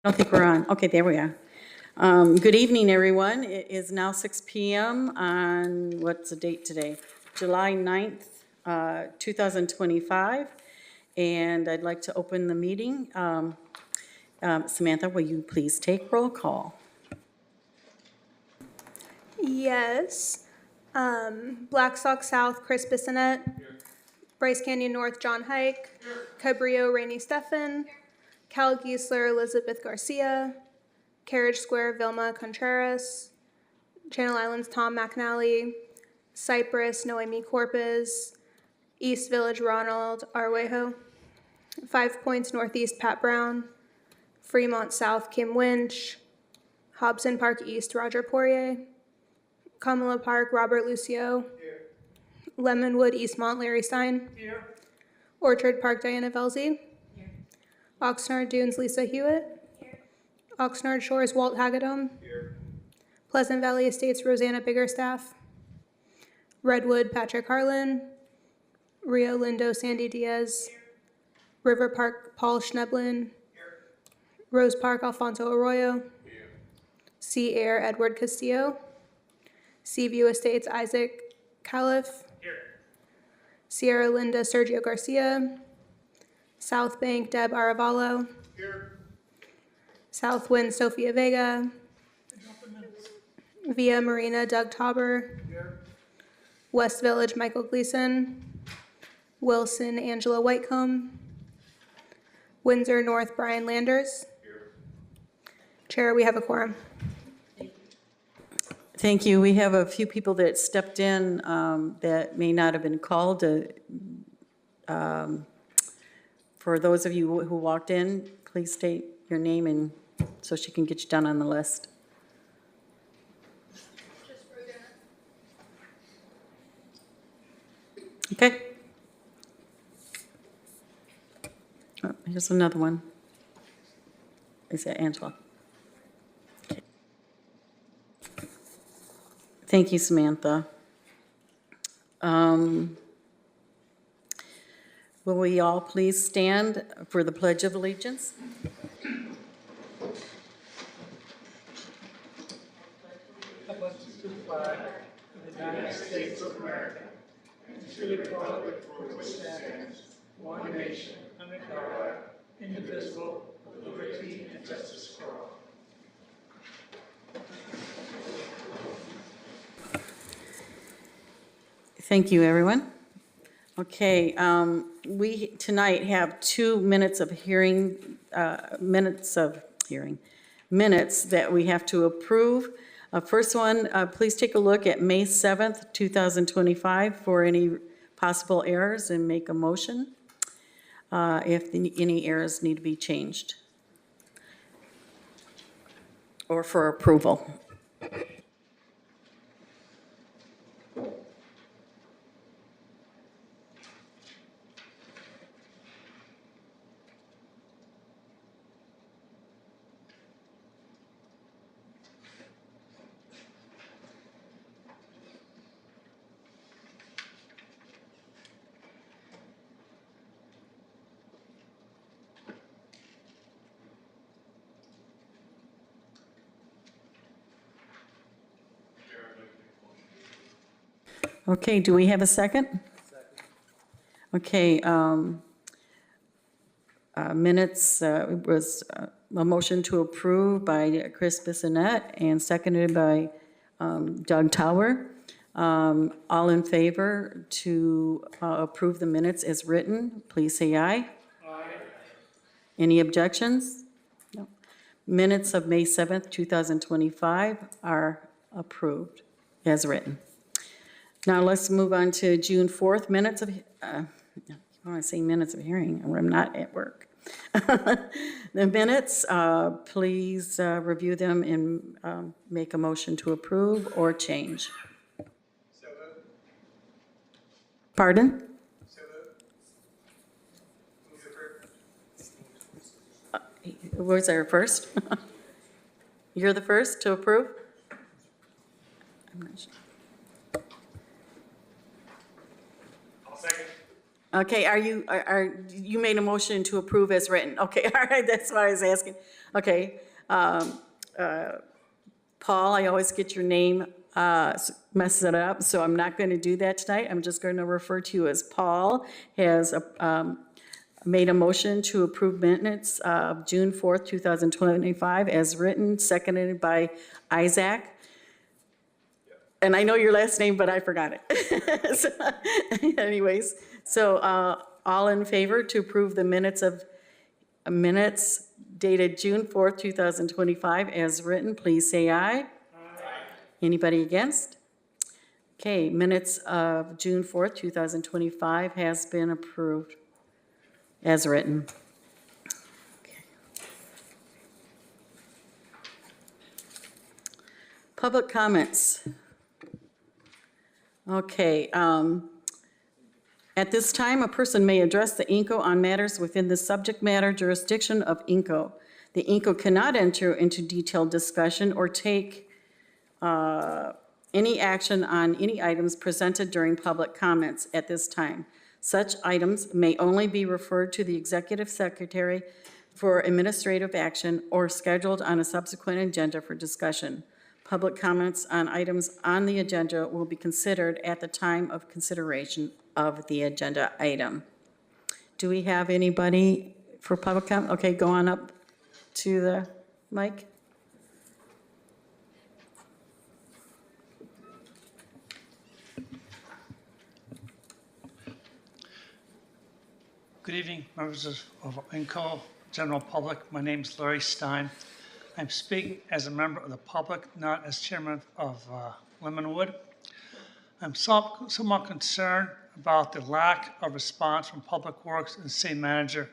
I don't think we're on. Okay, there we are. Good evening, everyone. It is now 6 p.m. on, what's the date today? July 9th, 2025. And I'd like to open the meeting. Samantha, will you please take roll call? Yes. Black Sox South, Chris Bissonette. Bryce Canyon North, John Hike. Cabrillo, Rainey Steffen. Cal Giesler, Elizabeth Garcia. Carriage Square, Vilma Contreras. Channel Islands, Tom McNally. Cypress, Noemi Corpus. East Village, Ronald Arwejo. 5 Points Northeast, Pat Brown. Fremont South, Kim Winch. Hobson Park East, Roger Poirier. Kamala Park, Robert Lucio. Here. Lemonwood, Eastmont, Larry Stein. Here. Orchard Park, Diana Velzy. Here. Oxnard Dunes, Lisa Hewitt. Here. Oxnard Shores, Walt Hagedom. Here. Pleasant Valley Estates, Rosanna Biggerstaff. Redwood, Patrick Harlan. Rio Lindo, Sandy Diaz. Here. River Park, Paul Schneblin. Here. Rose Park, Alfonso Arroyo. Here. Sea Air, Edward Castillo. Seaview Estates, Isaac Califf. Here. Sierra Linda, Sergio Garcia. South Bank, Deb Aravalo. Here. Southwind, Sofia Vega. Via Marina, Doug Tauber. Here. West Village, Michael Gleason. Wilson, Angela Whitecomb. Windsor North, Brian Landers. Here. Chair, we have a quorum. Thank you. We have a few people that stepped in that may not have been called. For those of you who walked in, please state your name and so she can get you down on the list. Okay. Oh, here's another one. Is that Angela? Okay. Thank you, Samantha. Will we all please stand for the Pledge of Allegiance? I pledge to the flag of the United States of America and to the republic for which it stands, one nation, under God, indivisible, with liberty and justice for all. Thank you, everyone. Okay, we tonight have 2 minutes of hearing, minutes that we have to approve. First one, please take a look at May 7th, 2025 for any possible errors and make a motion if any errors need to be changed or for approval. Okay, do we have a second? Okay, minutes was a motion to approve by Chris Bissonette and seconded by Doug Tower. All in favor to approve the minutes as written, please say aye. Aye. Any objections? No. Minutes of May 7th, 2025 are approved as written. Now let's move on to June 4th, minutes of, I want to say minutes of hearing, I'm not at work. The minutes, please review them and make a motion to approve or change. So moved. Pardon? So moved. Move to approve. Was there first? You're the first to approve? I'm not sure. I'll second. Okay, you made a motion to approve as written? Okay, all right, that's what I was asking. Okay, Paul, I always get your name, messes it up, so I'm not going to do that tonight. I'm just going to refer to you as Paul has made a motion to approve minutes of June 4th, 2025 as written, seconded by Isaac. And I know your last name, but I forgot it. Anyways, so all in favor to approve the minutes dated June 4th, 2025 as written, please say aye. Aye. Anybody against? Okay, minutes of June 4th, 2025 has been approved as written. Okay. Public comments. Okay, at this time, a person may address the INCO on matters within the subject matter jurisdiction of INCO. The INCO cannot enter into detailed discussion or take any action on any items presented during public comments at this time. Such items may only be referred to the executive secretary for administrative action or scheduled on a subsequent agenda for discussion. Public comments on items on the agenda will be considered at the time of consideration of the agenda item. Do we have anybody for public comment? Okay, go on up to the mic. Good evening, members of INCO, general public. My name is Larry Stein. I'm speaking as a member of the public, not as chairman of Lemonwood. I'm somewhat concerned about the lack of response from Public Works and city manager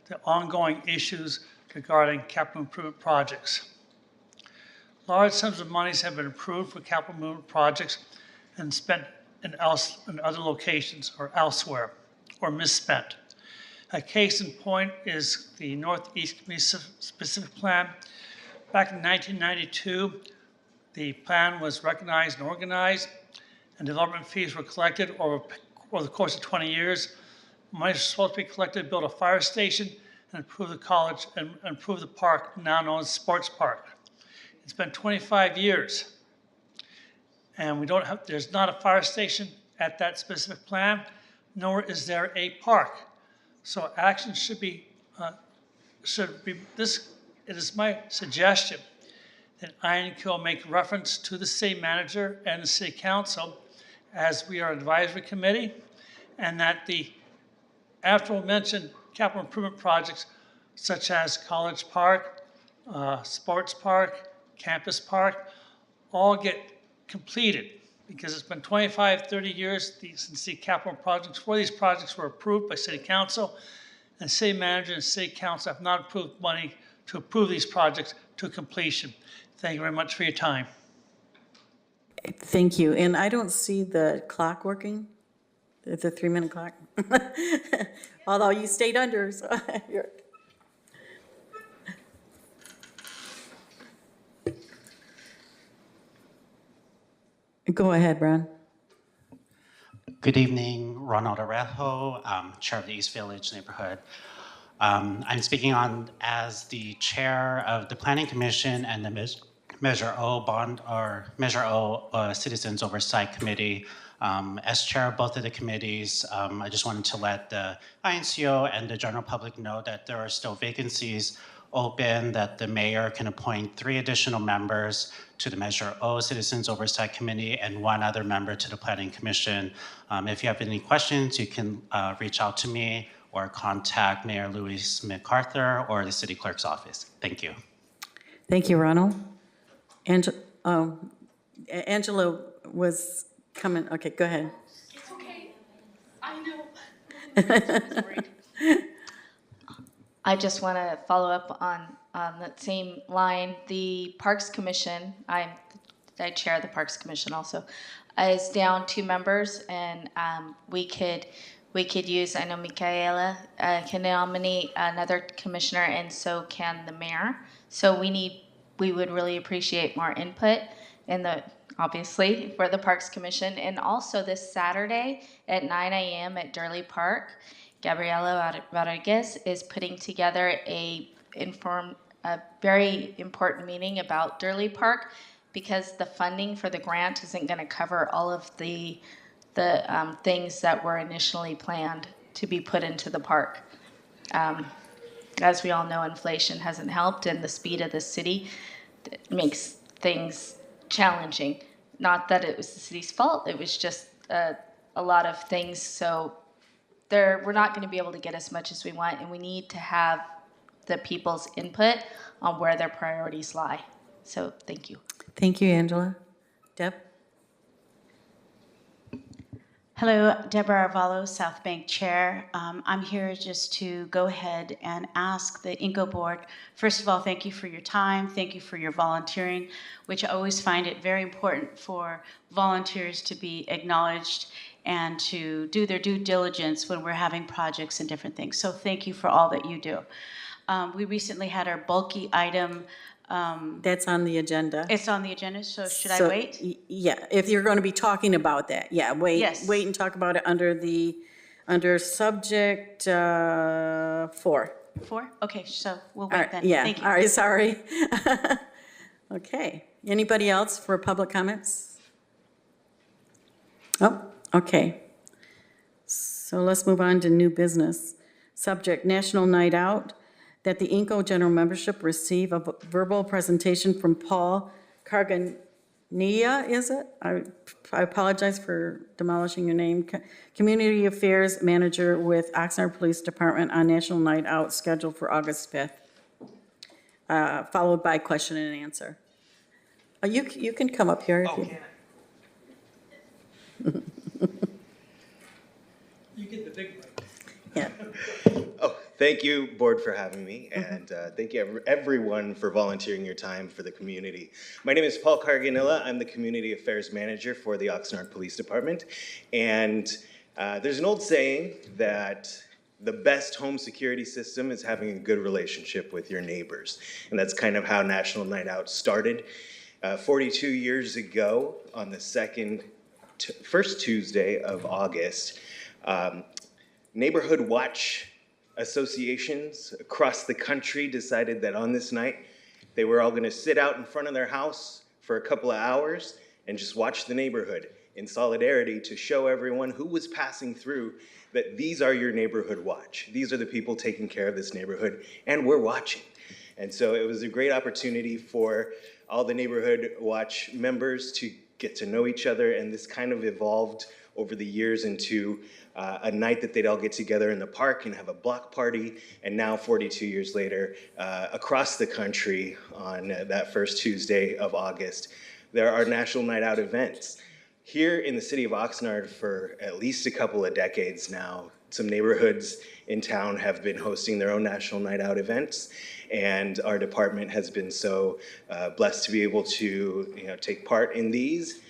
to ongoing issues regarding capital improvement projects. Large sums of monies have been approved for capital improvement projects and spent in other locations or elsewhere or misspent. A case in point is the Northeast Community Specific Plan. Back in 1992, the plan was recognized and organized, and development fees were collected over the course of 20 years. Money was supposed to be collected to build a fire station and improve the college and improve the park, now known as Sports Park. It's been 25 years, and there's not a fire station at that specific plan, nor is there a park. So action it is my suggestion that INCO make reference to the city manager and the city council as we are an advisory committee, and that the aforementioned capital improvement projects such as College Park, Sports Park, Campus Park, all get completed, because it's been 25, 30 years since the capital projects, for these projects were approved by city council, and city manager and city council have not approved money to approve these projects to completion. Thank you very much for your time. Thank you. And I don't see the clock working, the 3-minute clock. Although you stayed under, so you're. Go ahead, Ron. Good evening, Ronald Arejo, Chair of the East Village Neighborhood. I'm speaking on as the Chair of the Planning Commission and the Measure O Citizens Oversight Committee. As Chair of both of the committees, I just wanted to let the INCO and the general public know that there are still vacancies open, that the mayor can appoint 3 additional members to the Measure O Citizens Oversight Committee and 1 other member to the Planning Commission. If you have any questions, you can reach out to me or contact Mayor Louis MacArthur or the City Clerk's office. Thank you. Thank you, Ronald. Angela was coming. Okay, go ahead. It's okay. I know. I just want to follow up on that same line. The Parks Commission, I chair the Parks Commission also, is down 2 members, and we could use, I know Michaela can nominate another commissioner, and so can the mayor. So we would really appreciate more input obviously, for the Parks Commission. And also this Saturday at 9 a.m. at Durley Park, Gabriela Rodriguez is putting together a very important meeting about Durley Park, because the funding for the grant isn't going to cover all of the things that were initially planned to be put into the park. As we all know, inflation hasn't helped, and the speed of the city makes things challenging. Not that it was the city's fault, it was just a lot of things. So we're not going to be able to get as much as we want, and we need to have the people's input on where their priorities lie. So thank you. Thank you, Angela. Deb? Hello, Deborah Arvalo, South Bank Chair. I'm here just to go ahead and ask the INCO board, first of all, thank you for your time. Thank you for your volunteering, which I always find it very important for volunteers to be acknowledged and to do their due diligence when we're having projects and different things. So thank you for all that you do. We recently had our bulky item. That's on the agenda. It's on the agenda, so should I So, wait? Yeah, if you're going to be talking about that, yeah, wait. Yes. Wait and talk about it under subject 4. 4? Okay, so we'll All wait right, then. yeah, Thank you. all right, sorry. Okay, anybody else for public comments? Oh, okay. So let's move on to new business. Subject, National Night Out, that the INCO general membership receive a verbal presentation from Paul Carganilla, is it? I apologize for demolishing your name. Community Affairs Manager with Oxnard Police Department on National Night Out scheduled for August 5th, followed by question and answer. You can come up here if you. You get the big one. Yeah. Oh, thank you, board, for having me, and thank you, everyone, for volunteering your time for the community. My name is Paul Carganilla. I'm the Community Affairs Manager for the Oxnard Police Department, and there's an old saying that the best home security system is having a good relationship with your neighbors, and that's kind of how National Night Out started. 42 years ago, on the first Tuesday of August, Neighborhood Watch associations across the country decided that on this night, they were all going to sit out in front of their house for a couple of hours and just watch the neighborhood in solidarity to show everyone who was passing through that these are your neighborhood watch. These are the people taking care of this neighborhood, and we're watching. And so it was a great opportunity for all the Neighborhood Watch members to get to know each other, and this kind of evolved over the years into a night that they'd all get together in the park and have a block party. And now, 42 years later, across the country on that first Tuesday of August, there are National Night Out events. Here in the city of Oxnard for at least a couple of decades now, some neighborhoods in town have been hosting their own National Night Out events, and our department has been so blessed to be able to take part in these,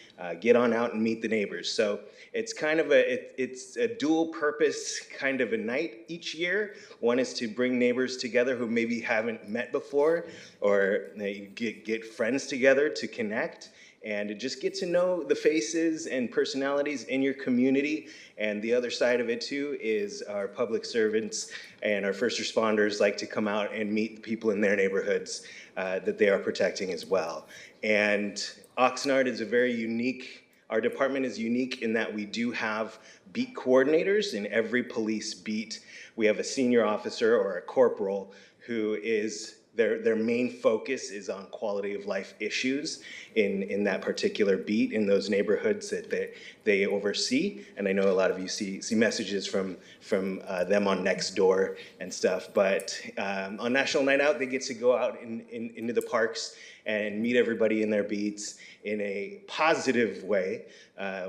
get on out and meet the neighbors. So it's kind of it's a dual purpose kind of a night each year. One is to bring neighbors together who maybe haven't met before, or they get friends together to connect and to just get to know the faces and personalities in your community. And the other side of it too is our public servants and our first responders like to come out and meet the people in their neighborhoods that they are protecting as well. And Oxnard is a very unique, our department is unique in that we do have beat coordinators in every police beat. We have a senior officer or a corporal who is, their main focus is on quality of life issues in that particular beat, in those neighborhoods that they oversee. And I know a lot of you see messages from them on Nextdoor and stuff. But on National Night Out, they get to go out into the parks and meet everybody in their beats in a positive way,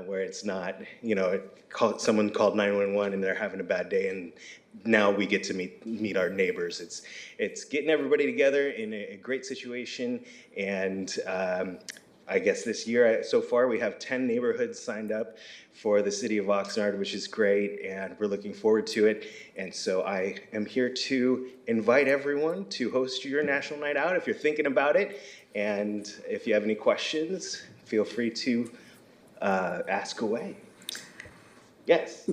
where it's not, someone called 911 and they're having a bad day, and now we get to meet our neighbors. It's getting everybody together in a great situation, and I guess this year so far we have 10 neighborhoods signed up for the city of Oxnard, which is great, and we're looking forward to it. And so I am here to invite everyone to host your National Night Out if you're thinking about it, and if you have any questions, feel free to ask away. Yes.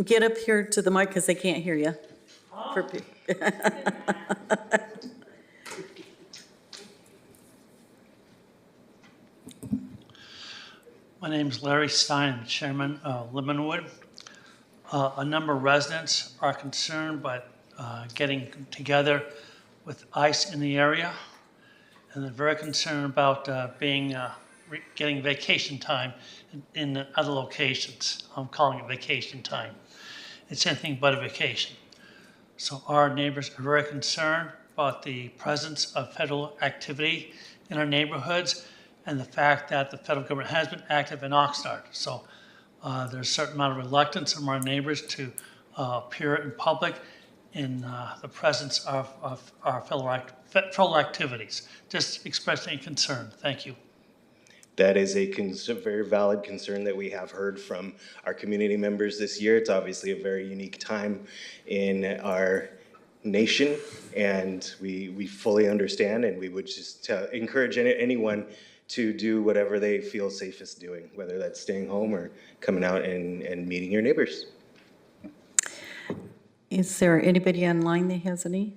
Get up here to the mic because they can't hear you. My name is Larry Stein, I'm Chairman of Lemonwood. A number of residents are concerned by getting together with ICE in the area, and they're very concerned about getting vacation time in other locations. I'm calling it vacation time. It's anything but a vacation. So our neighbors are very concerned about the presence of federal activity in our neighborhoods and the fact that the federal government has been active in Oxnard. So there's a certain amount of reluctance from our neighbors to appear in public in the presence of our federal activities. Just express any concern. Thank you. That is a very valid concern that we have heard from our community members this year. It's obviously a very unique time in our nation, and we fully understand, and we would just encourage anyone to do whatever they feel safest doing, whether that's staying home or coming out and meeting your neighbors. Is there anybody online that has any?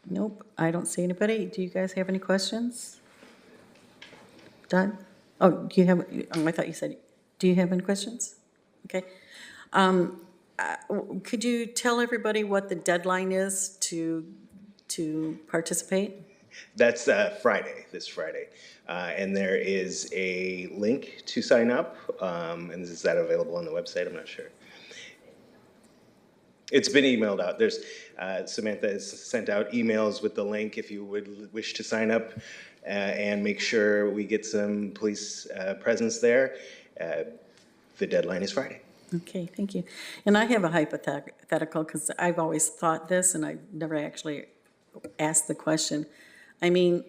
Nope, I don't see anybody. Do you guys have any questions? Doug? Oh, do you have, I thought you said, do you have any questions? Okay. Could you tell everybody what the deadline is to participate? That's Friday, this Friday. And there is a link to sign up. And is that available on the website? I'm not sure. It's been emailed out. There's Samantha has sent out emails with the link if you would wish to sign up and make sure we get some police presence there. The deadline is Friday. Okay, thank you. And I have a hypothetical because I've always thought this and I've never actually asked the question. I mean,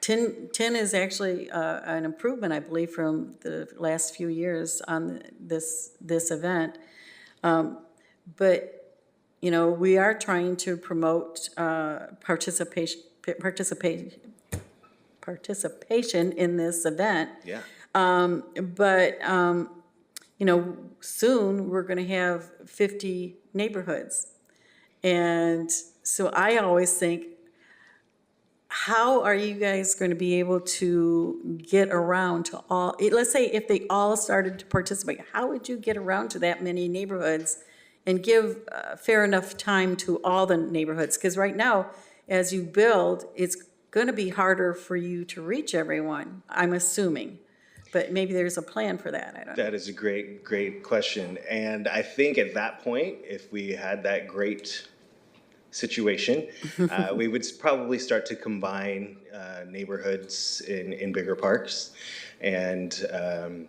10 is actually an improvement, I believe, from the last few years on this event. But, you know, we are trying to promote participation in this event. Yeah. You know, soon we're going to have 50 neighborhoods. And so I always think, how are you guys going to be able to get around to all, let's say if they all started to participate, how would you get around to that many neighborhoods and give fair enough time to all the neighborhoods? Because right now, as you build, it's going to be harder for you to reach everyone, I'm assuming. But maybe there's a plan for that, I don't know. That is a great question. And I think at that point, if we had that great situation, we would probably start to combine neighborhoods in bigger parks. And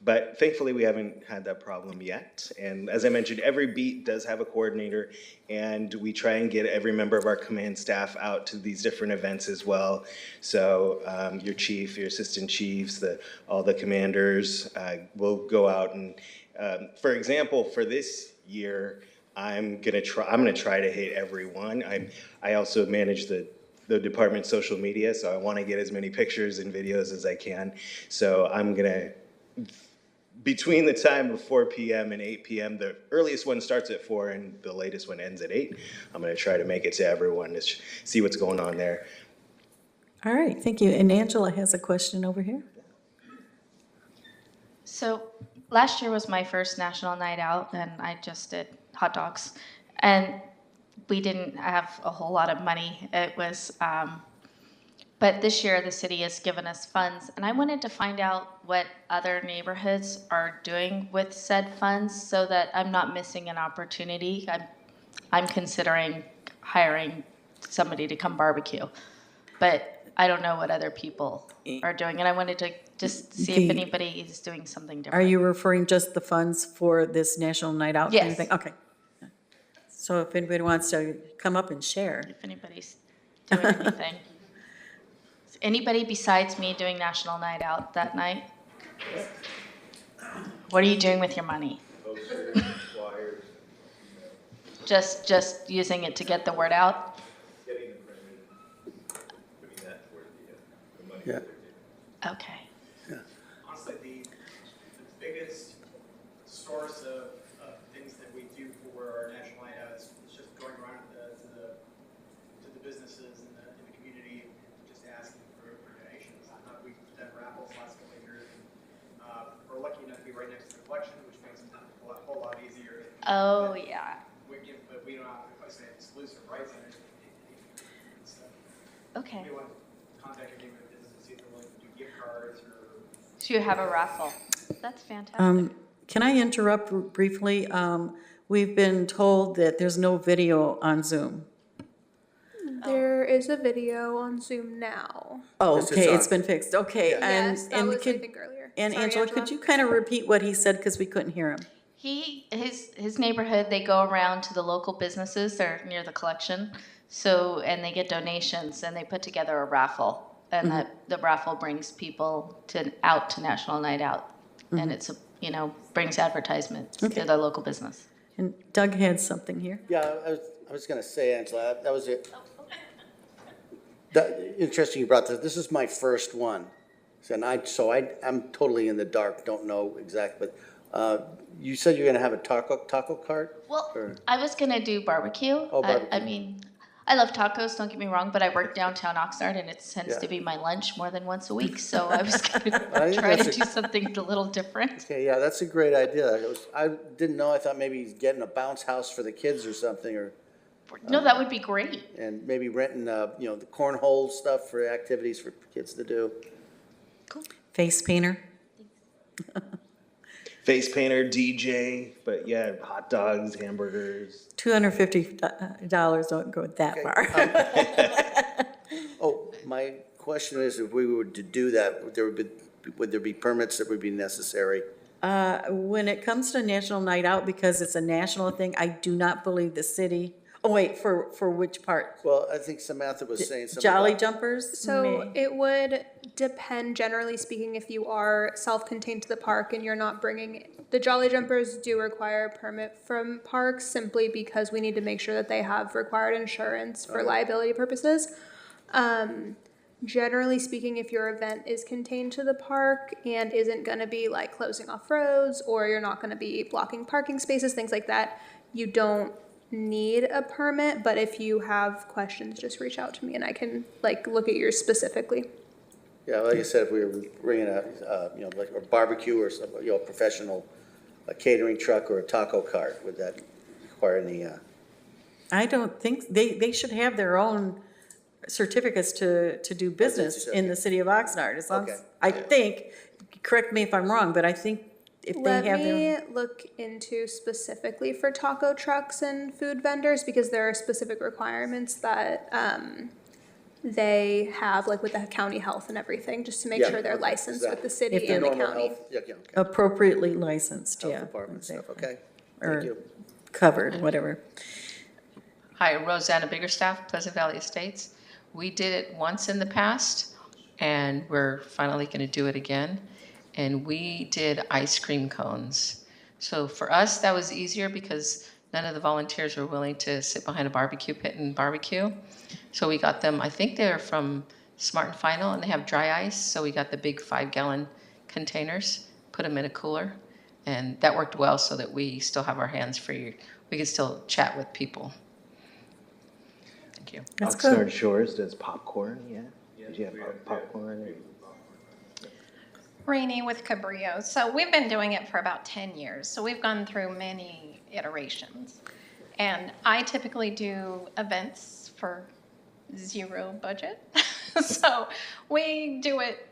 but thankfully, we haven't had that problem yet. And as I mentioned, every beat does have a coordinator, and we try and get every member of our command staff out to these different events as well. So your chief, your assistant chiefs, all the commanders will go out and, for example, for this year, I'm gonna try to hit everyone. I also manage the department's social media, so I want to get as many pictures and videos as I can. So I'm gonna, between the time of 4 p.m. and 8 p.m., the earliest one starts at 4 and the latest one ends at 8. I'm going to try to make it to everyone to see what's going on there. All right, thank you. And Angela has a question over here. So last year was my first national night out, and I just did hot dogs. And we didn't have a whole lot of money. It was, but this year the city has given us funds, and I wanted to find out what other neighborhoods are doing with said funds so that I'm not missing an opportunity. I'm considering hiring somebody to come barbecue, but I don't know what other people are doing, and I wanted to just see if anybody is doing something different. Are you referring just the funds for this National Night Out? Yes. Kind of thing? Okay. So if anybody wants to come up and share. If anybody's doing anything. Is anybody besides me doing National Night Out that night? What are you doing with your money? Just using it to get the word out? Yeah. Okay. source of things that we do for our national night out. It's just going around to the businesses in the community, just asking for donations. We've done raffles the last couple of years. We're lucky enough to be right next to the collection, which makes it a whole lot easier. Oh, yeah. But we don't have, like I say, exclusive rights on it. So Okay. we want to contact your neighborhood business and see if they're willing to do gift cards or. So you have a raffle. That's fantastic. Can I interrupt briefly? We've been told that there's no video on Zoom. There is a video on Zoom now. Oh, Yes, it's okay, on. it's been fixed, okay. Yeah. And Yes, that was, I could- think, earlier. And Sorry, Angela, could you kind of repeat what he said, because we couldn't hear him? His neighborhood, they go around to the local businesses, they're near the collection, so, and they get donations, and they put together a raffle. And the raffle brings people out to National Night Out. And it's, brings advertisement to the local business. And Doug had something here. Yeah, I was gonna say, Angela, that was it. Interesting you brought this. This is my first one. And I'm totally in the dark, don't know exactly, but, you said you're gonna have a taco cart? Well, Or- I was gonna do barbecue. Oh, barbecue. I mean, I love tacos, don't get me wrong, but I work downtown Oxnard and it tends Yeah. to be my lunch more than once a week, so I was gonna I think try to that's do something a little different. Okay, yeah, that's a great idea. I didn't know, I thought maybe he's getting a bounce house for the kids or something, or, No, that would be great. and maybe renting, the cornhole stuff for activities for kids to do. Face painter. Face painter, DJ, but yeah, hot dogs, hamburgers. $250 don't go that far. Oh, my question is, if we were to do that, would there be permits that would be necessary? When it comes to National Night Out, because it's a national thing, I do not believe the city, for which part? Well, I think Samantha was saying something Jolly about. Jumpers? So it would depend, generally speaking, if you are self-contained to the park and you're not bringing, the Jolly Jumpers do require a permit from parks simply because we need to make sure that they have required insurance for liability purposes. Generally speaking, if your event is contained to the park and isn't gonna be like closing off roads, or you're not gonna be blocking parking spaces, things like that, you don't need a permit, but if you have questions, just reach out to me and I can look at yours specifically. Yeah, like I said, if we were bringing like a barbecue or some, professional, a catering truck or a taco cart, would that require any, I don't think, they should have their own certificates to do business in the city of Oxnard. As long as, Okay. I think, correct me if I'm wrong, but I think if they have Let their. me look into specifically for taco trucks and food vendors, because there are specific requirements that they have, like with the county health and everything, just to make Yeah, sure they're okay, licensed with the If city they're and the normal county. health? Yeah, okay. Appropriately licensed, Health yeah. department stuff, exactly. okay? Or Thank you. covered, whatever. Hi, Rosanna Biggerstaff, Pleasant Valley Estates. We did it once in the past, and we're finally going to do it again. And we did ice cream cones. So for us, that was easier because none of the volunteers were willing to sit behind a barbecue pit and barbecue. So we got them, I think they're from Smart and Final, and they have dry ice. So we got the big 5-gallon containers, put them in a cooler, and that worked well so that we still have our hands free. We could still chat with people. Thank you. That's Oxnard good. Shores does popcorn, yeah? Did you have popcorn? Rainey with Cabrillo. So we've been doing it for about 10 years. So we've gone through many iterations. And I typically do events for zero budget. So we do it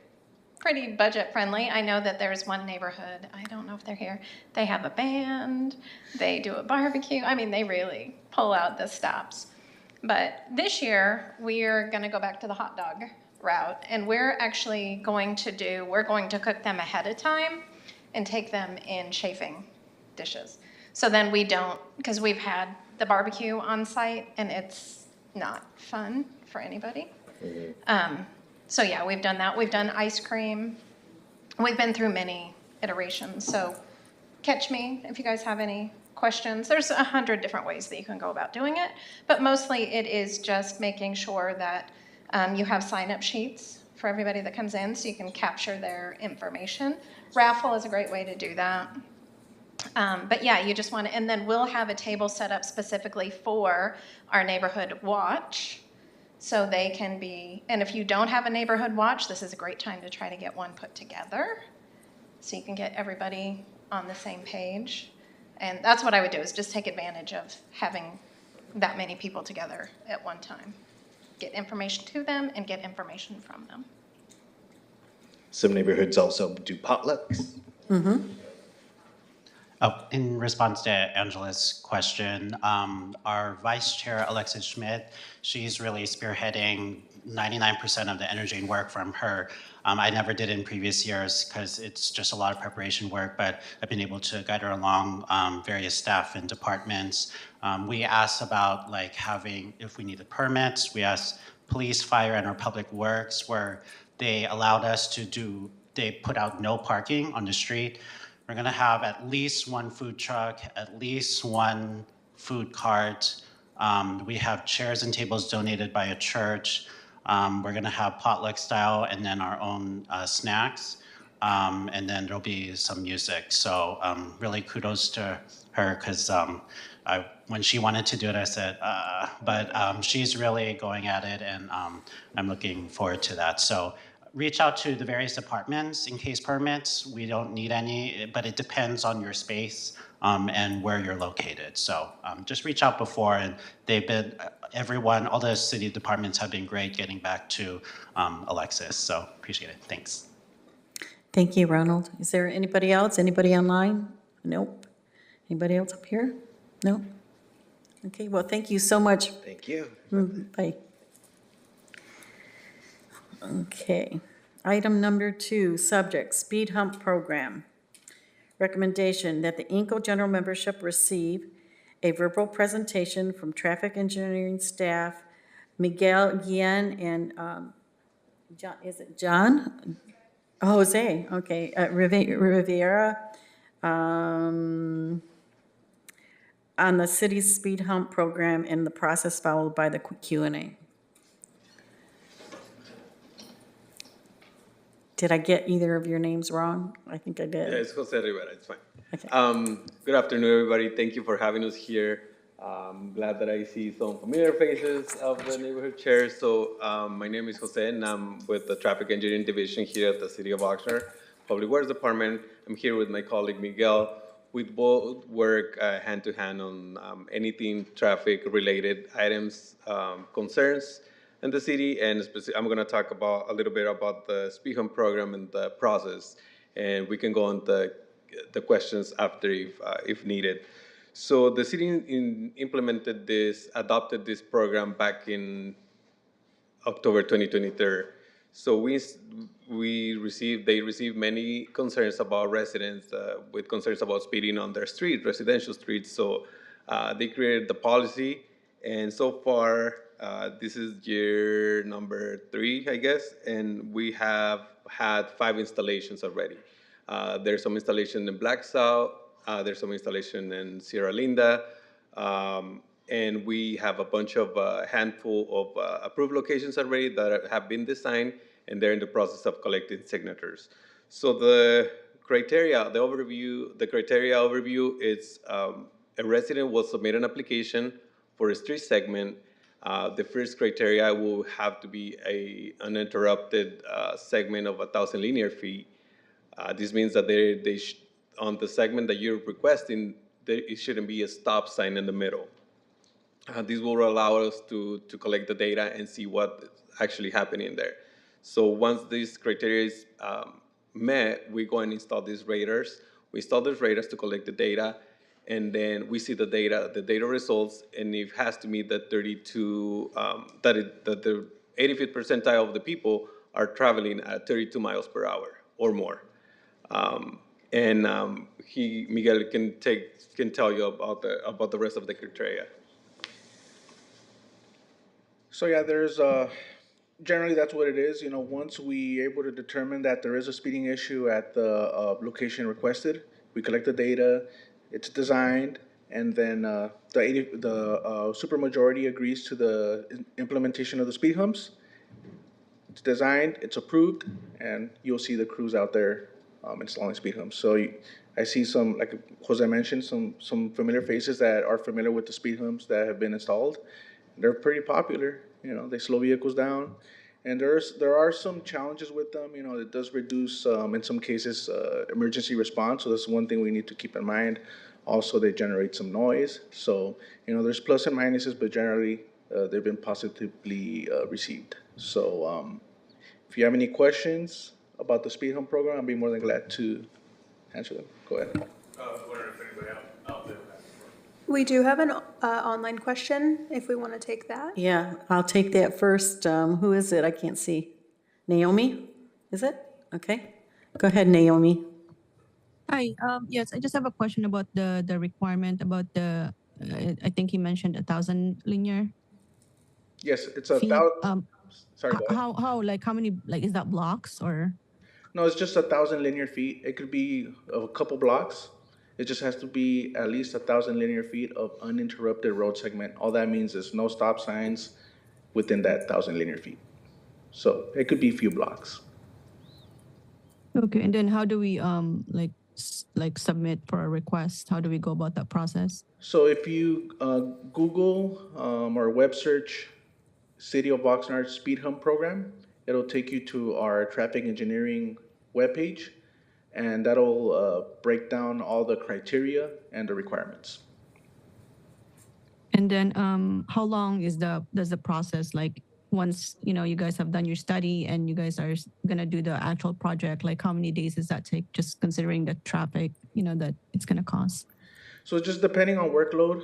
pretty budget friendly. I know that there's one neighborhood, I don't know if they're here, they have a band, they do a barbecue. I mean, they really pull out the stops. But this year, we're going to go back to the hot dog route, and we're actually going to cook them ahead of time and take them in chafing dishes. So then we don't, because we've had the barbecue on site, and it's not fun for anybody. So yeah, we've done that. We've done ice cream. We've been through many iterations. So catch me if you guys have any questions. There's 100 different ways that you can go about doing it, but mostly it is just making sure that you have sign-up sheets for everybody that comes in so you can capture their information. Raffle is a great way to do that. But yeah, you just want to, and then we'll have a table set up specifically for our neighborhood watch. So they can be, and if you don't have a neighborhood watch, this is a great time to try to get one put together. So you can get everybody on the same page. And that's what I would do, is just take advantage of having that many people together at one time. Get information to them and get information from them. Some neighborhoods also do potlucks. Oh, in response to Angela's question, our Vice Chair, Alexis Schmidt, she's really spearheading 99% of the energy and work from her. I never did in previous years because it's just a lot of preparation work, but I've been able to guide her along various staff and departments. We asked about like having, if we needed permits, we asked police, fire, and our public works, where they allowed us to do, they put out no parking on the street. We're gonna have at least one food truck, at least one food cart. We have chairs and tables donated by a church. We're gonna have potluck style and then our own snacks. And then there'll be some music. So really kudos to her, because when she wanted to do it, I said, but she's really going at it, and I'm looking forward to that. So reach out to the various departments in case permits. We don't need any, but it depends on your space and where you're located. So just reach out before, and they've been, everyone, all the city departments have been great getting back to Alexis. So appreciate it. Thanks. Thank you, Ronald. Is there anybody else? Anybody online? Nope. Anybody else up here? No? Okay, well, thank you so much. Thank you. Bye. Okay. Item number 2, subject, speed hump program. Recommendation that the INCO general membership receive a verbal presentation from traffic engineering staff, Miguel Guillen and, John, is it John? Jose, okay, Rivera, on the city's speed hump program and the process followed by the Q&A. Did I get either of your names wrong? I think I did. Yeah, it's Jose Rivera, it's fine. Okay. Good afternoon, everybody. Thank you for having us here. I'm glad that I see some familiar faces of the neighborhood chair. So my name is Jose, and I'm with the Traffic Engineering Division here at the City of Oxnard Public Works Department. I'm here with my colleague Miguel. We both work hand to hand on anything traffic-related items, concerns in the city, and I'm going to talk about a little bit about the speed hump program and the process, and we can go on the questions after if needed. So the city adopted this program back in October 2023. So they received many concerns about residents with concerns about speeding on their street, residential streets. So they created the policy, and so far this is year number 3, I guess, and we have had 5 installations already. There's some installation in Black South. There's some installation in Sierra Linda, and we have a bunch of handful of approved locations already that have been designed, and they're in the process of collecting signatures. So the criteria overview is a resident will submit an application for a street segment. The first criteria will have to be an uninterrupted segment of 1,000 linear feet. This means that on the segment that you're requesting, it shouldn't be a stop sign in the middle. This will allow us to collect the data and see what's actually happening there. So once these criteria is met, we go and install these radars. We install these radars to collect the data, and then we see the data results, and it has to meet the 32, that the 85th percentile of the people are traveling at 32 miles per hour or more. Miguel can tell you about the rest of the criteria. So yeah, there's generally that's what it is. You know, once we able to determine that there is a speeding issue at the location requested, we collect the data. It's designed, and then the supermajority agrees to the implementation of the speed humps. It's designed, it's approved, and you'll see the crews out there installing speed humps. So I see some, like Jose mentioned, some familiar faces that are familiar with the speed humps that have been installed. They're pretty popular. They slow vehicles down, and there are some challenges with them. It does reduce in some cases emergency response. So that's one thing we need to keep in mind. Also, they generate some noise. So there's plus and minuses, but generally they've been positively received. So if you have any questions about the speed hump program, I'd be more than glad to answer them. Go ahead. We do have an online question, if we want to take that. Yeah, I'll take that first. Who is it? I can't see. Naomi, is it? Okay. Go ahead, Naomi. Hi, yes, I just have a question about the requirement about I think he mentioned 1,000 linear Yes, it's a feet. thousand. Sorry, go ahead. How many, like, is that blocks or? No, it's just 1,000 linear feet. It could be a couple blocks. It just has to be at least 1,000 linear feet of uninterrupted road segment. All that means is no stop signs within that 1,000 linear feet. So it could be a few blocks. Okay, and then how do we like submit for a request? How do we go about that process? So if you Google or web search City of Oxnard Speed Hump Program, it'll take you to our traffic engineering webpage, and that'll break down all the criteria and the requirements. And then how long does the process, like, once you guys have done your study and you guys are gonna do the actual project, like how many days does that take, just considering the traffic that it's gonna cost? So just depending on workload,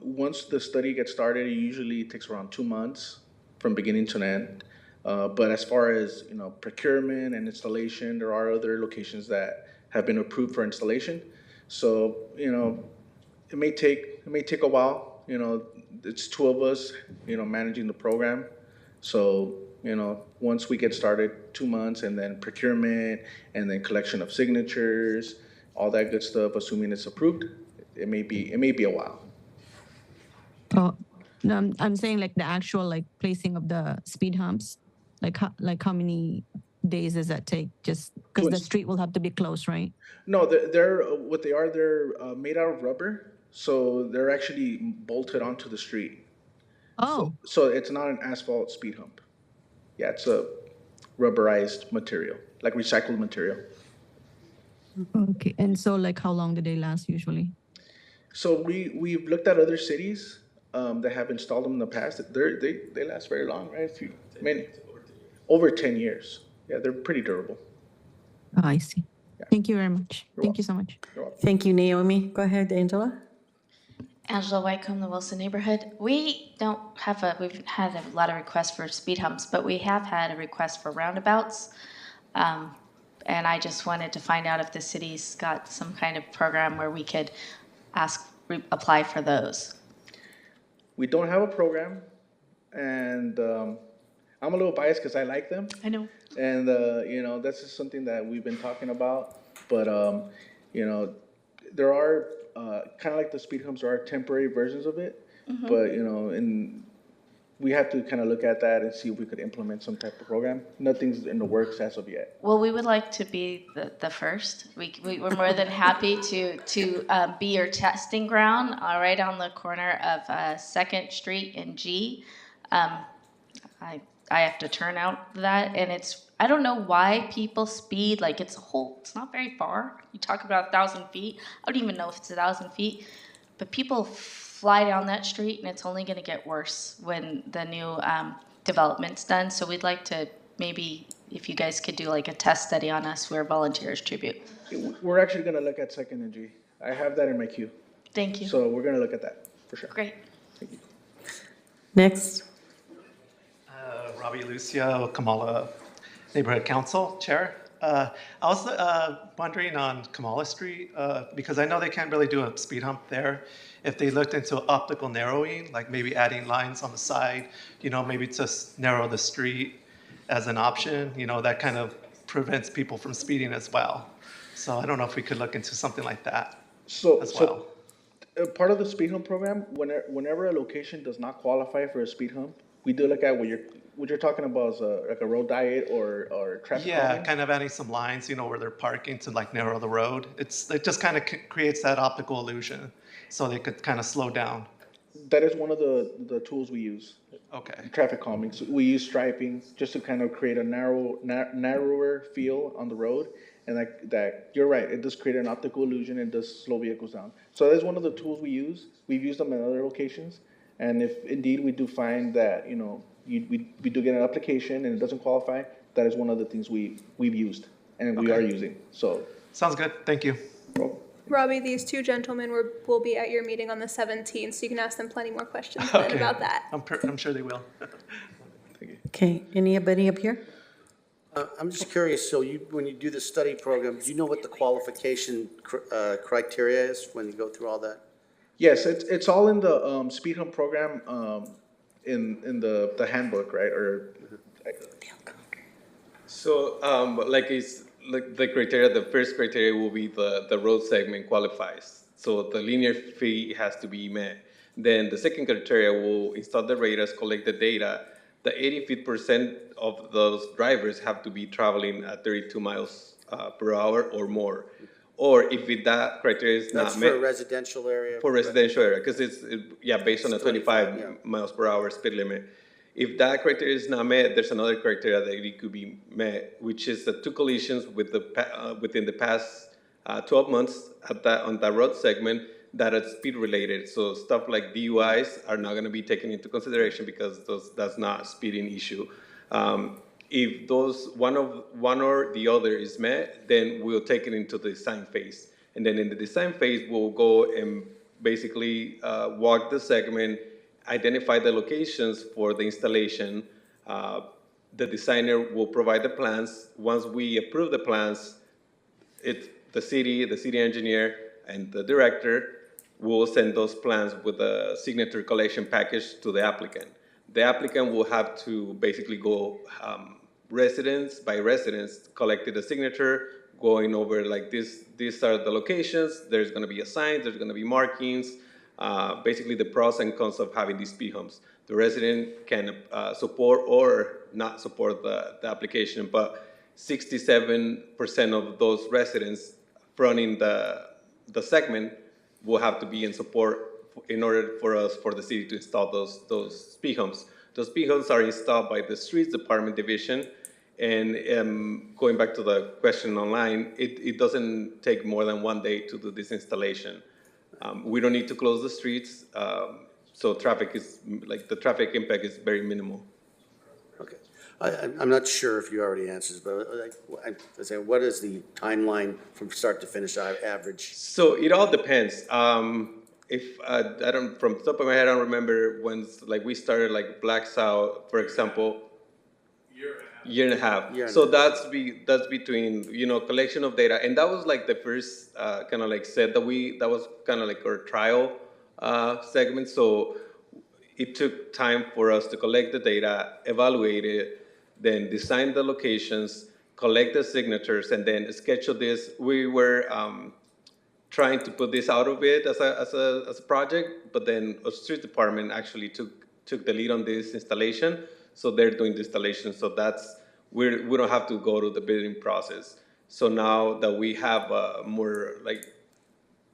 once the study gets started, it usually takes around 2 months from beginning to end. But as far as procurement and installation, there are other locations that have been approved for installation. So it may take a while. It's two of us managing the program. So once we get started, 2 months, and then procurement, and then collection of signatures, all that good stuff. Assuming it's approved, it may be a while. Oh, no, I'm saying like the actual like placing of the speed humps, like how many days does that take? Just because the street will have to be closed, right? No, they're what they are. They're made out of rubber, so they're actually bolted onto the street. Oh, So it's not an asphalt speed hump. Yeah, it's a rubberized material, like recycled material. okay. And so like how long do they last usually? So we've looked at other cities that have installed them in the past. They last very long, right? Over 10 years. Yeah, they're pretty durable. Oh, I see. Thank you very much. Thank you so much. You're welcome. Thank you, Naomi. Go ahead, Angela. Angela Wycombe, the Wilson neighborhood. We've had a lot of requests for speed humps, but we have had a request for roundabouts. And I just wanted to find out if the city's got some kind of program where we could apply for those. We don't have a program, and I'm a little biased because I like them. I know. And that's just something that we've been talking about. But there are kind of like the speed humps, there are temporary versions of it. Mm-hmm. But and we have to kind of look at that and see if we could implement some type of program. Nothing's in the works as of yet. Well, we would like to be the first. We're more than happy to be your testing ground, right on the corner of 2nd Street and G. I have to turn out that, and I don't know why people speed, like it's not very far. You talk about 1,000 feet. I don't even know if it's 1,000 feet, but people fly down that street, and it's only going to get worse when the new development's done. So we'd like to maybe, if you guys could do like a test study on us, we're Volunteers Tribute. We're actually going to look at 2nd and G. I have that in my queue. Thank you. So we're going to look at that for sure. Great. Thank you. Next. Robbie Lucio, Kamala Neighborhood Council Chair. I was wondering on Kamala Street, because I know they can't really do a speed hump there. If they looked into optical narrowing, like maybe adding lines on the side, maybe just narrow the street as an option, that kind of prevents people from speeding as well. So I don't know if we could look into something like that as well. Part of the speed hump program, whenever a location does not qualify for a speed hump, we do look at what you're talking about is like a road diet or traffic Yeah, calming? kind of adding some lines, where they're parking to like narrow the road. It just kind of creates that optical illusion, so they could kind of slow down. That is one of the tools we use. Okay. Traffic calming. So we use striping just to kind of create a narrower feel on the road. And that you're right, it does create an optical illusion and does slow vehicles down. So that's one of the tools we use. We've used them in other locations. And if indeed we do find that, we do get an application and it doesn't qualify, that is one of the things we've used and we are using. So sounds good. Thank you. Robbie, these two gentlemen will be at your meeting on the 17th, so you can ask them plenty more questions then about that. I'm sure they will. Okay, anybody up here? I'm just curious, so when you do the study program, do you know what the qualification criteria is when you go through all that? yes, it's all in the speed hump program in the handbook, right? Or So, the criteria, the first criteria will be the road segment qualifies. So the linear fee has to be met. Then the second criteria will install the radars, collect the data. The 85% of those drivers have to be traveling at 32 miles per hour or more. Or if that criteria is That's not met. for a residential area? For residential area, because based on a 25 yeah. miles per hour speed limit. If that criteria is not met, there's another criteria that it could be met, which is the two collisions within the past 12 months on that road segment that are speed related. So stuff like DUIs are not going to be taken into consideration because that's not a speeding issue. If those one or the other is met, then we'll take it into the design phase. And then in the design phase, we'll go and basically walk the segment, identify the locations for the installation. The designer will provide the plans. Once we approve the plans, the city engineer, and the director will send those plans with a signature collection package to the applicant. The applicant will have to basically go residence by residence, collecting the signature, going over like these are the locations, there's gonna be a sign, there's gonna be markings, basically the pros and cons of having these speed humps. The resident can support or not support the application, but 67% of those residents fronting the segment will have to be in support in order for the city to install those speed humps. Those speed humps are installed by the Streets Department Division. And going back to the question online, it doesn't take more than 1 day to do this installation. We don't need to close the streets, so the traffic impact is very minimal. Okay. I'm not sure if you already answered, but I say, what is the timeline from start to finish average? So it all depends. If I don't, from the top of my head, I don't remember when we started Black South, for example. Year and a half. So that's between collection of data, and that was the first kind of set that was kind of our trial segment. So it took time for us to collect the data, evaluate it, then design the locations, collect the signatures, and then schedule this. We were trying to put this out of it as a project, but then a street department actually took the lead on this installation. So they're doing the installation. So we don't have to go to the bidding process. So now that we have more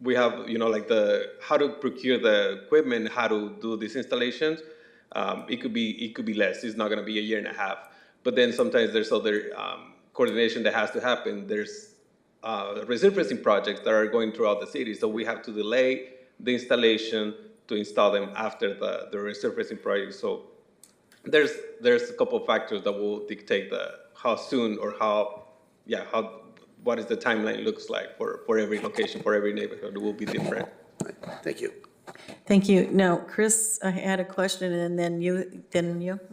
we have how to procure the equipment, how to do these installations, it could be less. It's not going to be a year and a half. But then sometimes there's other coordination that has to happen. There's resurfacing projects that are going throughout the city. So we have to delay the installation to install them after the resurfacing project. So there's a couple of factors that will dictate how soon or what is the timeline looks like for every location, for every neighborhood. It will be different. Thank you. Thank you. Now, Chris, I had a question, and then you.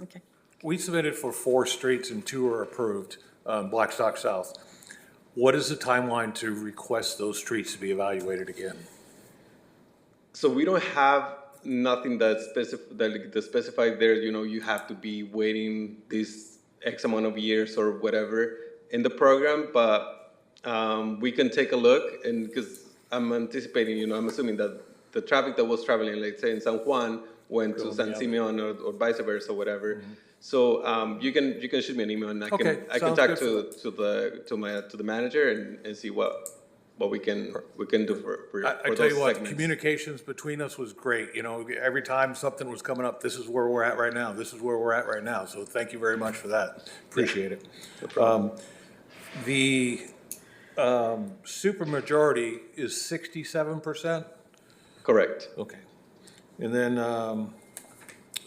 Okay. We submitted for 4 streets and 2 are approved, Blackstock South. What is the timeline to request those streets to be evaluated again? So we don't have nothing that's specified there. You have to be waiting this X amount of years or whatever in the program, but we can take a look, and because I'm anticipating, I'm assuming that the traffic that was traveling, let's say in San Juan, went to San Simeon or vice versa, whatever. So you can shoot me an email, and I can talk to the manager and see what we can do for I tell those you what, segments. communications between us was great. You know, every time something was coming up, this is where we're at right now. This is where we're at right now. So thank you very much for that. Appreciate it. No problem. The supermajority is 67%? Correct. Okay. And then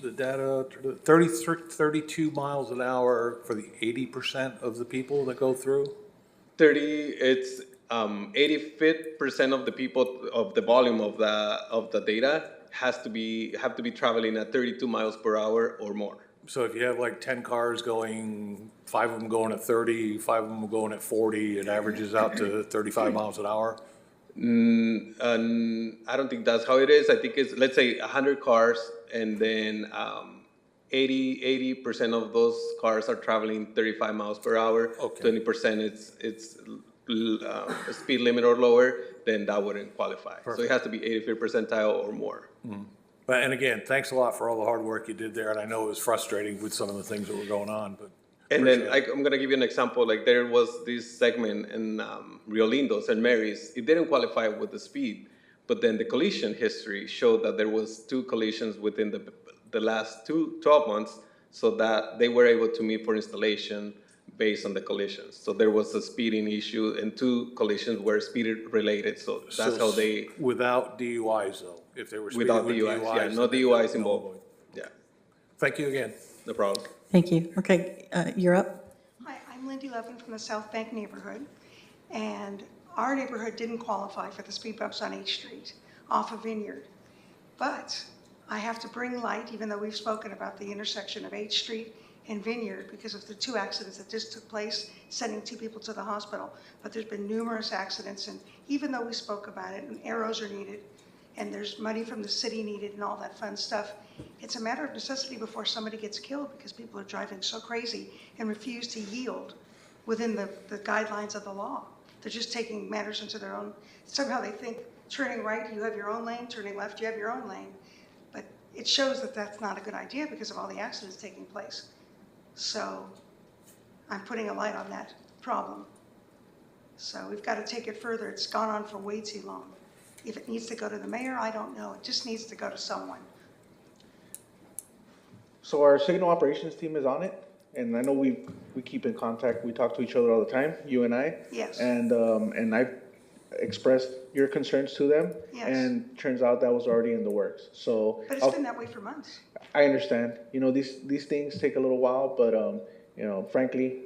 the data, 32 miles an hour for the 80% of the people that go through? 85% of the people of the volume of the data have to be traveling at 32 miles per hour or more. So if you have like 10 cars going, 5 of them going at 30, 5 of them going at 40, it averages out to 35 miles an hour? I don't think that's how it is. I think it's, let's say 100 cars, and then 80% of those cars are traveling 35 miles per hour. Okay. 20% it's a speed limit or lower, then that wouldn't qualify. Perfect. So it has to be 85th percentile or more. But, and again, thanks a lot for all the hard work you did there, and I know it was frustrating with some of the things that were going on, but. And then I'm going to give you an example. Like there was this segment in Rio Lindo, St. Mary's. It didn't qualify with the speed, but then the collision history showed that there was 2 collisions within the last 12 months, so that they were able to meet for installation based on the collisions. So there was a speeding issue, and 2 collisions were speed related. So that's how they. Without DUIs though, if they were speeding Without with DUIs, yeah, no then DUIs involved. Yeah. Thank you again. No problem. Thank you. Okay, you're up. Hi, I'm Lindy Levin from the South Bank neighborhood, and our neighborhood didn't qualify for the speed bumps on H Street off of Vineyard. But I have to bring light, even though we've spoken about the intersection of H Street and Vineyard because of the 2 accidents that just took place, sending 2 people to the hospital. But there's been numerous accidents, and even though we spoke about it, and arrows are needed, and there's money from the city needed and all that fun stuff, it's a matter of necessity before somebody gets killed because people are driving so crazy and refuse to yield within the guidelines of the law. They're just taking matters into their own, somehow they think turning right, you have your own lane, turning left, you have your own lane. But it shows that that's not a good idea because of all the accidents taking place. So I'm putting a light on that problem. So we've got to take it further. It's gone on for way too long. If it needs to go to the mayor, I don't know. It just needs to go to someone. So our signal operations team is on it, and I know we keep in contact. We talk to each other all the time, you and I. Yes. And I've expressed your concerns to them. Yes. And turns out that was already in the works. So. But it's been that way for months. I understand. You know, these things take a little while, but you know, frankly,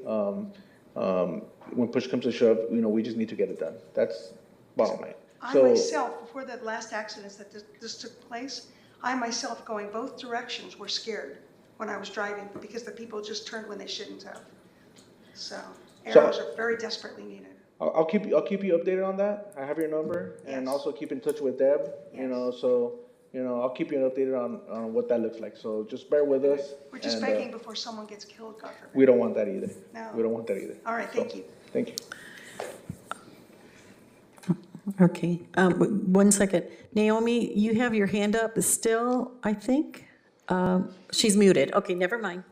when push comes to shove, you know, we just need to get it done. That's bottom line. I So. myself, before the last accidents that this took place, I myself going both directions were scared when I was driving because the people just turned when they shouldn't have. So arrows are very desperately needed. I'll keep you updated on that. I have your number, and Yes. also keep in touch with Deb. Yes. You know, so you know, I'll keep you updated on what that looks like. So just bear with us. We're just and, begging before someone gets killed, God forbid. we don't want that either. No. We don't want that either. All right, thank you. Thank you. Okay, 1 second. Naomi, you have your hand up still, I think? She's muted. Okay, never mind.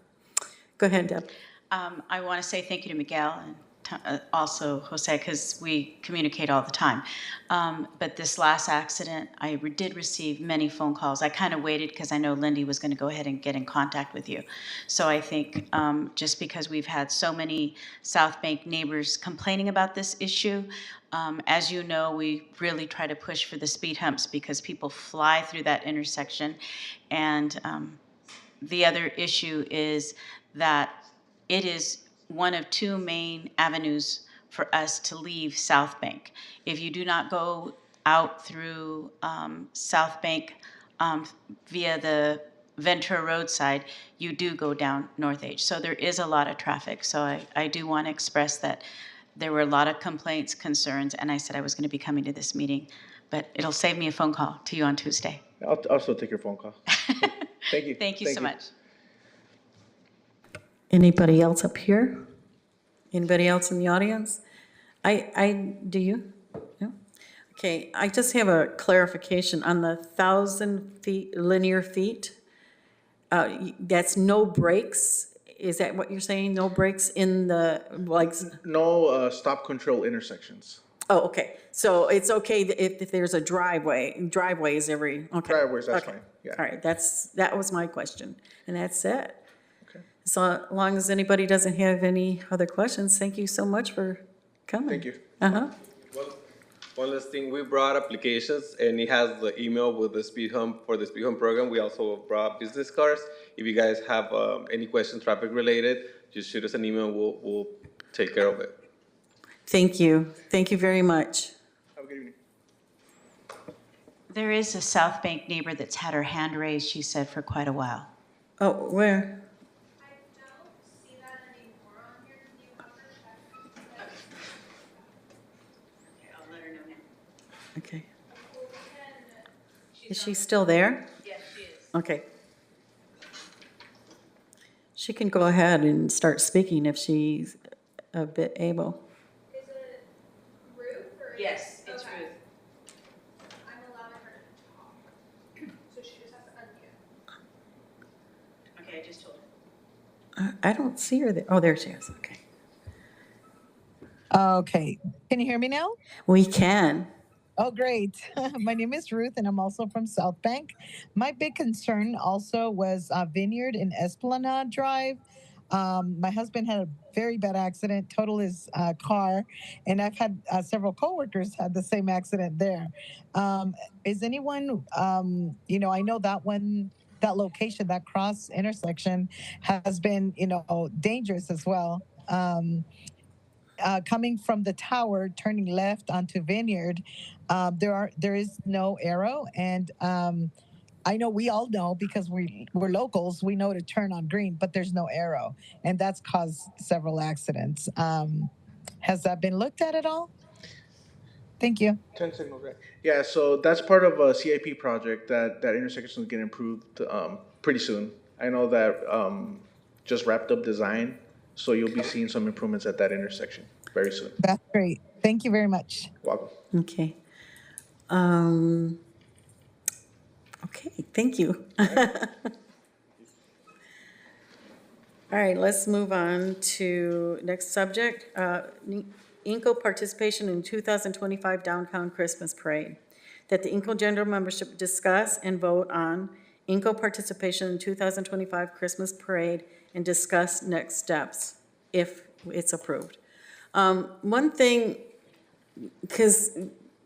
Go ahead, Deb. I want to say thank you to Miguel and also Jose, because we communicate all the time. But this last accident, I did receive many phone calls. I kind of waited because I know Lindy was going to go ahead and get in contact with you. So I think just because we've had so many South Bank neighbors complaining about this issue, as you know, we really try to push for the speed humps because people fly through that intersection. And the other issue is that it is one of 2 main avenues for us to leave South Bank. If you do not go out through South Bank via the Ventura roadside, you do go down North H. So there is a lot of traffic. So I do want to express that there were a lot of complaints, concerns, and I said I was going to be coming to this meeting, but it'll save me a phone call to you on Tuesday. I'll also take your phone call. Thank you. Thank you so much. Anybody else up here? Anybody else in the audience? Do you? No? Okay, I just have a clarification on the 1,000 linear feet. that's no breaks? Is that what you're saying? No breaks in the, like, No stop control intersections. oh, okay. So it's okay if there's a driveways every, okay. Driveways, that's Okay. fine, yeah. All right, that was my question, and that's it. Okay. So long as anybody doesn't have any other questions, thank you so much for coming. Thank you. Uh-huh. One last thing, we brought applications and it has the email with the speed hump for the speed hump program. We also brought business cards. If you guys have any questions traffic related, just shoot us an email. We'll take care of it. Thank you. Thank you very much. Have a good evening. There is a South Bank neighbor that's had her hand raised, she said, for quite a while. Oh, where? Okay. Is she still there? Yes, she is. Okay. She can go ahead and start speaking if she's a bit able. Is it Ruth or? Yes, it's Okay. Ruth. I'm allowing her to talk. So she just has to unmute. Okay, I just told her. I don't see her there. Oh, there she is. Okay. Okay. Can you hear me now? We can. Oh, great. My name is Ruth, and I'm also from South Bank. My big concern also was Vineyard and Esplanade Drive. My husband had a very bad accident, totaled his car, and I've had several coworkers had the same accident there. Is anyone, I know that location, that cross intersection has been, dangerous as well. Coming from the tower, turning left onto Vineyard, there is no arrow, and I know we all know because we're locals. We know to turn on green, but there's no arrow, and that's caused several accidents. Has that been looked at all? Thank you. 10 signals, right? Yeah, so that's part of a CIP project that intersection is getting improved pretty soon. I know that just wrapped up design, so you'll be seeing some improvements at that intersection very soon. That's great. Thank you very much. Welcome. Okay. Okay, thank you. All right, let's move on to next subject. INCO participation in 2025 Downtown Christmas Parade. That the INCO general membership discuss and vote on INCO participation in 2025 Christmas Parade and discuss next steps if it's approved. One thing, because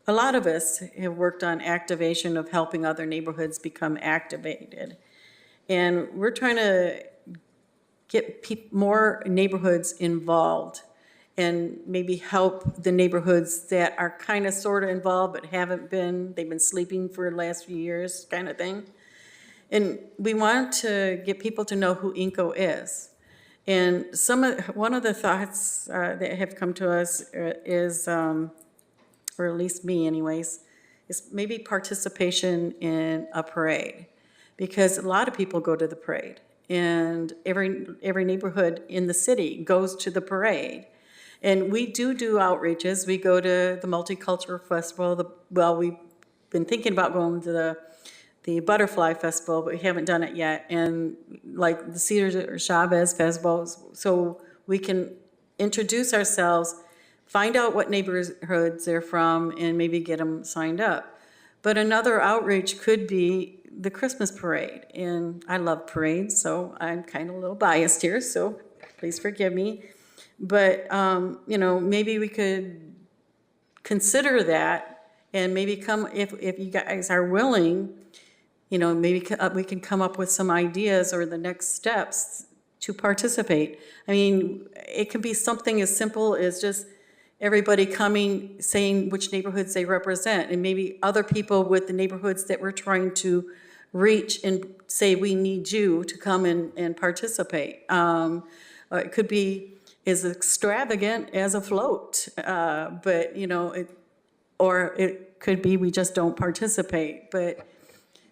a lot of us have worked on activation of helping other neighborhoods become activated. And we're trying to get more neighborhoods involved and maybe help the neighborhoods that are kind of sort of involved but haven't been, they've been sleeping for the last few years kind of thing. And we want to get people to know who INCO is. And one of the thoughts that have come to us is, or at least me anyways, is maybe participation in a parade. Because a lot of people go to the parade. And every neighborhood in the city goes to the parade. And we do outreaches. We go to the Multicultural Festival. We've been thinking about going to the Butterfly Festival, but we haven't done it yet. And like the Cesar Chavez Festival, so we can introduce ourselves, find out what neighborhoods they're from, and maybe get them signed up. But another outreach could be the Christmas parade. And I love parades, so I'm kind of a little biased here, so please forgive me. But, maybe we could consider that and maybe if you guys are willing, maybe we can come up with some ideas or the next steps to participate. I mean, it can be something as simple as just everybody coming, saying which neighborhoods they represent, and maybe other people with the neighborhoods that we're trying to reach and say, we need you to come and participate. It could be as extravagant as a float, but, or it could be we just don't participate. But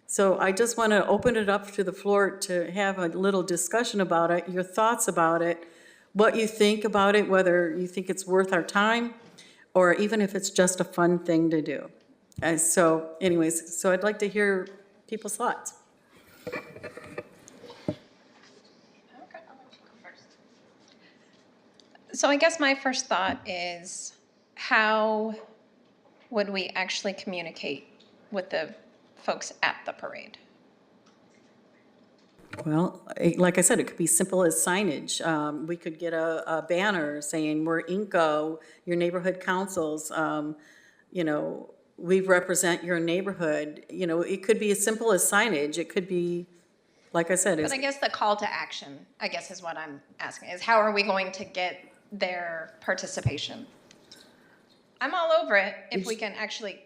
so I just want to open it up to the floor to have a little discussion about it, your thoughts about it, what you think about it, whether you think it's worth our time, or even if it's just a fun thing to do. So anyways, so I'd like to hear people's thoughts. So I guess my first thought is, how would we actually communicate with the folks at the parade? Well, like I said, it could be simple as signage. We could get a banner saying, we're INCO, your neighborhood councils, you know, we represent your neighborhood. You know, it could be as simple as signage. It could be, like I said, But I guess the call to action, I guess, is what I'm asking, is how are we going to get their participation? I'm all over it if we can actually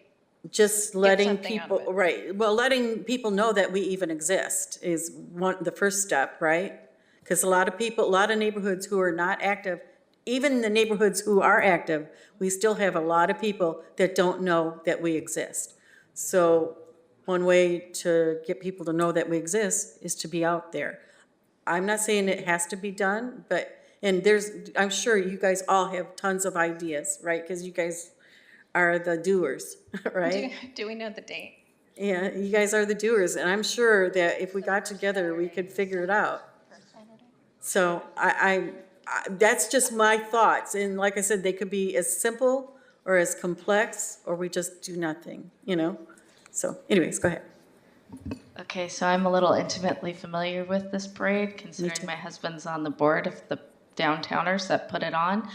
just letting something out of people, right, well, letting people know that we even exist is the first step, right? Because a lot of neighborhoods who are not active, even the neighborhoods who are active, we still have a lot of people that don't know that we exist. So one way to get people to know that we exist is to be out there. I'm not saying it has to be done, but, and I'm sure you guys all have tons of ideas, right? Because you guys are the doers, right? Do we know the date? Yeah, you guys are the doers, and I'm sure that if we got together, we could figure it out. So that's just my thoughts, and like I said, they could be as simple or as complex, or we just do nothing, you know? So anyways, go ahead. Okay, so I'm a little intimately familiar with this parade, considering my husband's on the board of the downtowners that put it on.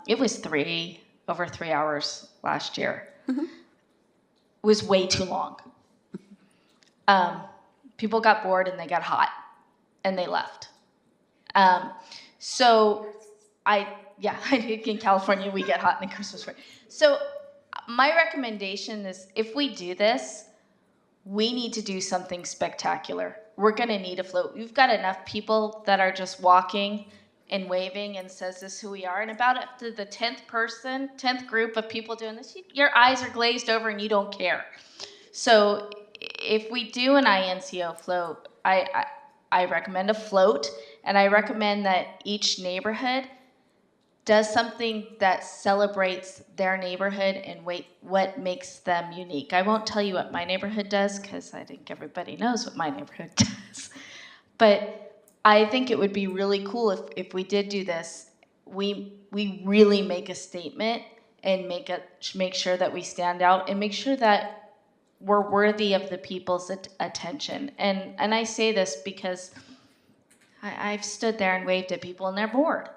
It was over 3 hours last year. It was way too long. People got bored and they got hot and they left. So in California we get hot in the Christmas parade. So my recommendation is, if we do this, we need to do something spectacular. We're gonna need a float. We've got enough people that are just walking and waving and says this is who we are, and about after the 10th group of people doing this, your eyes are glazed over and you don't care. So if we do an INCO float, I recommend a float, and I recommend that each neighborhood does something that celebrates their neighborhood and what makes them unique. I won't tell you what my neighborhood does, because I think everybody knows what my neighborhood does. But I think it would be really cool if we did do this. We really make a statement and make sure that we stand out and make sure that we're worthy of the people's attention. And I say this because I've stood there and waved at people and they're bored.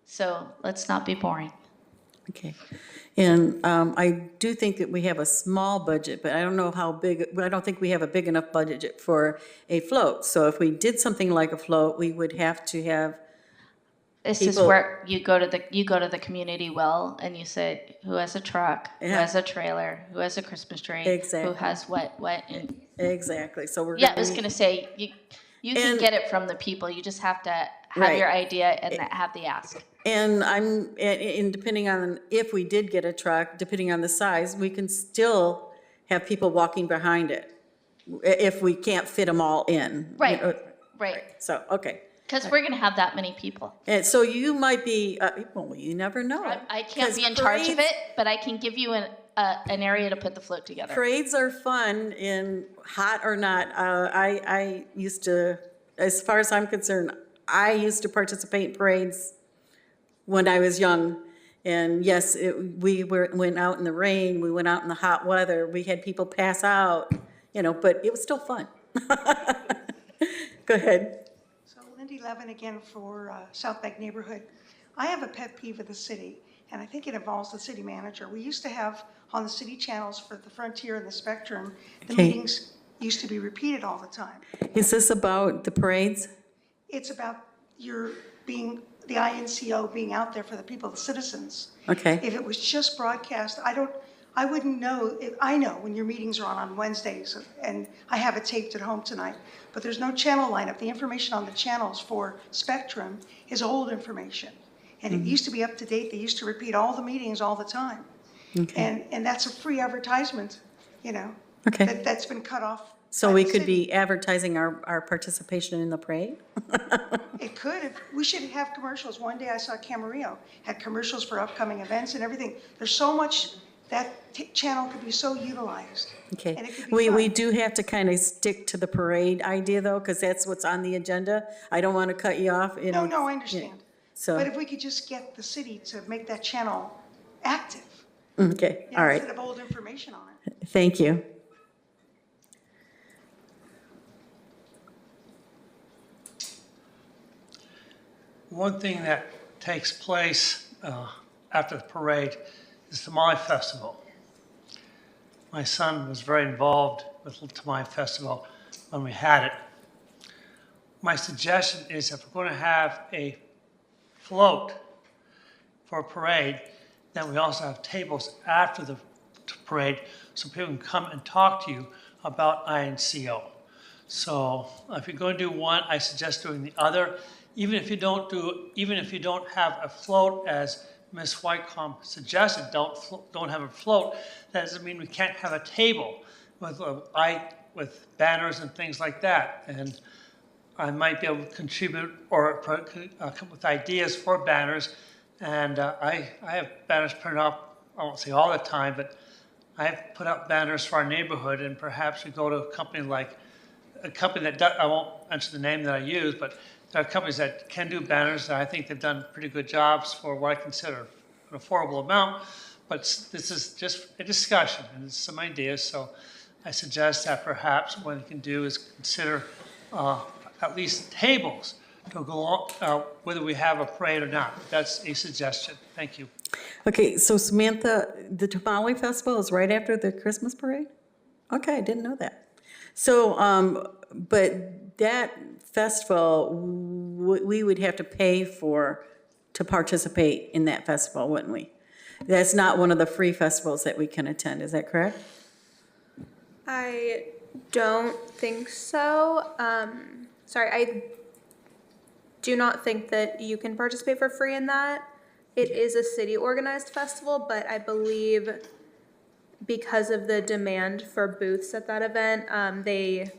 So let's not be boring. Okay. And I do think that we have a small budget, but I don't know how big, I don't think we have a big enough budget for a float. So if we did something like a float, we would have to have This is where you go to the community well and you say, who has a truck, who has a trailer, who has a Christmas tree, who has what, and exactly. So we're I was gonna say you can get it from the people. You just have to have your idea and have the ask. And depending on if we did get a truck, depending on the size, we can still have people walking behind it if we can't fit them all in. Right. You know? Right. So, okay. Because we're going to have that many people. And so you might be, well, you never know. I can't be in charge of it, but I can give you an area to put the float together. Parades are fun, in hot or not. I used to, as far as I'm concerned, I used to participate in parades when I was young. And yes, we went out in the rain, we went out in the hot weather, we had people pass out, you know, but it was still fun. Go ahead. So Lindy Levin again for South Bank neighborhood. I have a pet peeve of the city, and I think it involves the city manager. We used to have on the city channels for the Frontier and the Spectrum, the meetings used to be repeated all the time. Is this about the parades? It's about the INCO being out there for the people, the citizens. Okay. If it was just broadcast, I wouldn't know. I know when your meetings are on Wednesdays, and I have it taped at home tonight, but there's no channel lineup. The information on the channels for Spectrum is old information, and it used to be up to date. They used to repeat all the meetings all the time. Okay. And that's a free advertisement, you know, Okay. that's been cut off. So we could be advertising our participation in the parade? It could. We should have commercials. One day I saw Camarillo had commercials for upcoming events and everything. There's so much, that channel could be so utilized. Okay. And it could be We do have to kind of stick to the parade idea, though, because that's what's on the agenda. I don't want to cut you off, you know. No, I understand. So, But if we could just get the city to make that channel active, okay, all right. instead of old information on it. Thank you. One thing that takes place after the parade is the Tamale Festival. My son was very involved with the Tamale Festival when we had it. My suggestion is if we're going to have a float for a parade, then we also have tables after the parade so people can come and talk to you about INCO. So if you're going to do one, I suggest doing the other. Even if you don't have a float as Ms. Whitecomb suggested, don't have a float, that doesn't mean we can't have a table with banners and things like that. And I might be able to contribute or come up with ideas for banners. And I have banners printed up, I won't say all the time, but I have put up banners for our neighborhood, and perhaps we go to a company that I won't mention the name that I use, but there are companies that can do banners, and I think they've done pretty good jobs for what I consider an affordable amount. But this is just a discussion and it's some ideas. So I suggest that perhaps what you can do is consider at least tables to go on, whether we have a parade or not. That's a suggestion. Thank you. Okay, so Samantha, the Tamale Festival is right after the Christmas parade? Okay, I didn't know that. So, but that festival, we would have to pay to participate in that festival, wouldn't we? That's not one of the free festivals that we can attend, is that correct? I don't think so. Sorry, I do not think that you can participate for free in that. It is a city-organized festival, but I believe because of the demand for booths at that event, they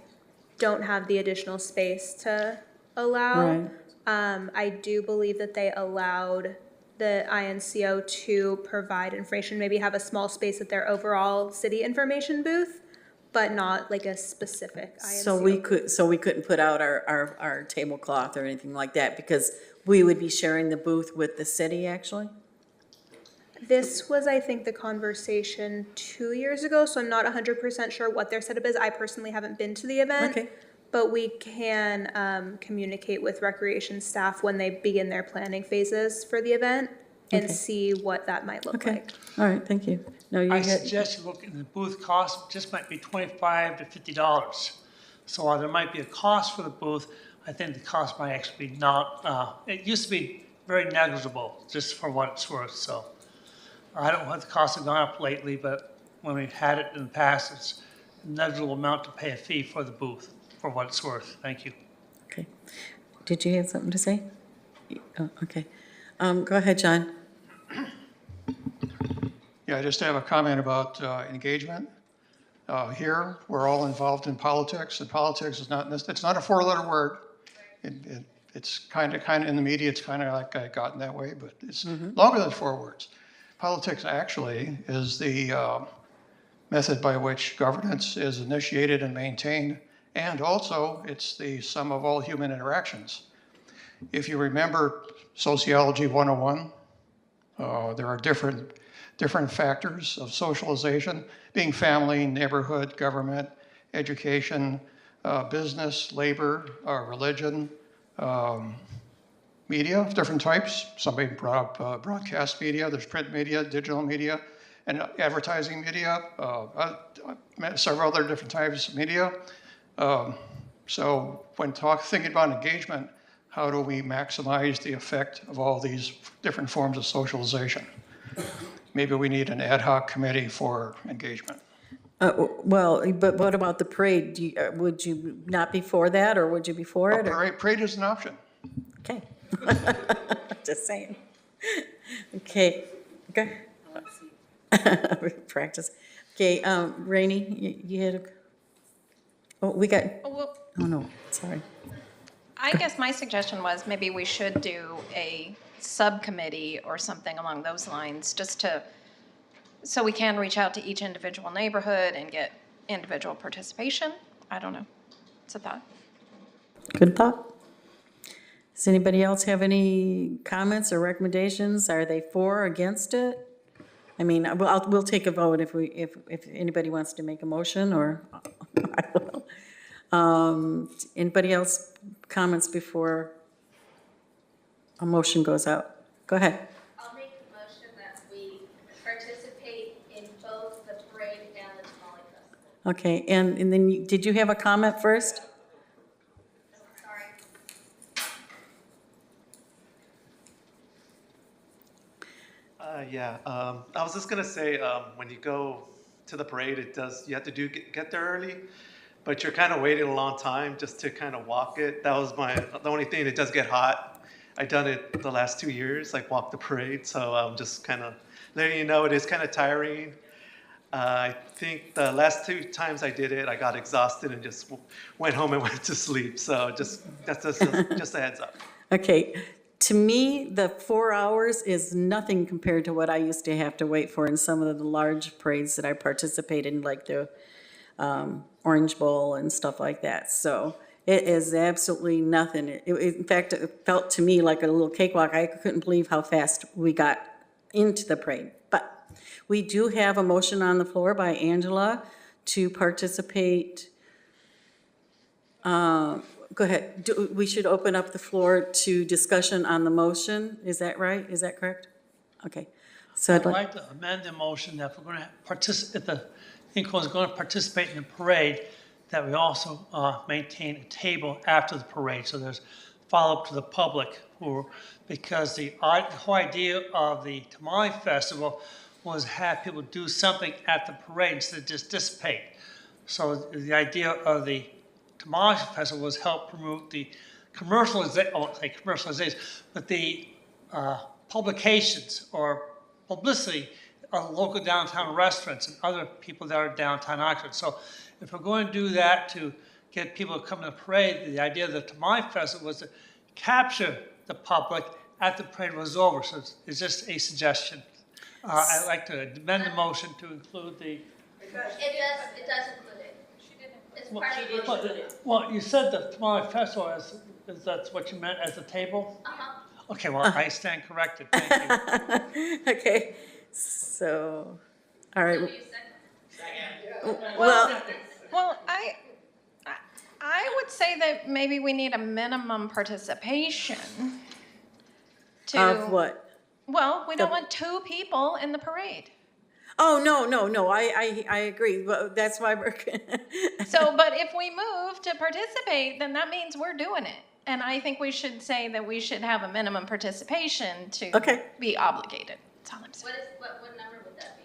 don't have the additional space to allow. Right. I do believe that they allowed the INCO to provide information, maybe have a small space at their overall city information booth, but not like a specific INCO. So we couldn't put out our tablecloth or anything like that because we would be sharing the booth with the city, actually? This was, I think, the conversation 2 years ago, so I'm not 100% sure what their setup is. I personally haven't been to the event. Okay. But we can communicate with recreation staff when they begin their planning phases for the event and Okay. see what that might look Okay, like. all right, thank you. No, you I had, suggest you look at the booth cost, just might be $25 to $50. So while there might be a cost for the booth, I think the cost might actually be not, it used to be very negligible, just for what it's worth, so. I don't know what the costs have gone up lately, but when we've had it in the past, it's a negligible amount to pay a fee for the booth, for what it's worth. Thank you. okay. Did you have something to say? Oh, okay. Go ahead, John. Yeah, I just have a comment about engagement. Here, we're all involved in politics, and politics is not, it's not a four-letter word. It's kind of in the media, it's kind of like gotten that way, but it's longer than 4 words. Politics actually is the method by which governance is initiated and maintained, and also it's the sum of all human interactions. If you remember Sociology 101, there are different factors of socialization, being family, neighborhood, government, education, business, labor, religion, media of different types. Somebody brought up broadcast media, there's print media, digital media, and advertising media, several other different types of media. So when thinking about engagement, how do we maximize the effect of all these different forms of socialization? Maybe we need an ad hoc committee for engagement. Well, but what about the parade? Would you not be for that, or would you be for it? Parade is an option. Okay. Just saying. Okay. Okay. Practice. Okay, Rainey, you had a, oh, we got, Well, oh no, sorry. I guess my suggestion was maybe we should do a subcommittee or something along those lines, just so we can reach out to each individual neighborhood and get individual participation. I don't know. It's a thought. Good thought. Does anybody else have any comments or recommendations? Are they for or against it? I mean, we'll take a vote if anybody wants to make a motion, or I will. Anybody else comments before a motion goes out? Go ahead. I'll make the motion that we participate in both the parade and the tamale festival. Okay, and then did you have a comment first? Sorry. I was just gonna say, when you go to the parade, you have to get there early, but you're kind of waiting a long time just to kind of walk it. That was the only thing. It does get hot. I've done it the last 2 years, like walk the parade. So I'm just kind of letting you know it is kind of tiring. I think the last 2 times I did it, I got exhausted and just went home and went to sleep. So that's just a heads up. Okay, to me, the 4 hours is nothing compared to what I used to have to wait for in some of the large parades that I participated in, like the Orange Bowl and stuff like that. So it is absolutely nothing. In fact, it felt to me like a little cakewalk. I couldn't believe how fast we got into the parade. But we do have a motion on the floor by Angela to participate. Go ahead. We should open up the floor to discussion on the motion. Is that right? Is that correct? Okay. So I'd like to amend the motion that if we're going to participate, if the INCO is going to participate in the parade, that we also maintain a table after the parade. So there's follow-up to the public, because the whole idea of the Tamale Festival was have people do something at the parade instead of just dissipate. So the idea of the Tamale Festival was help promote the commercialization, I won't say commercialization, but the publications or publicity of local downtown restaurants and other people that are downtown Oxnard. So if we're going to do that to get people to come to the parade, the idea of the Tamale Festival was to capture the public after the parade was over. So it's just a suggestion. I'd like to amend the motion to include the... It does include it. She didn't. It's part of the... Well, you said the Tamale Festival is that's what you meant as a table? Uh-huh. Okay, well, I stand corrected. Thank you. Okay, so, all right. Well, I would say that maybe we need a minimum participation to... Of what? Well, we don't want 2 people in the parade. Oh, no, I agree. Well, that's why we're... So, but if we move to participate, then that means we're doing it. And I think we should say that we should have a minimum participation to be obligated. That's all I'm saying. What number would that be?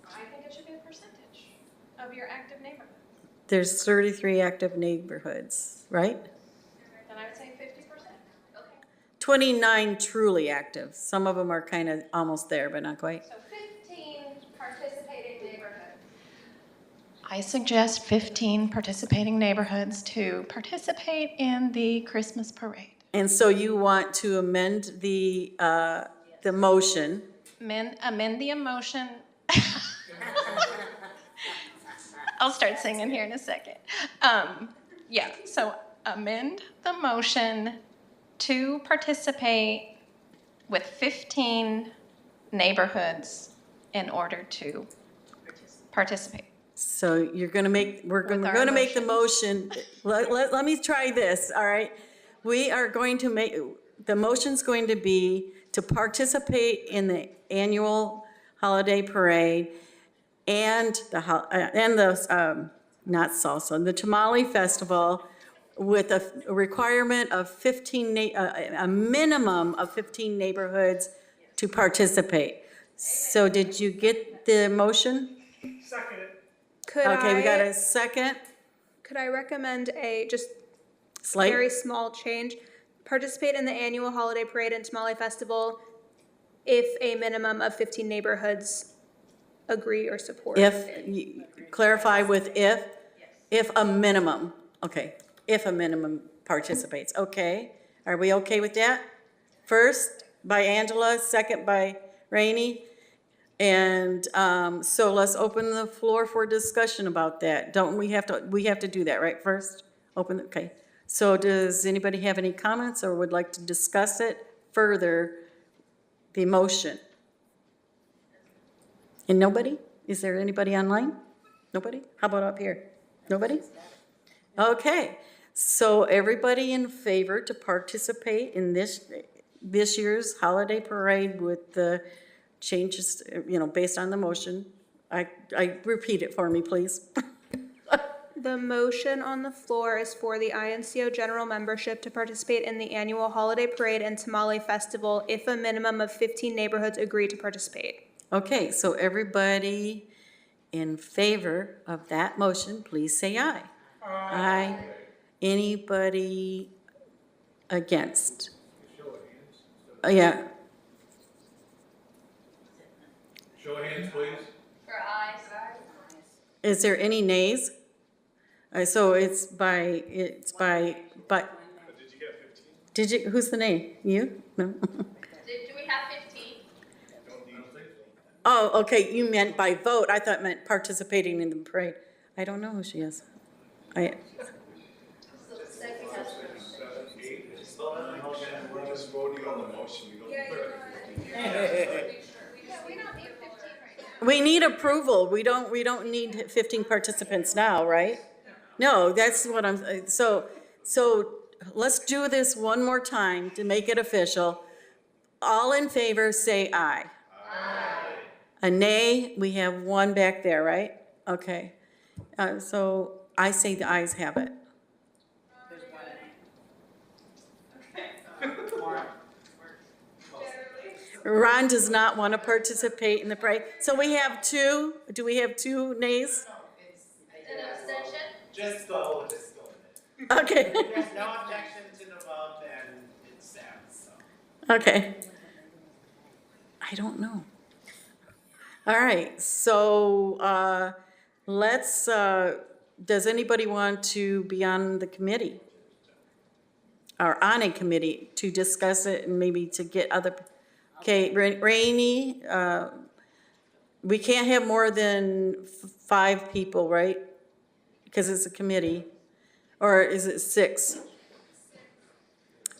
I think it should be a percentage of your active neighborhood. There's 33 active neighborhoods, right? Then I would say 50%. Okay. 29 truly active. Some of them are kind of almost there, but not quite. So 15 participating neighborhoods. I suggest 15 participating neighborhoods to participate in the Christmas parade. And so you want to amend the motion. Amend the motion. I'll start singing here in a second. So amend the motion to participate with 15 neighborhoods in order to participate. So you're going to make, we're going to make the motion. Let me try this, all right? We are going to make, the motion's going to be to participate in the annual holiday parade and the not salsa, the Tamale Festival with a requirement of 15, a minimum of 15 neighborhoods to participate. So did you get the motion? Second. Okay, we got a second. Could I recommend a just Slight. very small change? Participate in the annual holiday parade and Tamale Festival if a minimum of 15 neighborhoods agree or support. Clarify with if a minimum, okay, if a minimum participates, okay. Are we okay with that? First by Angela, second by Rainey. And so let's open the floor for discussion about that. Don't we have to do that, right, first? Okay. So does anybody have any comments or would like to discuss it further, the motion? And nobody? Is there anybody online? Nobody? How about up here? Nobody? Okay, so everybody in favor to participate in this year's holiday parade with the changes, based on the motion. I repeat it for me, please. The motion on the floor is for the INCO general membership to participate in the annual holiday parade and tamale festival if a minimum of 15 neighborhoods agree to participate. Okay, so everybody in favor of that motion, please say aye. Aye. Anybody against? Yeah. Show of hands, please. For ayes. Is there any nays? So it's by, but. Did you get 15? Did you, who's the nay? You? No? Do we have 15? Oh, okay, you meant by vote. I thought it meant participating in the parade. I don't know who she is. We're just voting on the motion. We need approval. We don't need 15 participants now, right? No, that's what I'm, so let's do this one more time to make it official. All in favor, say aye. Aye. A nay, we have one back there, right? Okay. So I say the ayes have it. Ron does not want to participate in the parade. So we have two. Do we have two nays? An abstention? Just go with it. Okay. If there's no objection to the vote, then it stands, so. Okay. I don't know. All right, so let's, does anybody want to be on the committee? Or on a committee to discuss it and maybe to get other, okay, Rainey, we can't have more than 5 people, right? Because it's a committee. Or is it 6?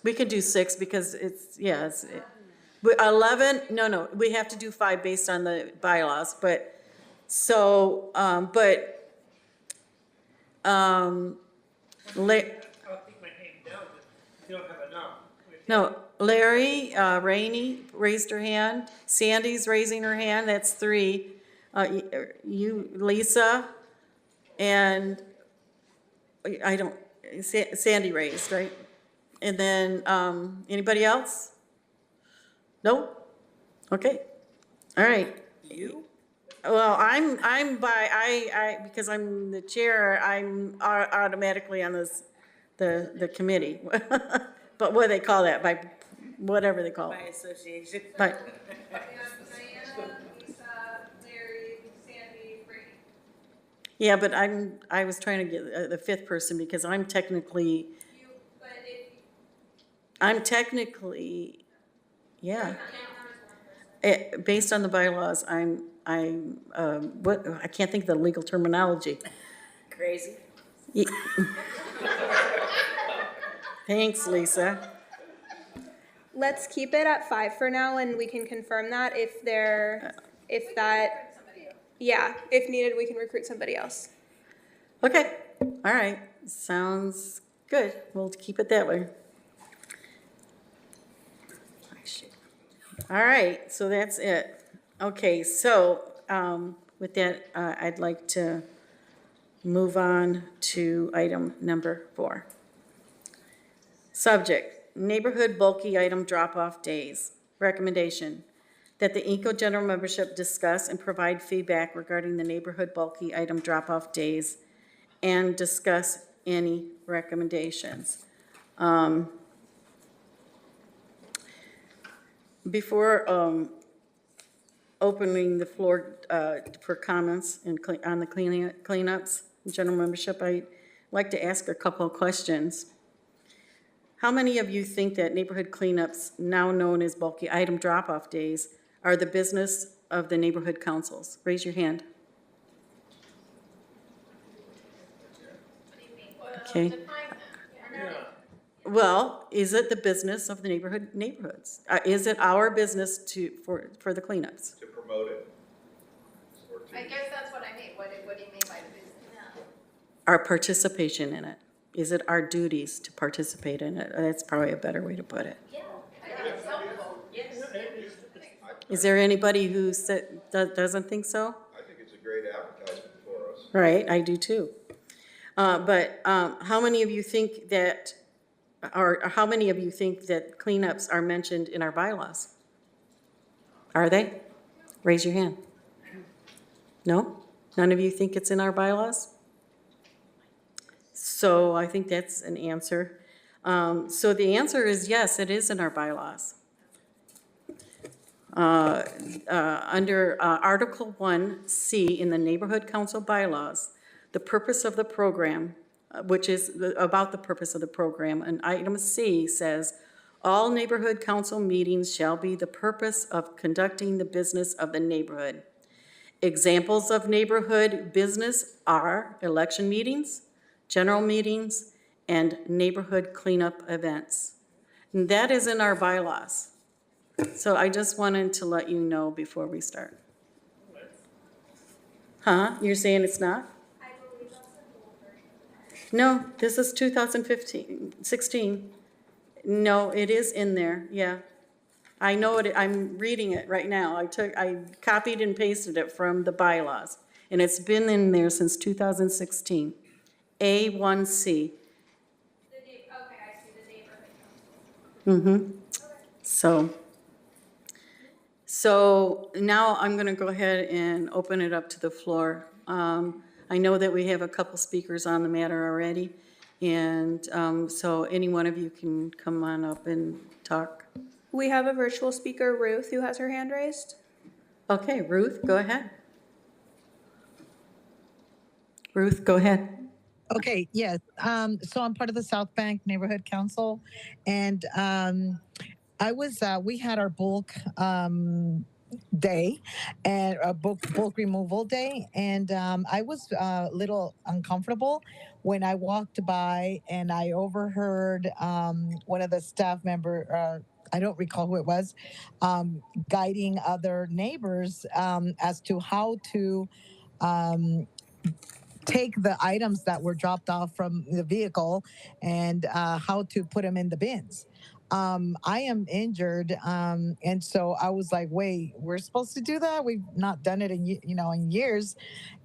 We could do 6 because it's, yeah, it's, 11, no, we have to do 5 based on the bylaws, but, so, I think my name down, but you don't have enough. no, Larry, Rainey raised her hand, Sandy's raising her hand, that's 3. You, Lisa, and I don't, Sandy raised, right? And then, anybody else? No? Okay. All right. You? Well, I'm by, because I'm the chair, I'm automatically on this, the committee. But what do they call that? By, whatever they call it. By association. By, Diana, Lisa, Larry, Sandy, Brady. yeah, but I was trying to get the 5th person because I'm technically, yeah. Based on the bylaws, what, I can't think of the legal terminology. Crazy. Thanks, Lisa. Let's keep it at 5 for now, and we can confirm that if needed, we can recruit somebody else. Okay, all right, sounds good. We'll keep it that way. All right, so that's it. Okay, so with that, I'd like to move on to item number 4. Subject, neighborhood bulky item drop-off days. Recommendation, that the INCO general membership discuss and provide feedback regarding the neighborhood bulky item drop-off days and discuss any recommendations. Before opening the floor for comments and on the cleanups, general membership, I'd like to ask a couple of questions. How many of you think that neighborhood cleanups, now known as bulky item drop-off days, are the business of the neighborhood councils? Raise your hand. Okay. Well, is it the business of the neighborhoods? Is it our business for the cleanups? To promote it. I guess that's what I mean. What do you mean by the business? Our participation in it. Is it our duties to participate in it? That's probably a better way to put it. Yeah, I think it's helpful. Yes. Is there anybody who doesn't think so? I think it's a great advertisement for us. Right, I do too. But how many of you think that, or how many of you think that cleanups are mentioned in our bylaws? Are they? Raise your hand. No? None of you think it's in our bylaws? So I think that's an answer. So the answer is yes, it is in our bylaws. Under Article 1C in the Neighborhood Council bylaws, the purpose of the program, which is about the purpose of the program, and item C says, all neighborhood council meetings shall be the purpose of conducting the business of the neighborhood. Examples of neighborhood business are election meetings, general meetings, and neighborhood cleanup events. And that is in our bylaws. So I just wanted to let you know before we start. Huh? You're saying it's not? I believe that's the whole version. No, this is 2016. No, it is in there, yeah. I know it, I'm reading it right now. I copied and pasted it from the bylaws, and it's been in there since 2016. A1C. Okay, I see the neighborhood council. So now I'm going to go ahead and open it up to the floor. I know that we have a couple speakers on the matter already, and so any one of you can come on up and talk. We have a virtual speaker, Ruth, who has her hand raised. Okay, Ruth, go ahead. Ruth, go ahead. Okay, yes. So I'm part of the South Bank Neighborhood Council, and we had our bulk day and a bulk removal day, and I was a little uncomfortable when I walked by and I overheard one of the staff member. I don't recall who it was, guiding other neighbors as to how to take the items that were dropped off from the vehicle and how to put them in the bins. I am injured, and so I was like, "Wait, we're supposed to do that? We've not done it in years,"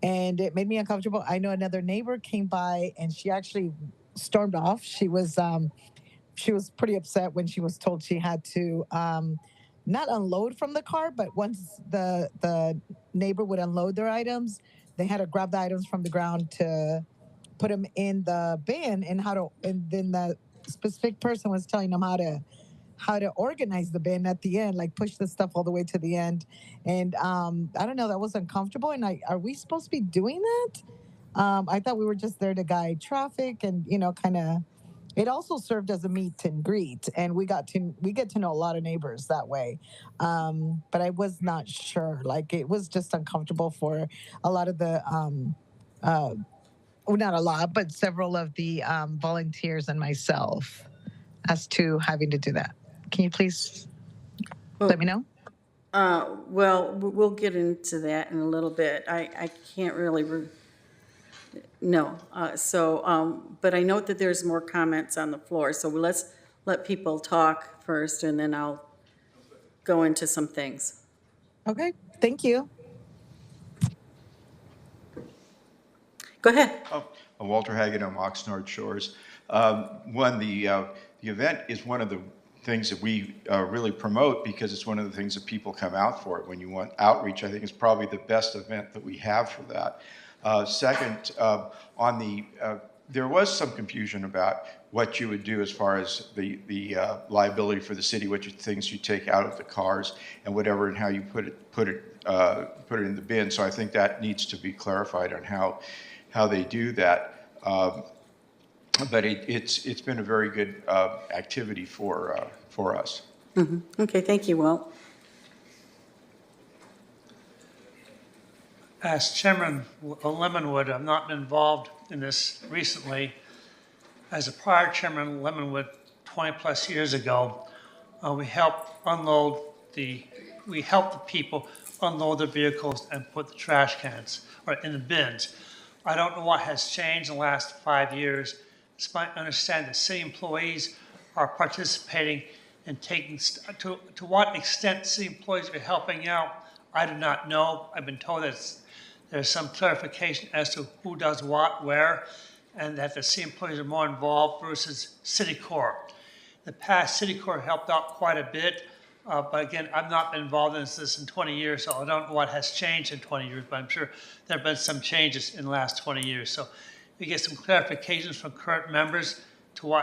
and it made me uncomfortable. I know another neighbor came by, and she actually stormed off. She was pretty upset when she was told she had to not unload from the car, but once the neighbor would unload their items, they had to grab the items from the ground to put them in the bin, and then the specific person was telling them how to organize the bin at the end, like push the stuff all the way to the end. And I don't know, that was uncomfortable. And are we supposed to be doing that? I thought we were just there to guide traffic and, kind of, it also served as a meet and greet, and we get to know a lot of neighbors that way. But I was not sure. Like, it was just uncomfortable for a lot of the, well, not a lot, but several of the volunteers and myself as to having to do that. Can you please let me know? Well, we'll get into that in a little bit. I can't really, no. But I note that there's more comments on the floor, so let's let people talk first, and then I'll go into some things. Okay, thank you. Go ahead. Walter Hagen on Oxnard Shores. The event is one of the things that we really promote because it's one of the things that people come out for. When you want outreach, I think it's probably the best event that we have for that. Second, there was some confusion about what you would do as far as the liability for the city, things you take out of the cars and whatever, and how you put it in the bin. So I think that needs to be clarified on how they do that. But it's been a very good activity for us. Mm-hmm. Okay, thank you, Walt. As Chairman Lemonwood, I've not been involved in this recently. As a prior Chairman Lemonwood, 20-plus years ago. We helped the people unload their vehicles and put the trash cans or in the bins. I don't know what has changed in the last 5 years. It's my understanding that city employees are participating and taking, to what extent city employees are helping out, I do not know. I've been told that there's some clarification as to who does what, where, and that the city employees are more involved versus city core. In the past, city core helped out quite a bit, but again, I've not been involved in this in 20 years, so I don't know what has changed in 20 years, but I'm sure there have been some changes in the last 20 years. So we get some clarifications from current members to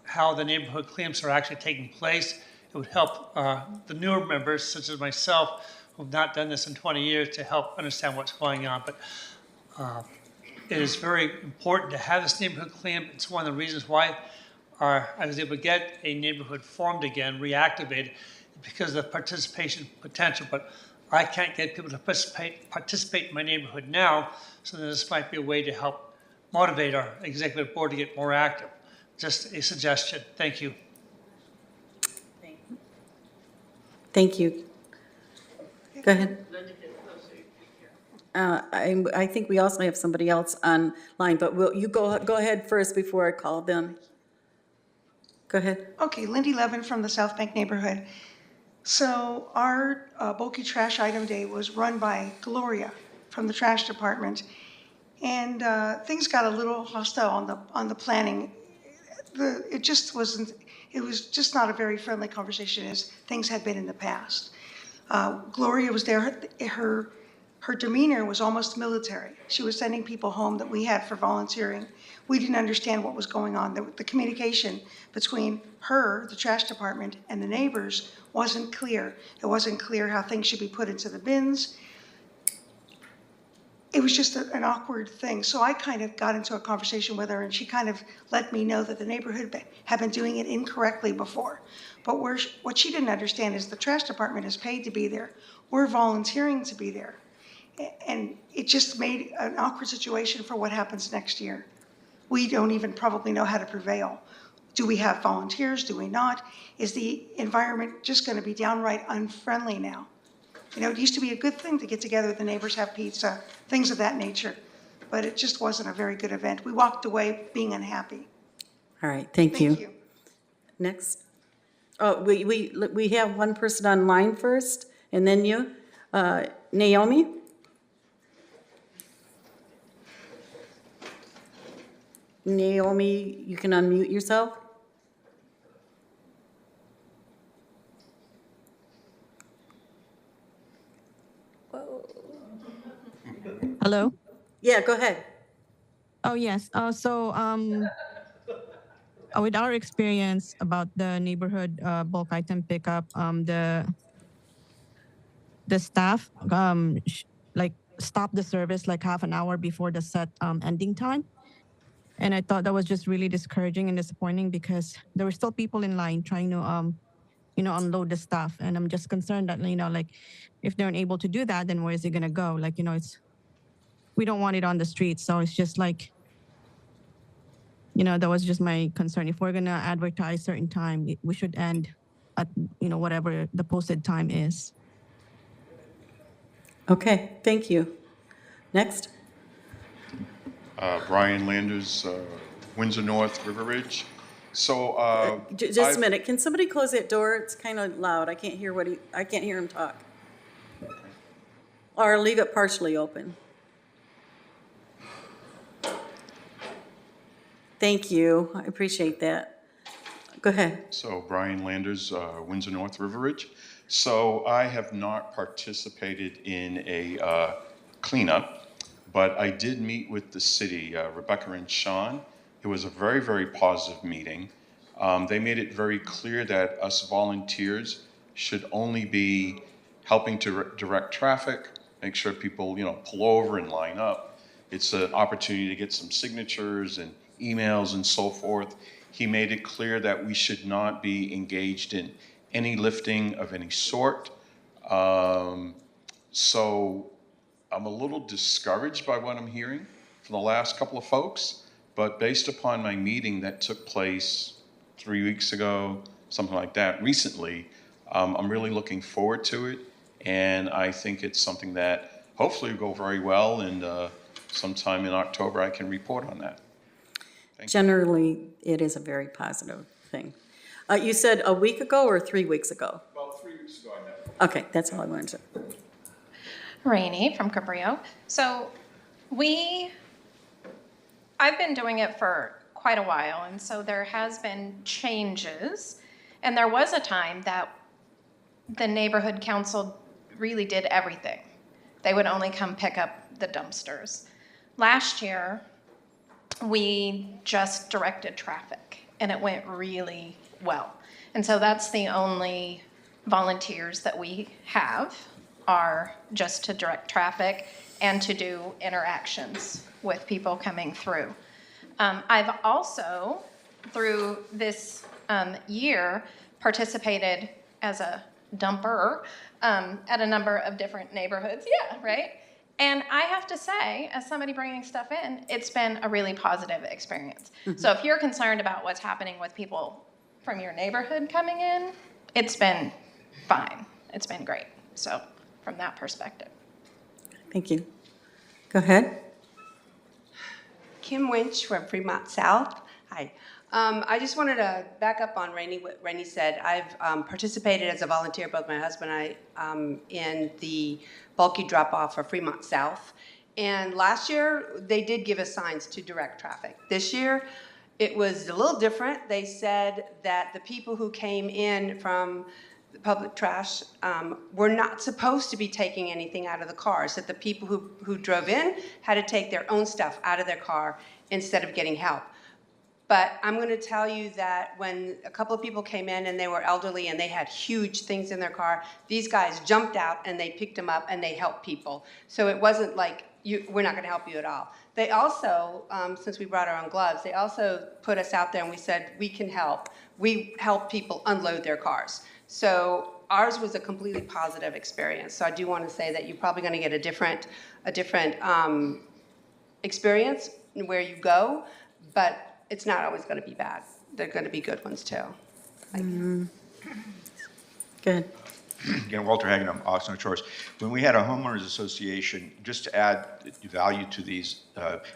how the neighborhood cleanups are actually taking place. It would help the newer members, such as myself, who've not done this in 20 years, to help understand what's going on. But it is very important to have this neighborhood cleanup. It's one of the reasons why I was able to get a neighborhood formed again, reactivated, because of the participation potential. But I can't get people to participate in my neighborhood now, so this might be a way to help motivate our executive board to get more active. Just a suggestion. Thank you. Thank you. Go ahead. I think we also have somebody else online, but will you go ahead first before I call them? Go ahead. Okay, Lindy Levin from the South Bank neighborhood. So our bulky trash item day was run by Gloria from the trash department, and things got a little hostile on the planning. It was just not a very friendly conversation as things had been in the past. Gloria was there. Her demeanor was almost military. She was sending people home that we had for volunteering. We didn't understand what was going on. The communication between her, the trash department, and the neighbors wasn't clear. It wasn't clear how things should be put into the bins. It was just an awkward thing. So I kind of got into a conversation with her, and she kind of let me know that the neighborhood had been doing it incorrectly before. But what she didn't understand is the trash department is paid to be there. We're volunteering to be there. And it just made an awkward situation for what happens next year. We don't even probably know how to prevail. Do we have volunteers? Do we not? Is the environment just going to be downright unfriendly now? You know, it used to be a good thing to get together with the neighbors, have pizza, things of that nature. But it just wasn't a very good event. We walked away being unhappy. All right, thank you. Next. Oh, we have one person online first, and then you. Naomi? Naomi, you can unmute yourself. Hello? Yeah, go ahead. Oh, yes. With our experience about the neighborhood bulk item pickup, the staff stopped the service like half an hour before the set ending time. And I thought that was just really discouraging and disappointing because there were still people in line trying to, unload the stuff. And I'm just concerned that, if they're unable to do that, then where is it going to go? We don't want it on the streets. So it's just that was just my concern. If we're going to advertise certain time, we should end at, whatever the posted time is. Okay, thank you. Next. Brian Landers, Windsor North, River Ridge. So just a minute. Can somebody close that door? It's kind of loud. I can't hear I can't hear him talk. Or leave it partially open. Thank you. I appreciate that. Go ahead. So Brian Landers, Windsor North, River Ridge. So I have not participated in a cleanup, but I did meet with the city, Rebecca and Sean. It was a very, very positive meeting. They made it very clear that us volunteers should only be helping to direct traffic, make sure people, pull over and line up. It's an opportunity to get some signatures and emails and so forth. He made it clear that we should not be engaged in any lifting of any sort. So I'm a little discouraged by what I'm hearing from the last couple of folks, but based upon my meeting that took place 3 weeks ago, something like that, recently. I'm really looking forward to it, and I think it's something that hopefully will go very well, and sometime in October I can report on that. Generally, it is a very positive thing. You said a week ago or 3 weeks ago? About 3 weeks ago I met. Okay, that's all I wanted to. Rainey from Cabrillo. So I've been doing it for quite a while, and so there has been changes. And there was a time that the neighborhood council really did everything. They would only come pick up the dumpsters. Last year, we just directed traffic, and it went really well. And so that's the only volunteers that we have, are just to direct traffic and to do interactions with people coming through. I've also, through this year, participated as a dumper at a number of different neighborhoods. Yeah, right? And I have to say, as somebody bringing stuff in, it's been a really positive experience. Mm-hmm. So if you're concerned about what's happening with people from your neighborhood coming in, it's been fine. It's been great. So from that perspective. Thank you. Go ahead. Kim Winch from Fremont South. Hi. I just wanted to back up on what Rainey said. I've participated as a volunteer, both my husband and I, in the bulky drop-off for Fremont South. And last year, they did give us signs to direct traffic. This year, it was a little different. They said that the people who came in from the public trash were not supposed to be taking anything out of the cars, that the people who drove in had to take their own stuff out of their car instead of getting help. But I'm going to tell you that when a couple of people came in and they were elderly and they had huge things in their car, these guys jumped out and they picked them up and they helped people. So it wasn't like, we're not going to help you at all. They also, since we brought our own gloves, they also put us out there and we said, we can help. We help people unload their cars. So ours was a completely positive experience. So I do want to say that you're probably going to get a different experience where you go, but it's not always going to be bad. They're going to be good ones too. Good. Again, Walter Hagen, Oxnard Shores. When we had a homeowners association, just to add value to these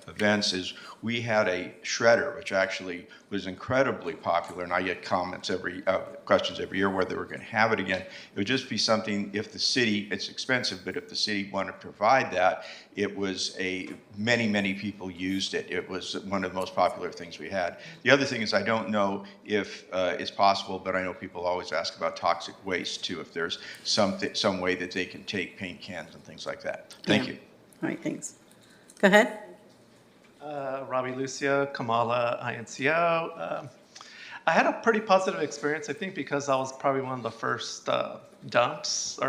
events, is we had a shredder, which actually was incredibly popular, and I get questions every year whether we're going to have it again. It would just be something, if the city, it's expensive, but if the city wanted to provide that, it was many people used it. It was one of the most popular things we had. The other thing is, I don't know if it's possible, but I know people always ask about toxic waste too, if there's some way that they can take paint cans and things like that. Thank you. All right, thanks. Go ahead. Robbie Lucio, Kamala, INCO. I had a pretty positive experience, I think, because I was probably one of the first dumps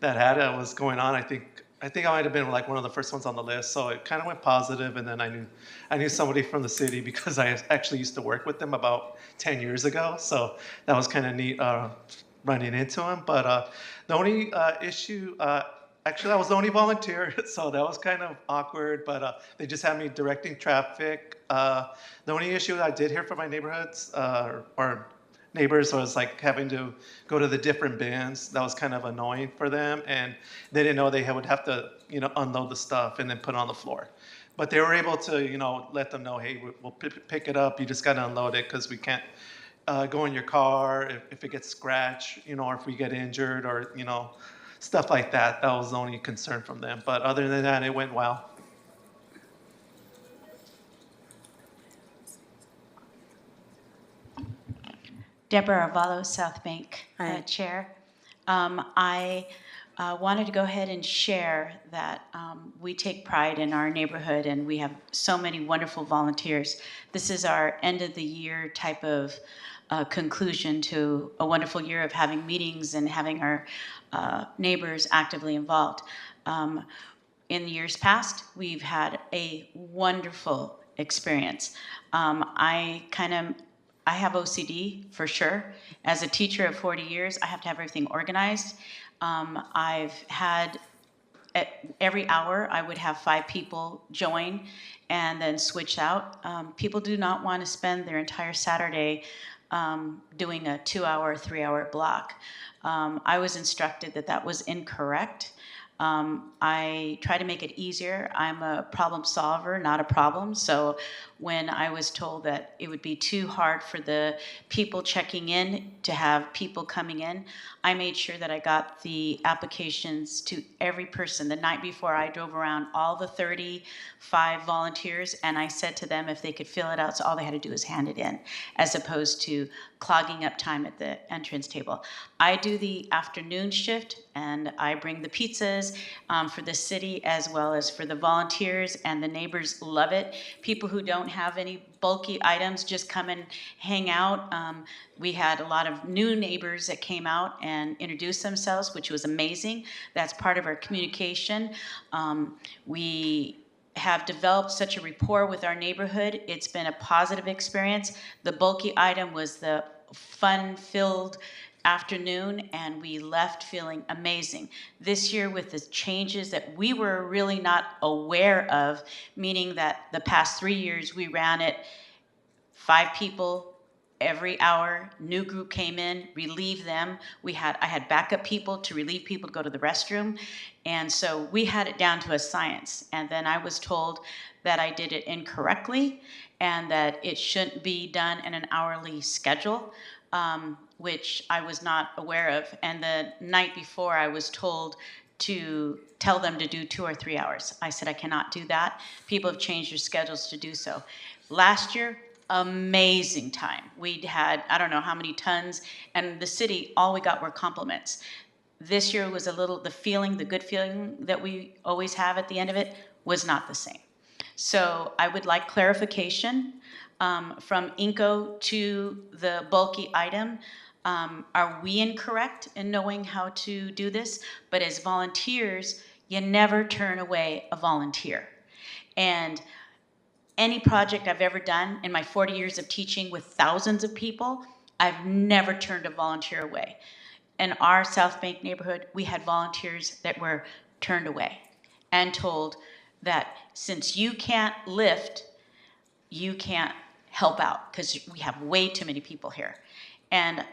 that was going on. I think I might have been like one of the first ones on the list, so it kind of went positive. And then I knew somebody from the city because I actually used to work with them about 10 years ago, so that was kind of neat running into him. But the only issue. Actually, I was the only volunteer, so that was kind of awkward, but they just had me directing traffic. The only issue I did hear from my neighborhoods or neighbors was like having to go to the different bins. That was kind of annoying for them, and they didn't know they would have to, unload the stuff and then put it on the floor. But they were able to, let them know, hey, we'll pick it up. You just got to unload it because we can't go in your car if it gets scratched, or if we get injured or, stuff like that. That was the only concern from them. But other than that, it went well. Deborah Arvalo, South Bank Chair. I wanted to go ahead and share that we take pride in our neighborhood and we have so many wonderful volunteers. This is our end of the year type of conclusion to a wonderful year of having meetings and having our neighbors actively involved. In the years past, we've had a wonderful experience. I have OCD for sure. As a teacher of 40 years, I have to have everything organized. I've had at every hour, I would have 5 people join and then switch out. People do not want to spend their entire Saturday doing a 2-hour, 3-hour block. I was instructed that that was incorrect. I try to make it easier. I'm a problem solver, not a problem. So when I was told that it would be too hard for the people checking in to have people coming in, I made sure that I got the applications to every person. The night before, I drove around all the 35 volunteers, and I said to them if they could fill it out, so all they had to do was hand it in, as opposed to clogging up time at the entrance table. I do the afternoon shift, and I bring the pizzas for the city as well as for the volunteers, and the neighbors love it. People who don't have any bulky items just come and hang out. We had a lot of new neighbors that came out and introduced themselves, which was amazing. That's part of our communication. We have developed such a rapport with our neighborhood. It's been a positive experience. The bulky item was the fun-filled afternoon, and we left feeling amazing. This year, with the changes that we were really not aware of, meaning that the past 3 years we ran it 5 people every hour, new group came in, relieved them. I had backup people to relieve people to go to the restroom. And so we had it down to a science. And then I was told that I did it incorrectly and that it shouldn't be done in an hourly schedule, which I was not aware of. And the night before, I was told to tell them to do 2 or 3 hours. I said, I cannot do that. People have changed their schedules to do so. Last year, amazing time. We had, I don't know how many tons, and the city, all we got were compliments. This year was a little, the good feeling that we always have at the end of it was not the same. So I would like clarification from INCO to the bulky item. Are we incorrect in knowing how to do this? But as volunteers, you never turn away a volunteer. And any project I've ever done in my 40 years of teaching with thousands of people, I've never turned a volunteer away. In our South Bank neighborhood, we had volunteers that were turned away and told that since you can't lift, you can't help out because we have way too many people here. And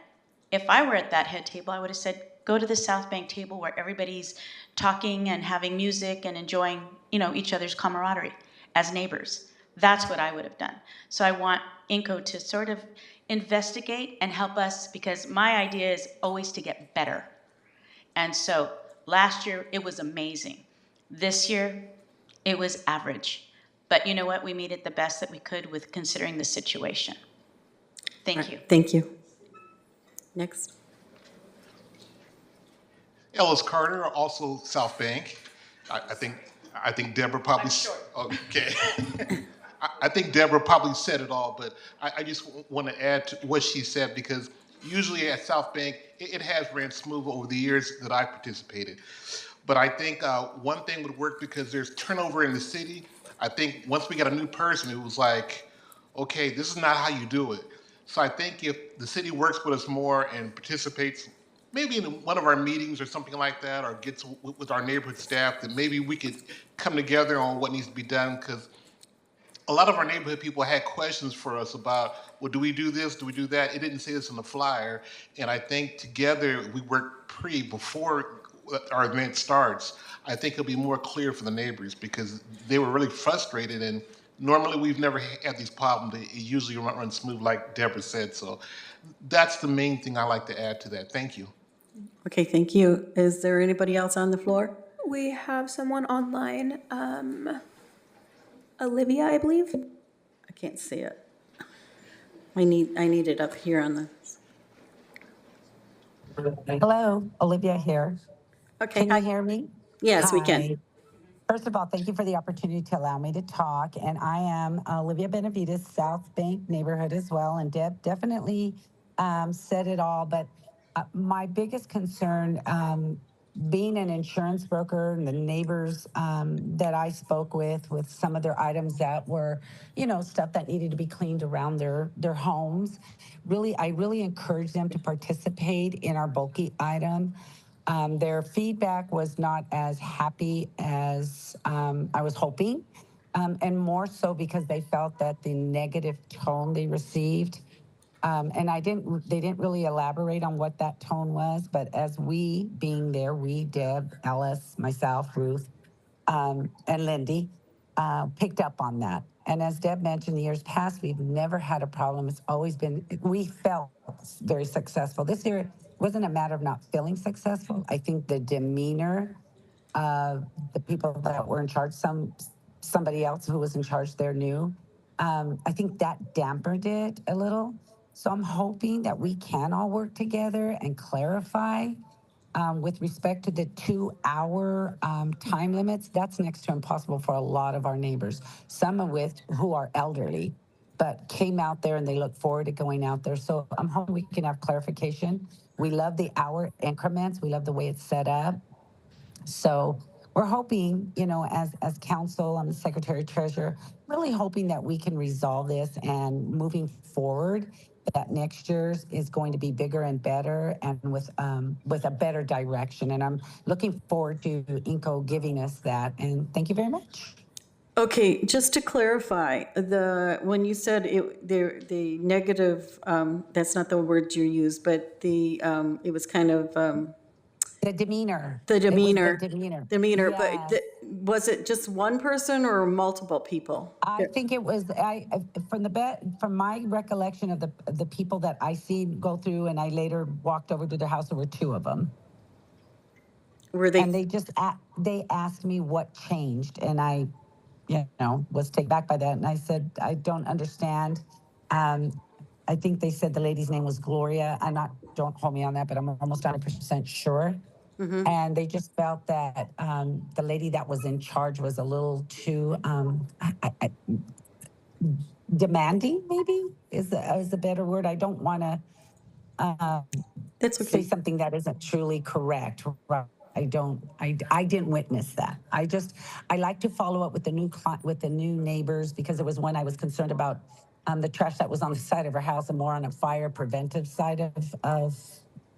if I were at that head table, I would have said, go to the South Bank table where everybody's talking and having music and enjoying, each other's camaraderie as neighbors. That's what I would have done. So I want INCO to sort of investigate and help us, because my idea is always to get better. And so last year, it was amazing. This year, it was average. But you know what? We made it the best that we could with considering the situation. Thank you. Thank you. Next. Ellis Carter, also South Bank. I think Deborah probably. Okay. I think Deborah probably said it all, but I just want to add to what she said, because usually at South Bank, it has ran smooth over the years that I participated. But I think one thing would work because there's turnover in the city. I think once we got a new person, it was like, okay, this is not how you do it. So I think if the city works with us more and participates, maybe in one of our meetings or something like that, or gets with our neighborhood staff, then maybe we could come together on what needs to be done, because a lot of our neighborhood people had questions for us about, well, do we do this? Do we do that? It didn't say this on the flyer. And I think together we work before our event starts. I think it'll be more clear for the neighbors, because they were really frustrated. And normally we've never had these problems. It usually runs smooth, like Deborah said. So that's the main thing I like to add to that. Thank you. Okay, thank you. Is there anybody else on the floor? We have someone online. Olivia, I believe. I can't see it. I need it up here on the. Hello, Olivia here. Okay. Can you hear me? Yes, we Hi. can. First of all, thank you for the opportunity to allow me to talk. And I am Olivia Benavides, South Bank neighborhood as well. And Deb definitely said it all. But my biggest concern, being an insurance broker, and the neighbors that I spoke with some of their items that were, stuff that needed to be cleaned around their homes. I really encourage them to participate in our bulky item. Their feedback was not as happy as I was hoping, and more so because they felt that the negative tone they received, and they didn't really elaborate on what that tone was, but as we being there, we, Deb, Ellis, myself, Ruth, and Lindy, picked up on that. And as Deb mentioned, the years past, we've never had a problem. It's always been, we felt very successful. This year wasn't a matter of not feeling successful. I think the demeanor of the people that were in charge, somebody else who was in charge there knew. I think that dampened it a little. So I'm hoping that we can all work together and clarify with respect to the 2-hour time limits. That's next to impossible for a lot of our neighbors, some of which who are elderly, but came out there and they look forward to going out there. So I'm hoping we can have clarification. We love the hour increments. We love the way it's set up. So we're hoping, as council, I'm the secretary treasurer, really hoping that we can resolve this and moving forward, that next year's is going to be bigger and better and with a better direction. And I'm looking forward to INCO giving us that. And thank you very much. Okay, just to clarify, when you said the negative, that's not the word you used, but it was kind of the demeanor. The demeanor. It was the demeanor. Demeanor, Yes. but was it just one person or multiple people? I think it was from my recollection of the people that I seen go through, and I later walked over to their house. There were 2 of them. Were they? And they asked me what changed, and I, was taken back by that, and I said I don't understand. I think they said the lady's name was Gloria. Don't hold me on that, but I'm almost 100% sure. Mm-hmm. And they just felt that the lady that was in charge was a little too demanding, maybe is a better word. I don't want to That's okay. say something that isn't truly correct. Right? I didn't witness that. I like to follow up with the new neighbors, because it was when I was concerned about the trash that was on the side of her house and more on a fire preventive side of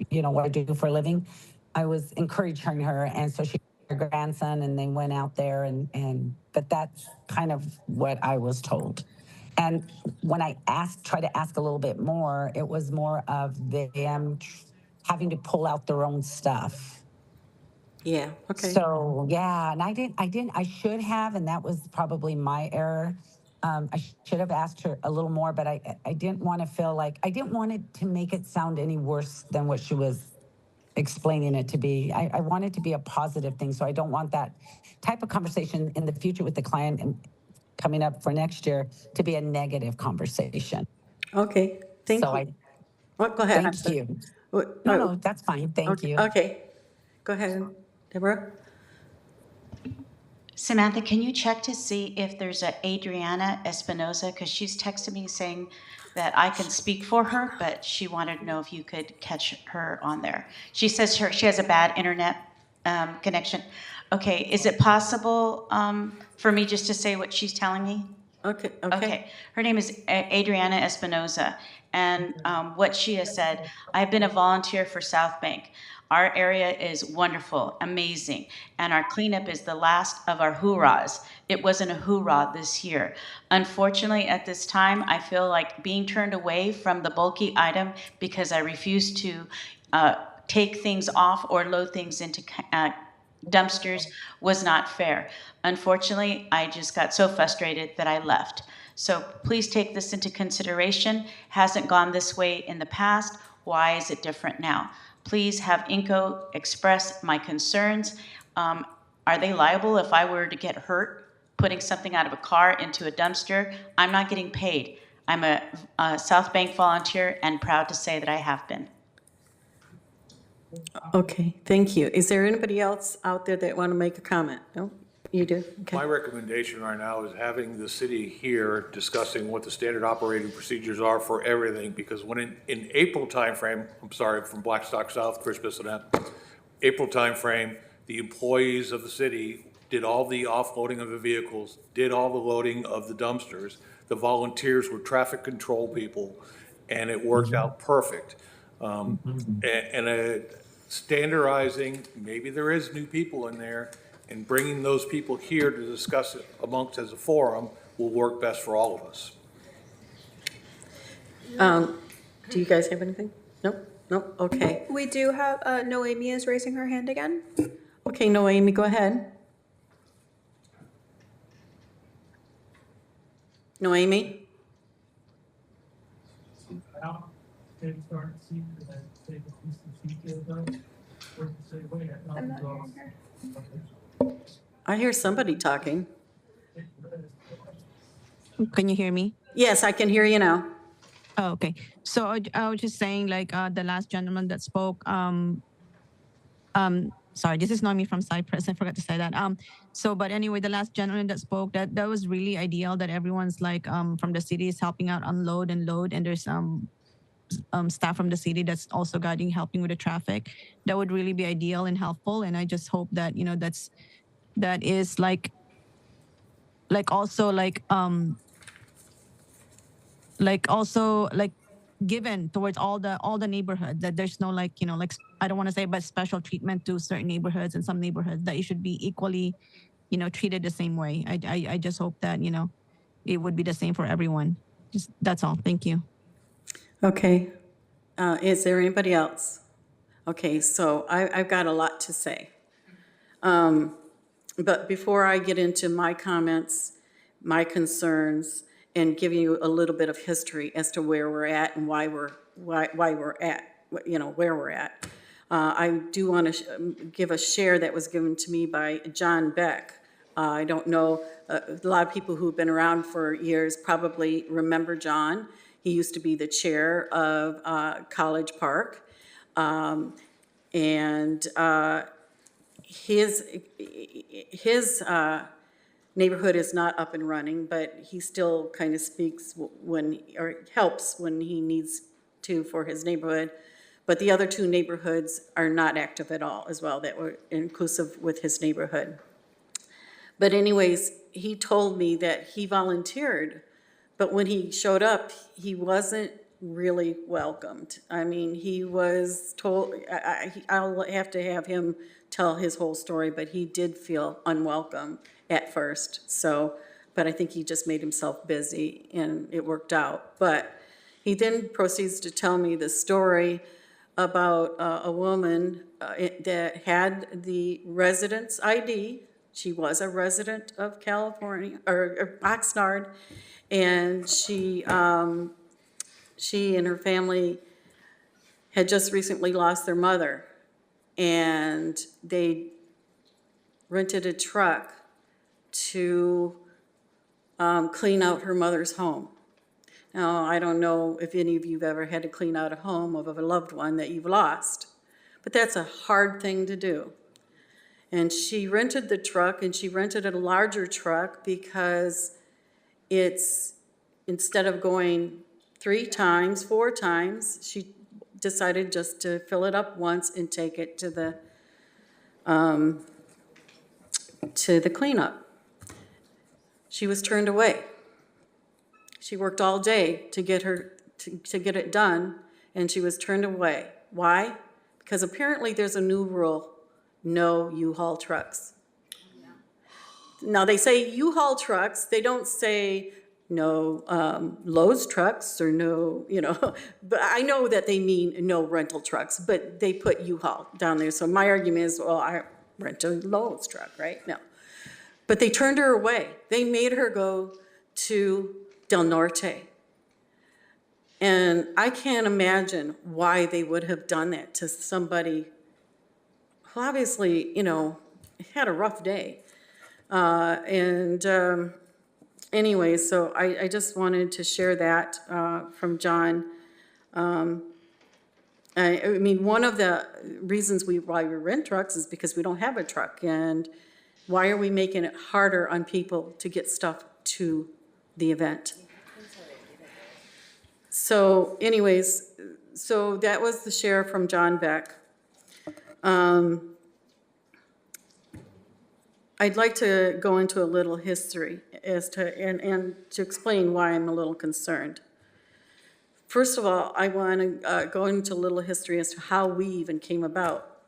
what I do for a living. I was encouraging her, and so she her grandson, and they went out there, but that's kind of what I was told. And when I tried to ask a little bit more, it was more of them having to pull out their own stuff. Yeah. Okay. So yeah, and I should have, and that was probably my error. I should have asked her a little more, but I didn't want to feel like, I didn't want it to make it sound any worse than what she was explaining it to be. I want it to be a positive thing. So I don't want that type of conversation in the future with the client and coming up for next year to be a negative conversation. Okay. Thank you. Go ahead. Thank you. No, that's fine. Thank you. Okay. Go ahead, Deborah. Samantha, can you check to see if there's a Adriana Espinoza? Because she's texted me saying that I can speak for her, but she wanted to know if you could catch her on there. She says she has a bad internet connection. Okay, is it possible for me just to say what she's telling me? Okay. Her name is Adriana Espinoza, and what she has said, I've been a volunteer for South Bank. Our area is wonderful, amazing, and our cleanup is the last of our hoorahs. It wasn't a hoorah this year. Unfortunately, at this time, I feel like being turned away from the bulky item because I refuse to take things off or load things into dumpsters was not fair. Unfortunately, I just got so frustrated that I left. So please take this into consideration. Hasn't gone this way in the past. Why is it different now? Please have INCO express my concerns. Are they liable if I were to get hurt putting something out of a car into a dumpster? I'm not getting paid. I'm a South Bank volunteer and proud to say that I have been. Okay, thank you. Is there anybody else out there that want to make a comment? No? You do? Okay. My recommendation right now is having the city here discussing what the standard operating procedures are for everything, because when in April timeframe, I'm sorry, from Blackstock South, Chris Bissonette, April timeframe, the employees of the city did all the offloading of the vehicles, did all the loading of the dumpsters. The volunteers were traffic control people, and it worked out perfect. standardizing, maybe there is new people in there, and bringing those people here to discuss it amongst as a forum will work best for all of us. Do you guys have anything? Nope, nope, okay. We do have, Noemi is raising her hand again. Okay, Noemi, go ahead. Noemi? I hear somebody talking. Can you hear me? Yes, I can hear you now. Oh, okay. So I was just saying, like the last gentleman that spoke. Sorry, this is Noemi from Cyprus. I forgot to say that. But anyway, the last gentleman that spoke, that was really ideal. That everyone's like from the city is helping out unload and load, and there's staff from the city that's also guiding, helping with the traffic. That would really be ideal and helpful. And I just hope that that is also given towards all the neighborhoods, that there's no I don't want to say but special treatment to certain neighborhoods, and some neighborhoods that it should be equally treated the same way. I just hope that it would be the same for everyone. Just that's all. Thank you. Okay. Is there anybody else? Okay, so I've got a lot to say. But before I get into my comments, my concerns, and give you a little bit of history as to where we're at and why we're at, where we're at, I do want to give a share that was given to me by John Beck. I don't know, a lot of people who've been around for years probably remember John. He used to be the chair of College Park. His neighborhood is not up and running, but he still kind of speaks or helps when he needs to for his neighborhood. But the other two neighborhoods are not active at all as well, that were inclusive with his neighborhood. But anyways, he told me that he volunteered, but when he showed up, he wasn't really welcomed. I mean, he was told, I'll have to have him tell his whole story, but he did feel unwelcome at first. So, but I think he just made himself busy and it worked out. But he then proceeds to tell me the story about a woman that had the residence ID. She was a resident of California, or Oxnard, and she and her family had just recently lost their mother, and they rented a truck to clean out her mother's home. Now, I don't know if any of you have ever had to clean out a home of a loved one that you've lost, but that's a hard thing to do. And she rented the truck, and she rented a larger truck because it's, instead of going 3 times, 4 times, she decided just to fill it up once and take it to the cleanup. She was turned away. She worked all day to get it done, and she was turned away. Why? Because apparently there's a new rule: no U-Haul trucks. Now they say U-Haul trucks, they don't say no Lowe's trucks or no, but I know that they mean no rental trucks, but they put U-Haul down there. So my argument is, well, I rent a Lowe's truck, right? No. But they turned her away. They made her go to Del Norte. And I can't imagine why they would have done that to somebody who obviously, had a rough day. Anyway, so I just wanted to share that from John. I mean, one of the reasons why we rent trucks is because we don't have a truck. And why are we making it harder on people to get stuff to the event? So anyways, so that was the share from John Beck. I'd like to go into a little history as to, and to explain why I'm a little concerned. First of all, I want to go into a little history as to how we even came about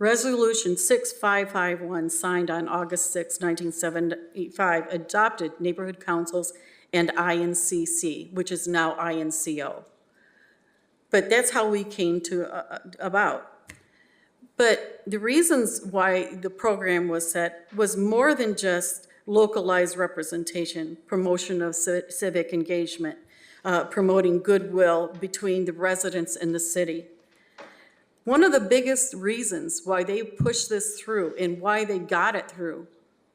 Resolution 6551, signed on August 6, 1975, adopted neighborhood councils and INCC, which is now INCO. But that's how we came to about. But the reasons why the program was set was more than just localized representation, promotion of civic engagement, promoting goodwill between the residents and the city. One of the biggest reasons why they pushed this through and why they got it through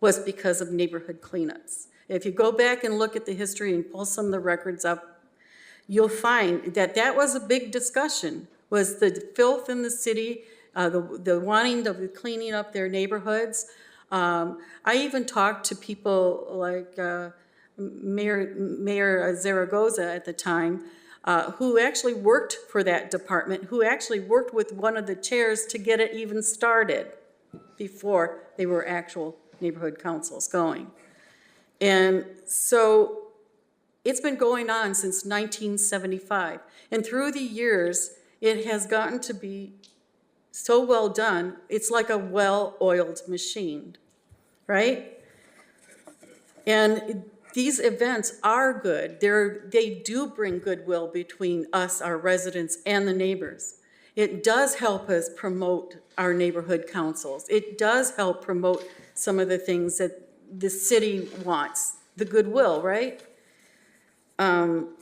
was because of neighborhood cleanups. If you go back and look at the history and pull some of the records up, you'll find that that was a big discussion, was the filth in the city, the wanting of cleaning up their neighborhoods. I even talked to people like Mayor Zaragoza at the time, who actually worked for that department, who actually worked with one of the chairs to get it even started before they were actual neighborhood councils going. And so it's been going on since 1975. And through the years, it has gotten to be so well done, it's like a well-oiled machine, right? And these events are good. They do bring goodwill between us, our residents, and the neighbors. It does help us promote our neighborhood councils. It does help promote some of the things that the city wants, the goodwill, right? The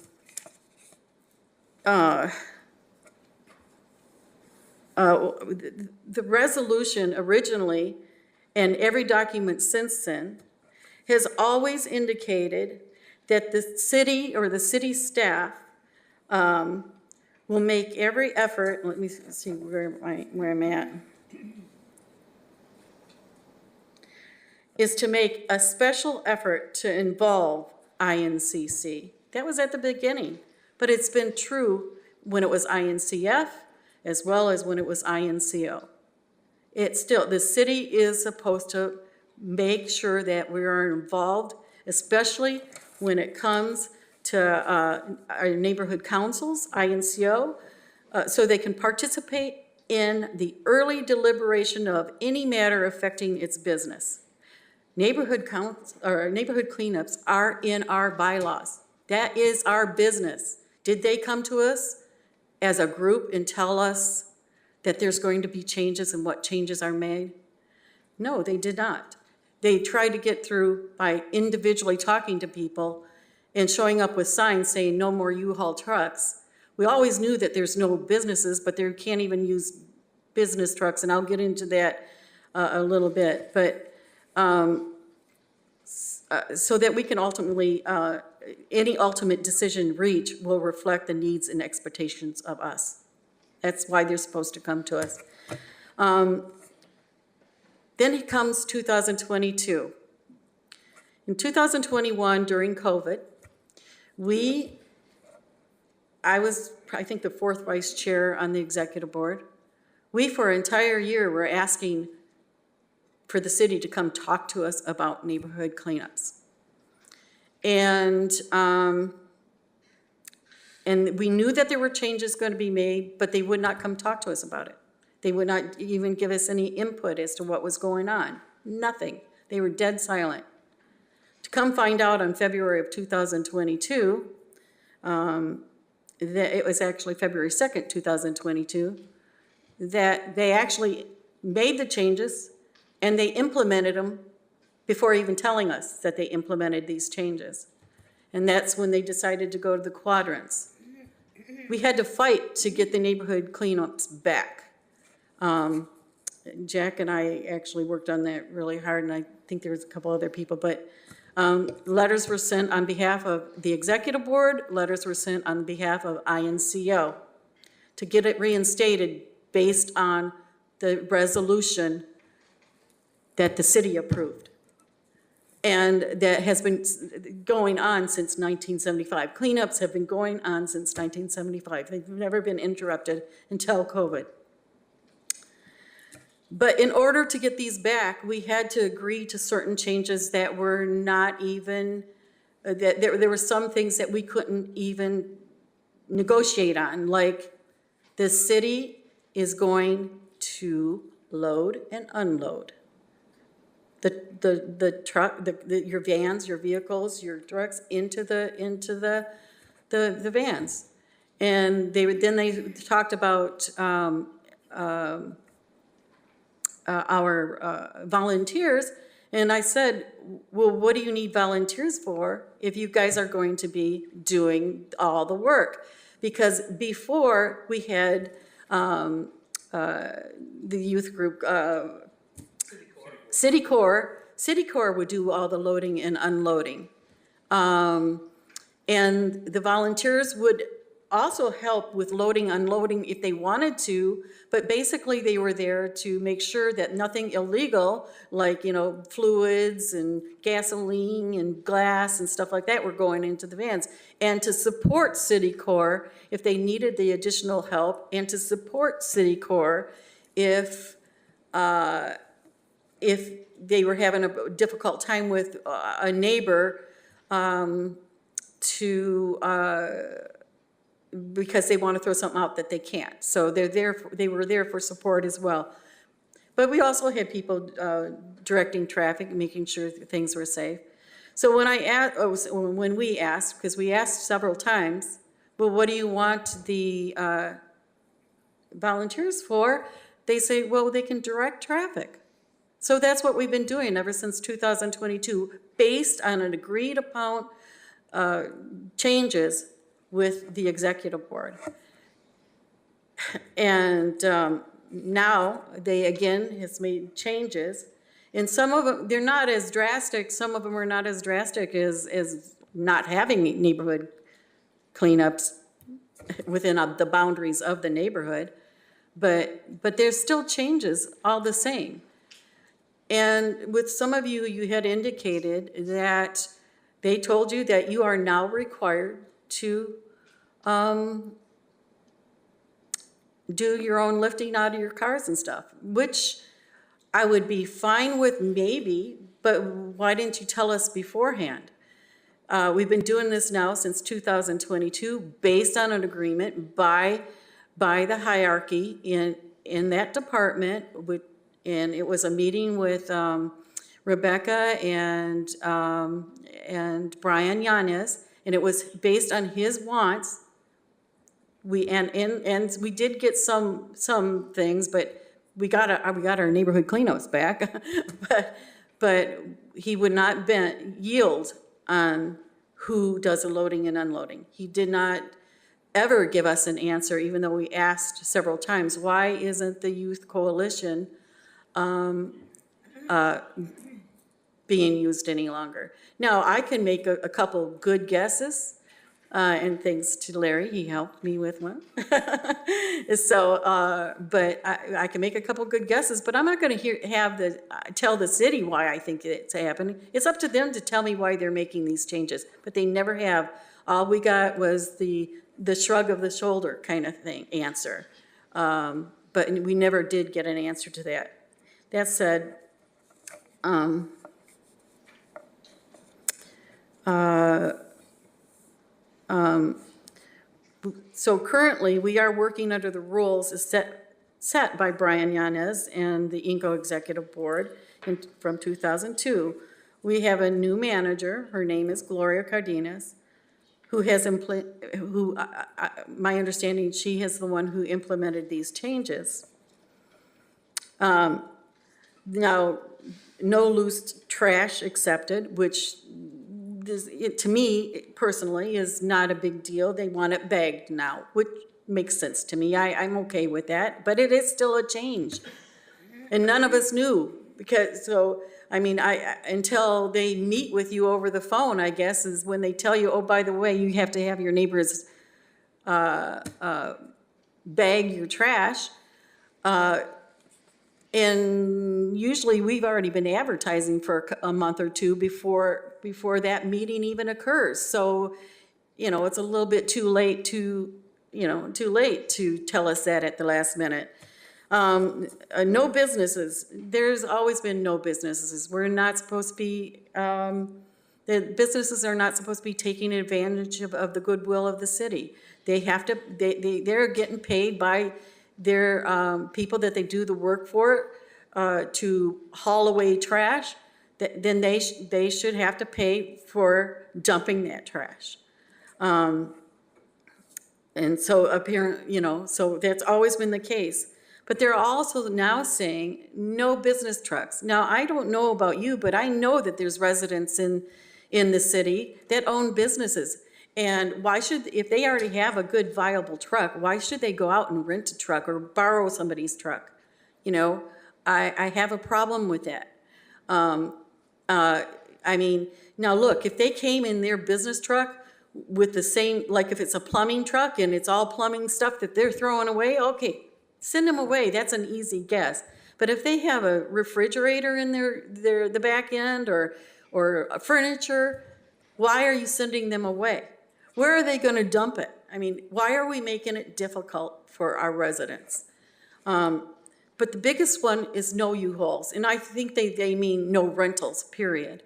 resolution originally, and every document since then, has always indicated that the city or the city staff will make every effort. Let me see where I'm at. Is to make a special effort to involve INCC. That was at the beginning, but it's been true when it was INCF as well as when it was INCO. It's still, the city is supposed to make sure that we are involved, especially when it comes to our neighborhood councils, INCO, so they can participate in the early deliberation of any matter affecting its business. Neighborhood cleanups are in our bylaws. That is our business. Did they come to us as a group and tell us that there's going to be changes and what changes are made? No, they did not. They tried to get through by individually talking to people and showing up with signs saying no more U-Haul trucks. We always knew that there's no businesses, but they can't even use business trucks, and I'll get into that a little bit. But so that we can ultimately, any ultimate decision reached will reflect the needs and expectations of us. That's why they're supposed to come to us. Then comes 2022. In 2021, during COVID, I was, I think, the fourth vice chair on the executive board. We, for an entire year, were asking for the city to come talk to us about neighborhood cleanups. And we knew that there were changes going to be made, but they would not come talk to us about it. They would not even give us any input as to what was going on. Nothing. They were dead silent. To come find out on February of 2022, it was actually February 2nd, 2022, that they actually made the changes and they implemented them before even telling us that they implemented these changes. And that's when they decided to go to the quadrants. We had to fight to get the neighborhood cleanups back. Jack and I actually worked on that really hard, and I think there was a couple other people, but letters were sent on behalf of the executive board, letters were sent on behalf of INCO to get it reinstated based on the resolution that the city approved. And that has been going on since 1975. Cleanups have been going on since 1975. They've never been interrupted until COVID. But in order to get these back, we had to agree to certain changes that were not even, that there were some things that we couldn't even negotiate on, like the city is going to load and unload. The truck, your vans, your vehicles, your trucks into the vans. And then they talked about our volunteers, and I said, well, what do you need volunteers for if you guys are going to be doing all the work? Because before we had the youth group, City Corps would do all the loading and unloading. And the volunteers would also help with loading, unloading if they wanted to, but basically they were there to make sure that nothing illegal, like, fluids and gasoline and glass and stuff like that were going into the vans, and to support City Corps if they needed the additional help, and to support City Corps if they were having a difficult time with a neighbor because they want to throw something out that they can't. So they were there for support as well. But we also had people directing traffic, making sure that things were safe. So when we asked, because we asked several times, well, what do you want the volunteers for? They say, well, they can direct traffic. So that's what we've been doing ever since 2022, based on an agreed upon changes with the executive board. And now they again has made changes, and some of them, they're not as drastic. Some of them are not as drastic as not having neighborhood cleanups within the boundaries of the neighborhood, but there's still changes all the same. And with some of you, you had indicated that they told you that you are now required to do your own lifting out of your cars and stuff, which I would be fine with maybe, but why didn't you tell us beforehand? We've been doing this now since 2022, based on an agreement by the hierarchy in that department, and it was a meeting with Rebecca and Brian Yanez, and it was based on his wants. We did get some things, but we got our neighborhood cleanups back, but he would not yield on who does the loading and unloading. He did not ever give us an answer, even though we asked several times. Why isn't the Youth Coalition being used any longer? Now, I can make a couple good guesses, and thanks to Larry, he helped me with one. So, but I can make a couple good guesses, but I'm not going to tell the city why I think it's happening. It's up to them to tell me why they're making these changes, but they never have. All we got was the shrug of the shoulder kind of thing answer, but we never did get an answer to that. That said, so currently we are working under the rules set by Brian Yanez and the INCO Executive Board from 2002. We have a new manager. Her name is Gloria Cardenas, who has my understanding, she is the one who implemented these changes. Now, no loose trash accepted, which to me personally is not a big deal. They want it bagged now, which makes sense to me. I'm okay with that, but it is still a change. And none of us knew, until they meet with you over the phone, I guess, is when they tell you, oh, by the way, you have to have your neighbors bag your trash. And usually we've already been advertising for a month or two before that meeting even occurs. So, it's a little bit too late to tell us that at the last minute. No businesses. There's always been no businesses. We're not supposed to be, the businesses are not supposed to be taking advantage of the goodwill of the city. They have to, they're getting paid by their people that they do the work for to haul away trash, then they should have to pay for dumping that trash. And so apparent, so that's always been the case. But they're also now saying no business trucks. Now, I don't know about you, but I know that there's residents in the city that own businesses. And why should, if they already have a good viable truck, why should they go out and rent a truck or borrow somebody's truck? I have a problem with that. I mean, now look, if they came in their business truck with the same, like if it's a plumbing truck and it's all plumbing stuff that they're throwing away, okay, send them away. That's an easy guess. But if they have a refrigerator in the back end or furniture, why are you sending them away? Where are they going to dump it? I mean, why are we making it difficult for our residents? But the biggest one is no U-Hauls, and I think they mean no rentals, period.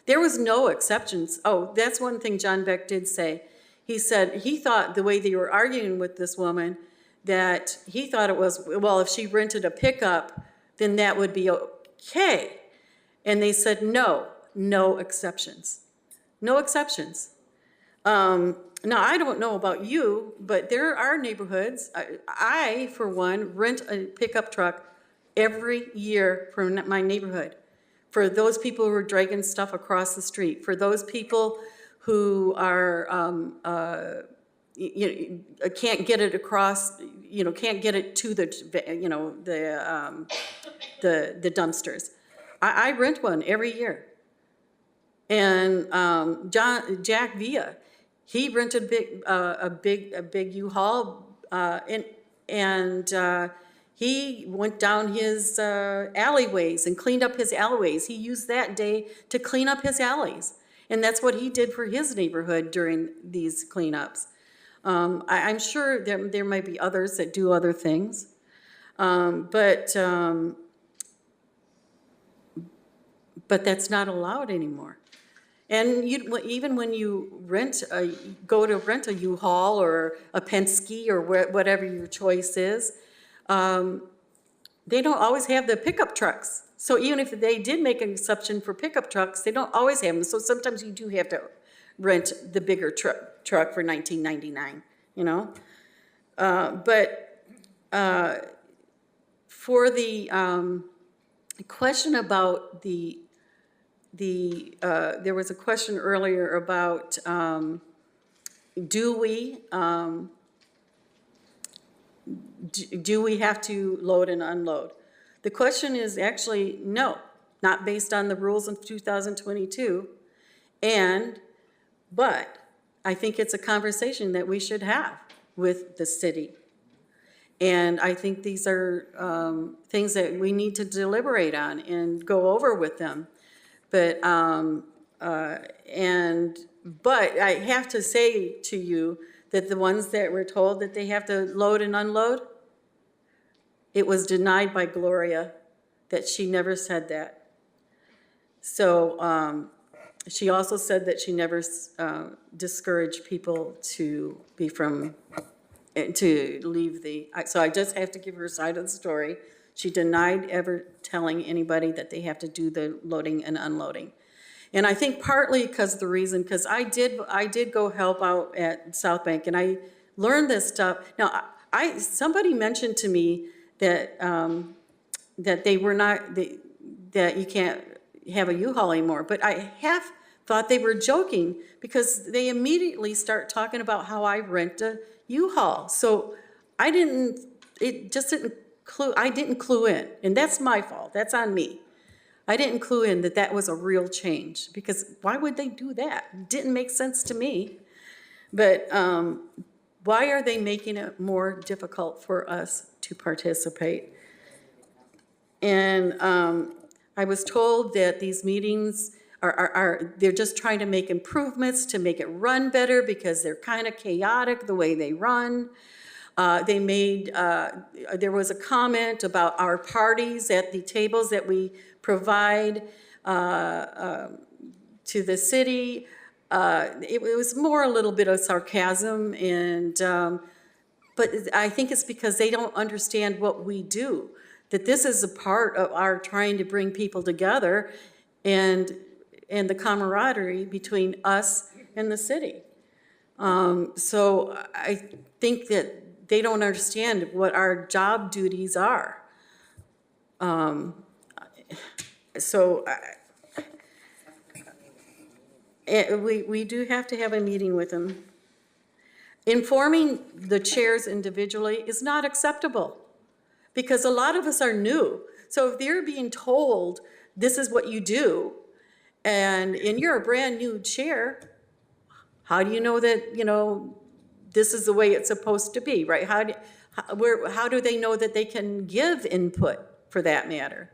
There was no exceptions. Oh, that's one thing John Beck did say. He said he thought the way they were arguing with this woman, that he thought it was, well, if she rented a pickup, then that would be okay. And they said, no exceptions. No exceptions. Now, I don't know about you, but there are neighborhoods. I, for one, rent a pickup truck every year from my neighborhood. For those people who are dragging stuff across the street, for those people who are can't get it across, can't get it to the dumpsters. I rent one every year. And Jack Villa, he rented a big U-Haul, and he went down his alleyways and cleaned up his alleyways. He used that day to clean up his alleys. And that's what he did for his neighborhood during these cleanups. I'm sure there might be others that do other things. But that's not allowed anymore. And even when you go to rent a U-Haul or a Penske or whatever your choice is, they don't always have the pickup trucks. So even if they did make an exception for pickup trucks, they don't always have them. So sometimes you do have to rent the bigger truck for $19.99, But for the question about there was a question earlier about do we have to load and unload? The question is actually no, not based on the rules of 2022. But I think it's a conversation that we should have with the city. And I think these are things that we need to deliberate on and go over with them. But I have to say to you that the ones that were told that they have to load and unload, it was denied by Gloria that she never said that. So she also said that she never discouraged people to leave so I just have to give her side of the story. She denied ever telling anybody that they have to do the loading and unloading. And I think partly because I did go help out at South Bank, and I learned this stuff. Now, somebody mentioned to me that that you can't have a U-Haul anymore, but I have thought they were joking because they immediately start talking about how I rent a U-Haul. So I didn't clue in, and that's my fault. That's on me. I didn't clue in that was a real change, because why would they do that? It didn't make sense to me. But why are they making it more difficult for us to participate? And I was told that these meetings they're just trying to make improvements to make it run better because they're kind of chaotic the way they run. There was a comment about our parties at the tables that we provide to the city. It was more a little bit of sarcasm, but I think it's because they don't understand what we do. that this is a part of our trying to bring people together and the camaraderie between us and the city. So I think that they don't understand what our job duties are. We do have to have a meeting with them. Informing the chairs individually is not acceptable because a lot of us are new. So if they're being told this is what you do, and you're a brand new chair, how do you know that, this is the way it's supposed to be, right? How do they know that they can give input for that matter?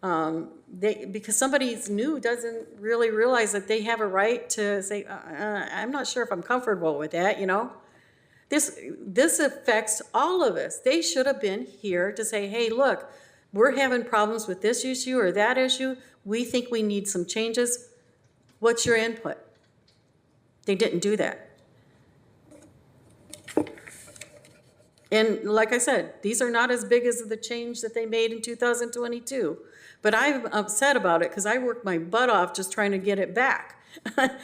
Because somebody's new doesn't really realize that they have a right to say, I'm not sure if I'm comfortable with that, This affects all of us. They should have been here to say, hey, look, we're having problems with this issue or that issue. We think we need some changes. What's your input? They didn't do that. And like I said, these are not as big as the change that they made in 2022. But I'm upset about it because I worked my butt off just trying to get it back.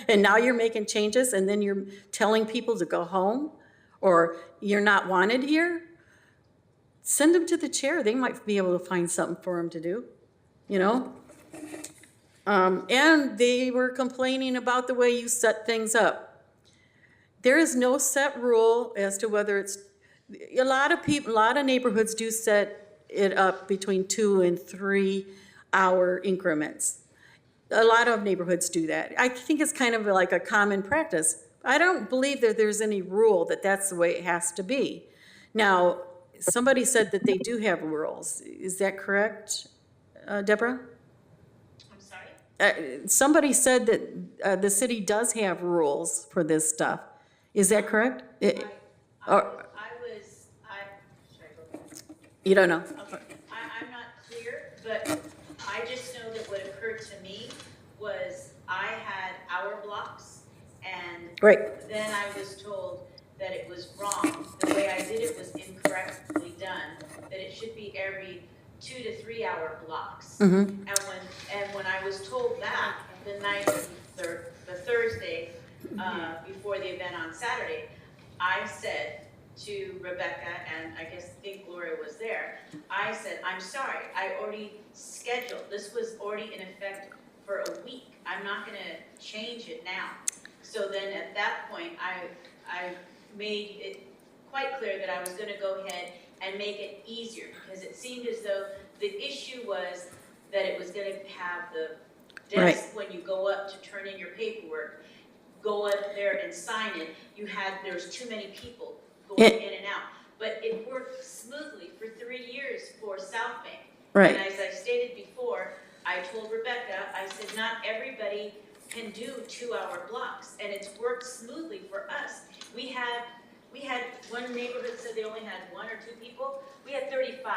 And now you're making changes and then you're telling people to go home or you're not wanted here. Send them to the chair. They might be able to find something for them to do, And they were complaining about the way you set things up. There is no set rule as to whether it's, a lot of neighborhoods do set it up between 2 and 3 hour increments. A lot of neighborhoods do that. I think it's kind of like a common practice. I don't believe that there's any rule that that's the way it has to be. Now, somebody said that they do have rules. Is that correct, Deborah? I'm sorry? Somebody said that the city does have rules for this stuff. Is that correct? You don't know? Okay. I'm not clear, but I just know that what occurred to me was I had hour blocks, and Right. then I was told that it was wrong. The way I did it was incorrectly done, that it should be every 2 to 3 hour blocks. Mm-hmm. And when I was told that the night of the Thursday before the event on Saturday, I said to Rebecca, and I think Gloria was there, I said, I'm sorry, I already scheduled. This was already in effect for a week. I'm not going to change it now. So then at that point, I made it quite clear that I was going to go ahead and make it easier because it seemed as though the issue was that it was going to have the desk when you go up to turn in your paperwork, go up there and sign it. There was too many people going in and out. But it worked smoothly for 3 years for South Bank. Right. And as I stated before, I told Rebecca, I said, not everybody can do 2 hour blocks, and it's worked smoothly for us. We had one neighborhood said they only had 1 or 2 people. We had 35.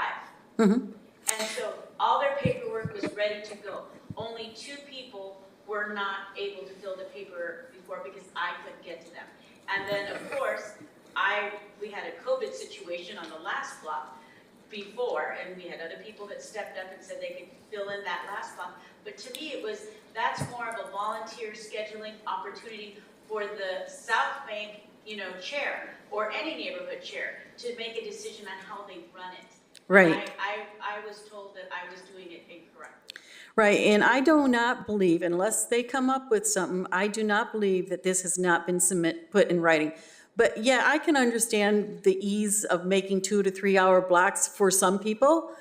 Mm-hmm. And so all their paperwork was ready to go. Only 2 people were not able to fill the paper before because I couldn't get to them. And then, of course, we had a COVID situation on the last block before, and we had other people that stepped up and said they could fill in that last block. But to me, that's more of a volunteer scheduling opportunity for the South Bank, chair or any neighborhood chair to make a decision on how they run it. Right. I was told that I was doing it incorrectly. Right, and I do not believe, unless they come up with something, I do not believe that this has not been put in writing. But yeah, I can understand the ease of making 2 to 3 hour blocks for some people.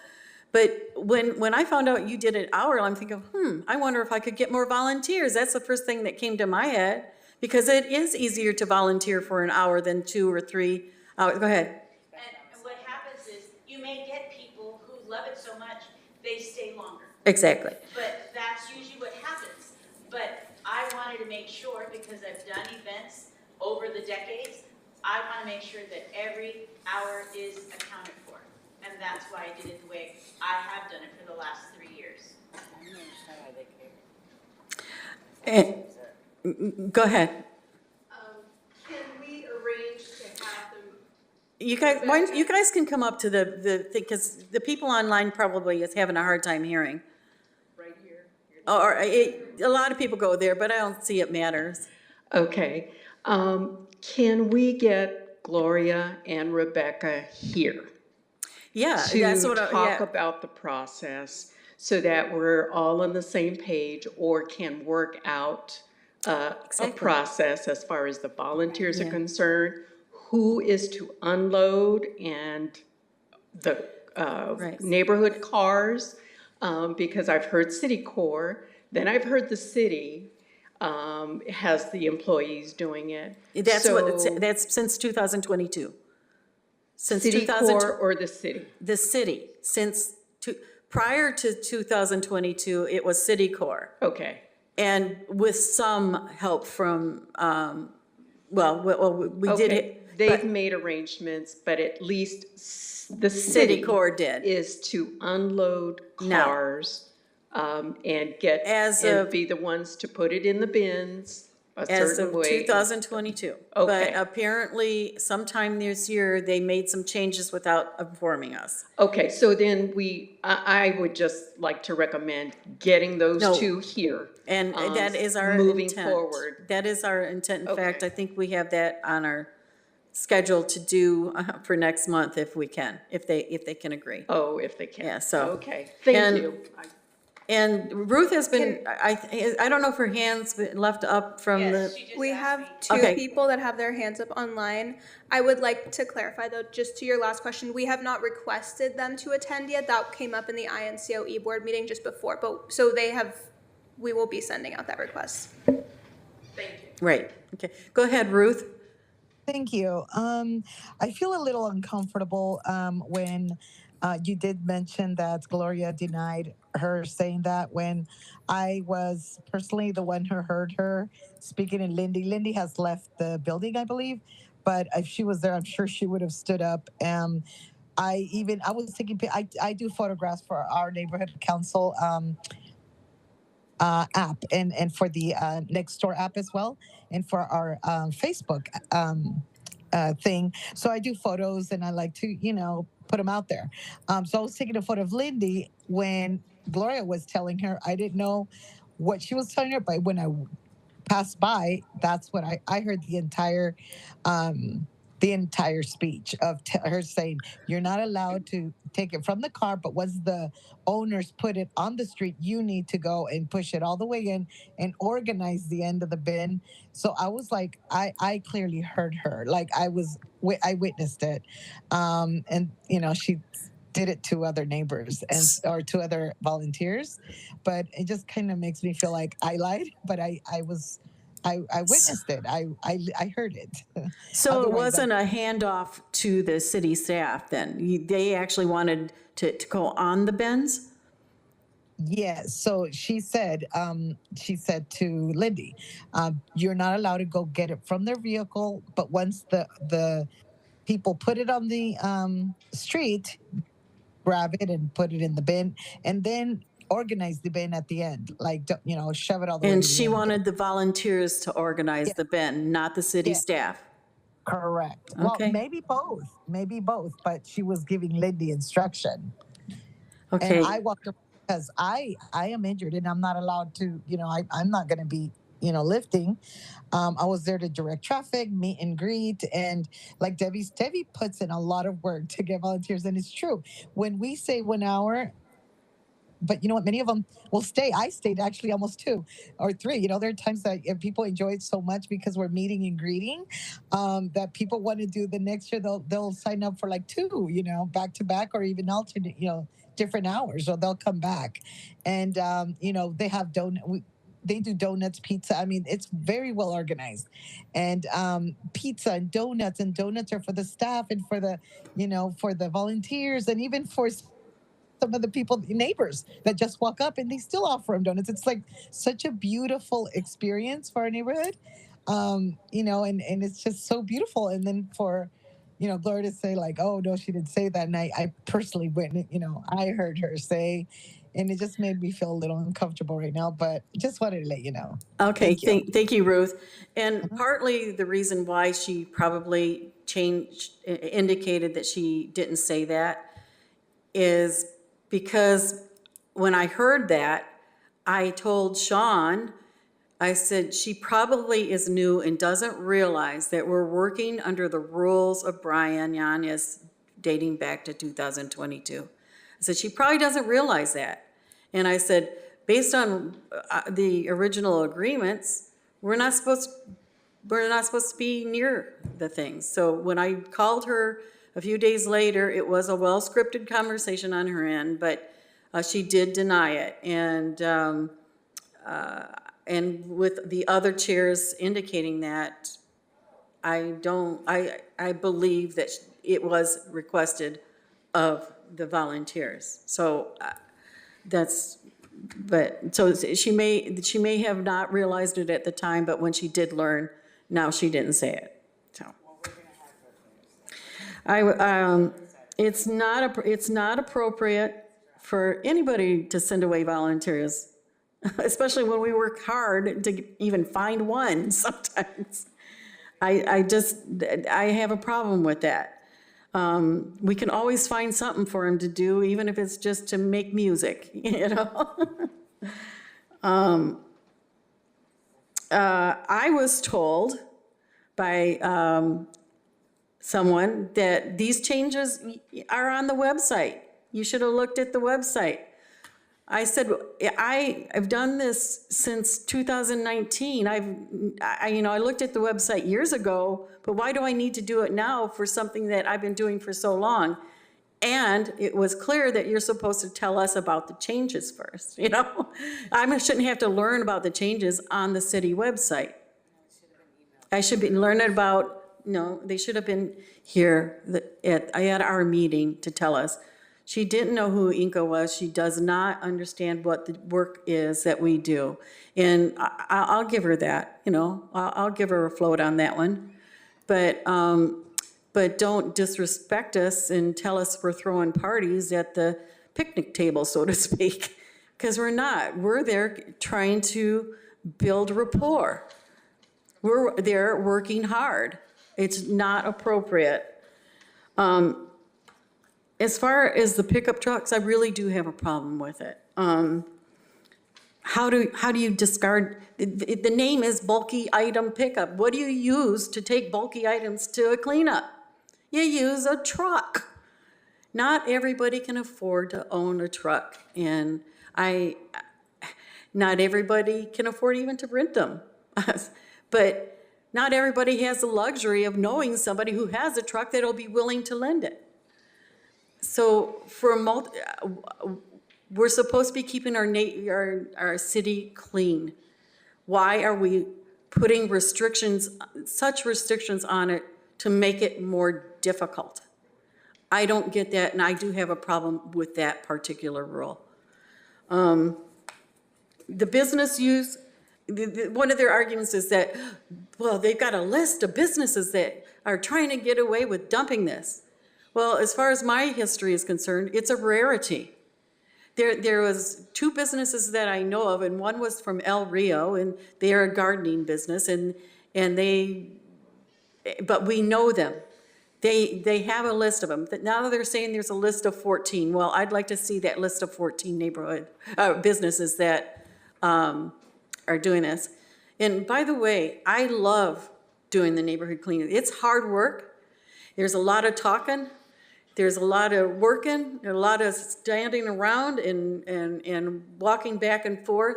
But when I found out you did an hour, I'm thinking, I wonder if I could get more volunteers. That's the first thing that came to my head, because it is easier to volunteer for an hour than 2 or 3 hours. Go ahead. And what happens is you may get people who love it so much, they stay longer. Exactly. But that's usually what happens. But I wanted to make sure, because I've done events over the decades, I want to make sure that every hour is accounted for. And that's why I did it the way I have done it for the last 3 years. And, go ahead. Can we arrange to have them You guys, you guys can come up to the because the people online probably is having a hard time hearing. Right here? A lot of people go there, but I don't see it matters. Okay. Can we get Gloria and Rebecca here? Yeah, To that's what talk about the process so that we're all on the same page or can work out a process as far as the volunteers are concerned, who is to unload and the neighborhood cars, because I've heard City Corps, then I've heard the city has the employees doing it. That's since 2022. Since City 2000 Corps or the city? The city, prior to 2022, it was City Corps. Okay. And with some help from, we did it. They've made arrangements, but at least the City Corps did. Is to unload cars and be the ones to put it in the bins a As certain of way. 2022. Okay. But apparently sometime this year, they made some changes without informing us. Okay, so then I would just like to recommend getting those two here. And that is our moving intent. forward. That is our intent. In fact, I think we have that on our schedule to do for next month if we can, if they can agree. Oh, if they can. Yeah, so. Okay, thank you. And Ruth has been, I don't know if her hand's been left up from We have two people that have their hands up online. I would like to clarify though, just to your last question, we have not requested them to attend yet. That came up in the INCO e-board meeting just before, but so we will be sending out that request. Thank you. Right, okay. Go ahead, Ruth. Thank you. I feel a little uncomfortable when you did mention that Gloria denied her saying that when I was personally the one who heard her speaking in Lindy. Lindy has left the building, I believe, but if she was there, I'm sure she would have stood up. I was taking, I do photographs for our neighborhood council app and for the Next Door app as well, and for our Facebook thing. So I do photos and I like to, put them out there. So I was taking a photo of Lindy when Gloria was telling her. I didn't know what she was telling her, but when I passed by, that's what I heard the entire speech of her saying, you're not allowed to take it from the car, but once the owners put it on the street, you need to go and push it all the way in and organize the end of the bin. So I was like, I clearly heard her. Like I witnessed it. And she did it to other neighbors or to other volunteers, but it just kind of makes me feel like I lied, but I witnessed it. I heard it. So it wasn't a handoff to the city staff then? They actually wanted to go on the bins? Yes. So she said to Lindy, you're not allowed to go get it from their vehicle, but once the people put it on the street, grab it and put it in the bin, and then organize the bin at the end, like shove it all the way. And she wanted the volunteers to organize the bin, not the city staff. Correct. Okay. Well, maybe both, but she was giving Lindy instruction. Okay. And I walked around because I am injured and I'm not allowed to, I'm not going to be, lifting. I was there to direct traffic, meet and greet, and like Debbie puts in a lot of work to get volunteers, and it's true. When we say 1 hour, but you know what? Many of them will stay. I stayed actually almost 2 or 3. There are times that people enjoy it so much because we're meeting and greeting that people want to do the next year. They'll sign up for like 2, back to back, or even alternate, different hours, or they'll come back. And they have they do donuts, pizza. I mean, it's very well organized, and pizza and donuts are for the staff and for the, for the volunteers, and even for some of the neighbors that just walk up and they still offer them donuts. It's like such a beautiful experience for our neighborhood, and it's just so beautiful. And then for, Gloria to say like, oh no, she didn't say that. And I personally witnessed, I heard her say, and it just made me feel a little uncomfortable right now, but just wanted to let you know. Okay, Thank you. thank you, Ruth. And partly the reason why she probably indicated that she didn't say that is because when I heard that, I told Sean, I said, she probably is new and doesn't realize that we're working under the rules of Brian Yanes dating back to 2022. I said, she probably doesn't realize that. And I said, based on the original agreements, we're not supposed to be near the things. So when I called her a few days later, it was a well-scripted conversation on her end, but she did deny it. And with the other chairs indicating that, I believe that it was requested of the volunteers. So so she may have not realized it at the time, but when she did learn, now she didn't say it. So it's not appropriate for anybody to send away volunteers, especially when we work hard to even find one sometimes. I have a problem with that. We can always find something for him to do, even if it's just to make music, you know? I was told by someone that these changes are on the website. You should have looked at the website. I said, I've done this since 2019. I looked at the website years ago, but why do I need to do it now for something that I've been doing for so long? And it was clear that you're supposed to tell us about the changes first, you know? I shouldn't have to learn about the changes on the city website. I should be learning about, they should have been here at our meeting to tell us. She didn't know who INCO was. She does not understand what the work is that we do. And I'll give her that, I'll give her a float on that one. But don't disrespect us and tell us we're throwing parties at the picnic table, so to speak, because we're not. We're there trying to build rapport. We're there working hard. It's not appropriate. As far as the pickup trucks, I really do have a problem with it. How do you discard, the name is bulky item pickup. What do you use to take bulky items to a cleanup? You use a truck. Not everybody can afford to own a truck, and not everybody can afford even to rent them. But not everybody has the luxury of knowing somebody who has a truck that'll be willing to lend it. So we're supposed to be keeping our city clean. Why are we putting such restrictions on it to make it more difficult? I don't get that, and I do have a problem with that particular rule. The business use, one of their arguments is that, well, they've got a list of businesses that are trying to get away with dumping this. Well, as far as my history is concerned, it's a rarity. There was two businesses that I know of, and one was from El Rio, and they are a gardening business, but we know them. They have a list of them. Now they're saying there's a list of 14. Well, I'd like to see that list of 14 businesses that are doing this. And by the way, I love doing the neighborhood cleaning. It's hard work. There's a lot of talking. There's a lot of working, a lot of standing around and walking back and forth,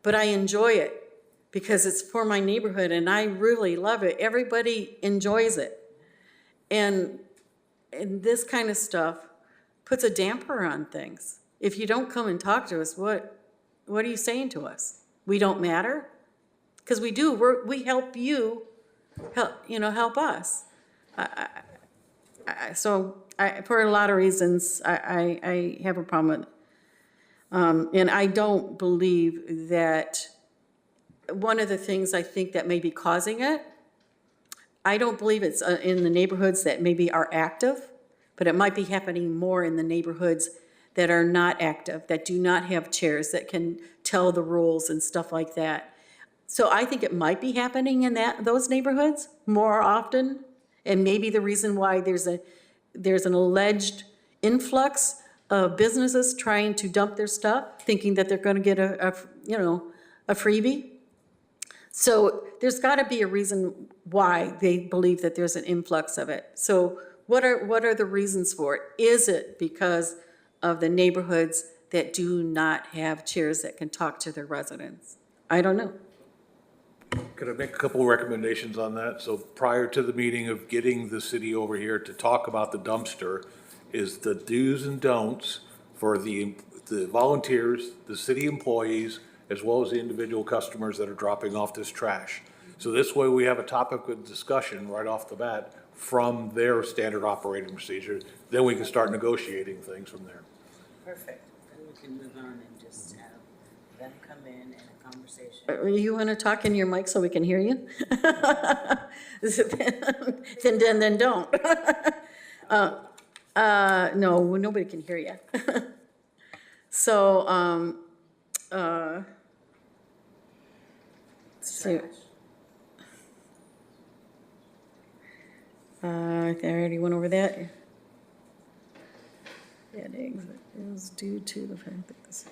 but I enjoy it because it's for my neighborhood and I really love it. Everybody enjoys it. And this kind of stuff puts a damper on things. If you don't come and talk to us, what are you saying to us? We don't matter? Because we do. We help you, help us. For a lot of reasons, I have a problem with it. And I don't believe that one of the things I think that may be causing it, I don't believe it's in the neighborhoods that maybe are active, but it might be happening more in the neighborhoods that are not active, that do not have chairs, that can tell the rules and stuff like that. So I think it might be happening in those neighborhoods more often, and maybe the reason why there's an alleged influx of businesses trying to dump their stuff, thinking that they're going to get a freebie. So there's got to be a reason why they believe that there's an influx of it. So what are the reasons for it? Is it because of the neighborhoods that do not have chairs that can talk to their residents? I don't know. Could I make a couple of recommendations on that? So prior to the meeting of getting the city over here to talk about the dumpster is the do's and don'ts for the volunteers, the city employees, as well as the individual customers that are dropping off this trash. So this way we have a topic of discussion right off the bat from their standard operating procedure. Then we can start negotiating things from there. Perfect. Then we can move on and just have them come in and a conversation. You want to talk in your mic so we can hear you? then don't. No, nobody can hear you. So, let's see. I already went over that. That exit is due to the fact that this,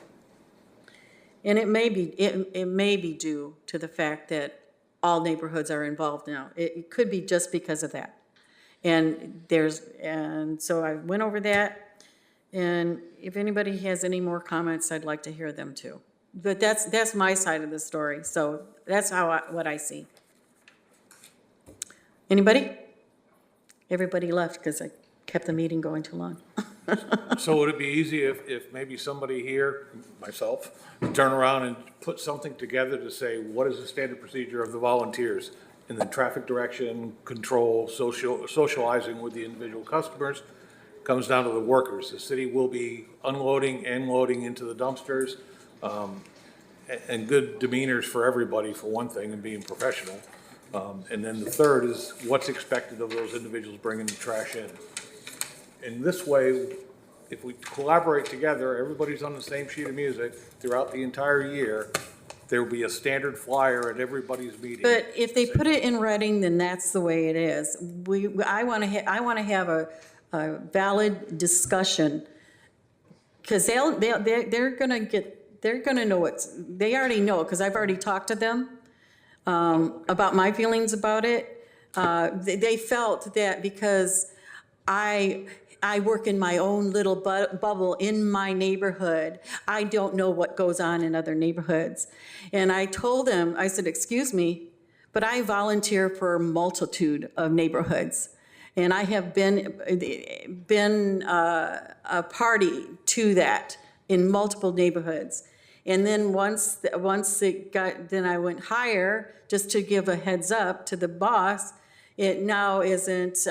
and it may be due to the fact that all neighborhoods are involved now. It could be just because of that. And so I went over that, and if anybody has any more comments, I'd like to hear them too. But that's my side of the story, so that's what I see. Anybody? Everybody left because I kept the meeting going too long. So would it be easy if maybe somebody here, myself, turn around and put something together to say, what is the standard procedure of the volunteers? And then traffic direction, control, socializing with the individual customers comes down to the workers. The city will be unloading and loading into the dumpsters, and good demeanors for everybody, for one thing, and being professional. And then the third is what's expected of those individuals bringing the trash in. And this way, if we collaborate together, everybody's on the same sheet of music throughout the entire year, there will be a standard flyer at everybody's meeting. But if they put it in writing, then that's the way it is. I want to have a valid discussion, because they're going to know they already know, because I've already talked to them about my feelings about it. They felt that because I work in my own little bubble in my neighborhood, I don't know what goes on in other neighborhoods. And I told them, I said, excuse me, but I volunteer for a multitude of neighborhoods. And I have been a party to that in multiple neighborhoods. And then once it got, then I went higher, just to give a heads up to the boss. It now isn't,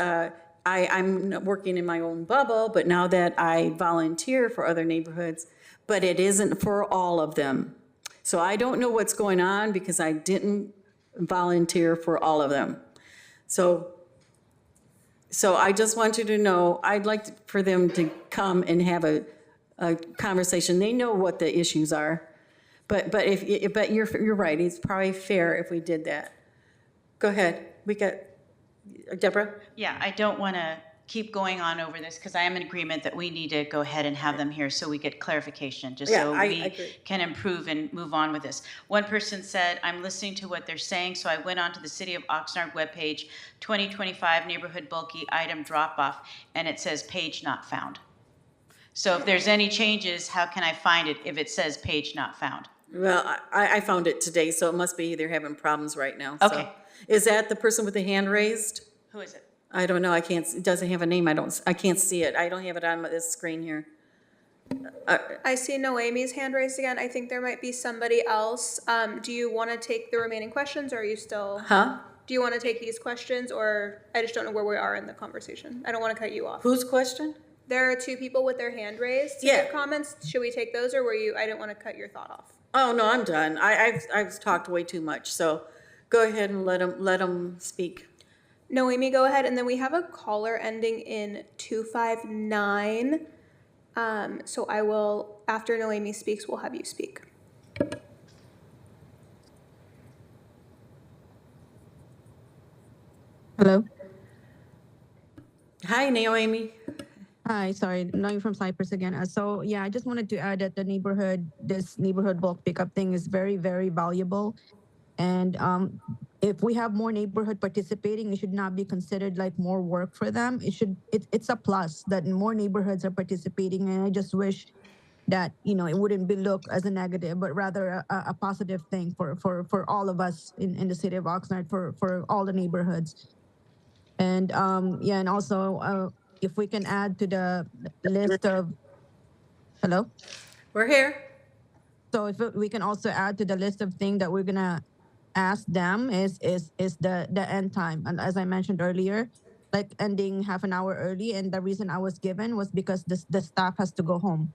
I'm working in my own bubble, but now that I volunteer for other neighborhoods, but it isn't for all of them. So I don't know what's going on because I didn't volunteer for all of them. So I just want you to know, I'd like for them to come and have a conversation. They know what the issues are, but you're right. It's probably fair if we did that. Go ahead. We got Deborah. Yeah, I don't want to keep going on over this because I am in agreement that we need to go ahead and have them here so we get clarification, just so we can improve and move on with this. One person said, I'm listening to what they're saying, so I went onto the City of Oxnard webpage, 2025 neighborhood bulky item drop-off, and it says page not found. So if there's any changes, how can I find it if it says page not found? Well, I found it today, so it must be they're having problems right now. Okay. So. Is that the person with the hand raised? Who is it? I don't know. I can't. It doesn't have a name. I can't see it. I don't have it on this screen here. I see Noemi's hand raised again. I think there might be somebody else. Do you want to take the remaining questions, or are you still? Huh? Do you want to take these questions, or I just don't know where we are in the conversation. I don't want to cut you off. Whose question? There are two people with their hand raised to give comments. Should we take those, or were you? I didn't want to cut your thought off. Oh no, I'm done. I've talked way too much. So go ahead and let them speak. Noemi, go ahead, and then we have a caller ending in 259. So I will, after Noemi speaks, we'll have you speak. Hello. Hi, Naomi. Hi, sorry, Noemi from Cyprus again. So yeah, I just wanted to add that this neighborhood bulk pickup thing is very, very valuable. And if we have more neighborhood participating, it should not be considered like more work for them. It's a plus that more neighborhoods are participating. And I just wish that, it wouldn't be looked as a negative, but rather a positive thing for all of us in the city of Oxnard, for all the neighborhoods. And and also if we can add to the list of, hello? We're here. So if we can also add to the list of things that we're gonna ask them is the end time. And as I mentioned earlier, like ending half an hour early. And the reason I was given was because the staff has to go home.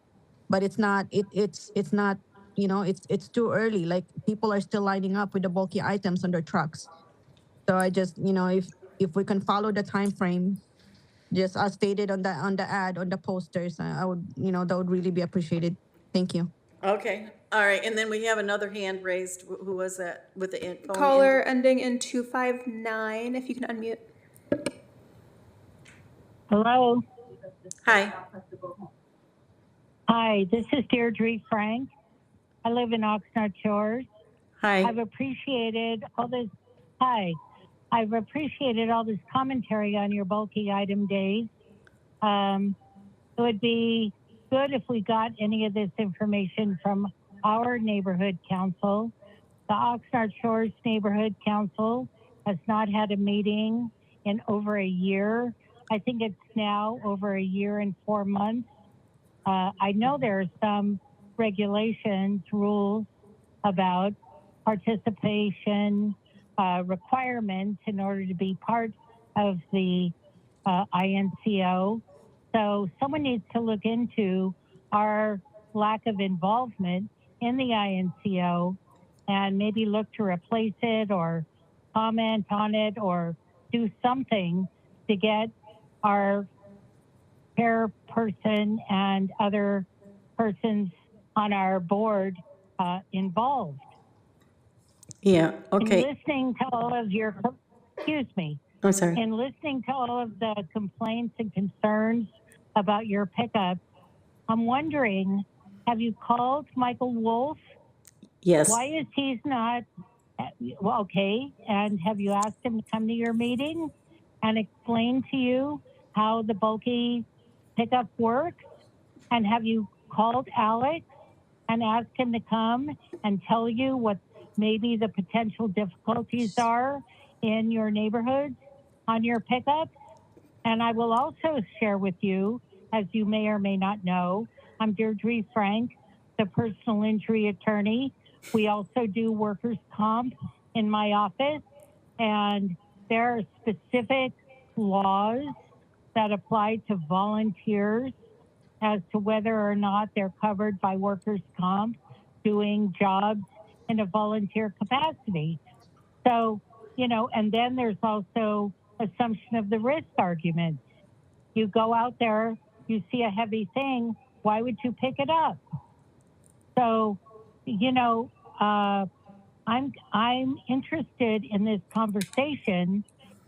But it's not it's not, it's too early. Like people are still lining up with the bulky items on their trucks. So I just, if we can follow the time frame, just as stated on the ad, on the posters, I would, that would really be appreciated. Thank you. Okay, all right, and then we have another hand raised. Who was that with the phone? Caller ending in 259, if you can unmute. Hello. Hi. Hi, this is Deirdre Frank. I live in Oxnard Shores. Hi. I've appreciated all this. Hi. I've appreciated all this commentary on your bulky item days. It would be good if we got any of this information from our neighborhood council. The Oxnard Shores Neighborhood Council has not had a meeting in over a year. I think it's now over a year and 4 months. I know there are some regulations, rules about participation requirements in order to be part of the INCO. So someone needs to look into our lack of involvement in the INCO and maybe look to replace it or comment on it or do something to get our chairperson and other persons on our board involved. Yeah, okay. In listening to all of your, excuse me. I'm sorry. In listening to all of the complaints and concerns about your pickups, I'm wondering, have you called Michael Wolf? Yes. Why is he not, well, okay, and have you asked him to come to your meeting and explain to you how the bulky pickup works? And have you called Alex and asked him to come and tell you what maybe the potential difficulties are in your neighborhoods on your pickups? And I will also share with you, as you may or may not know, I'm Deirdre Frank, the personal injury attorney. We also do workers' comp in my office, and there are specific laws that apply to volunteers as to whether or not they're covered by workers' comp doing jobs in a volunteer capacity. So, and then there's also assumption of the risk argument. You go out there, you see a heavy thing, why would you pick it up? So, I'm interested in this conversation,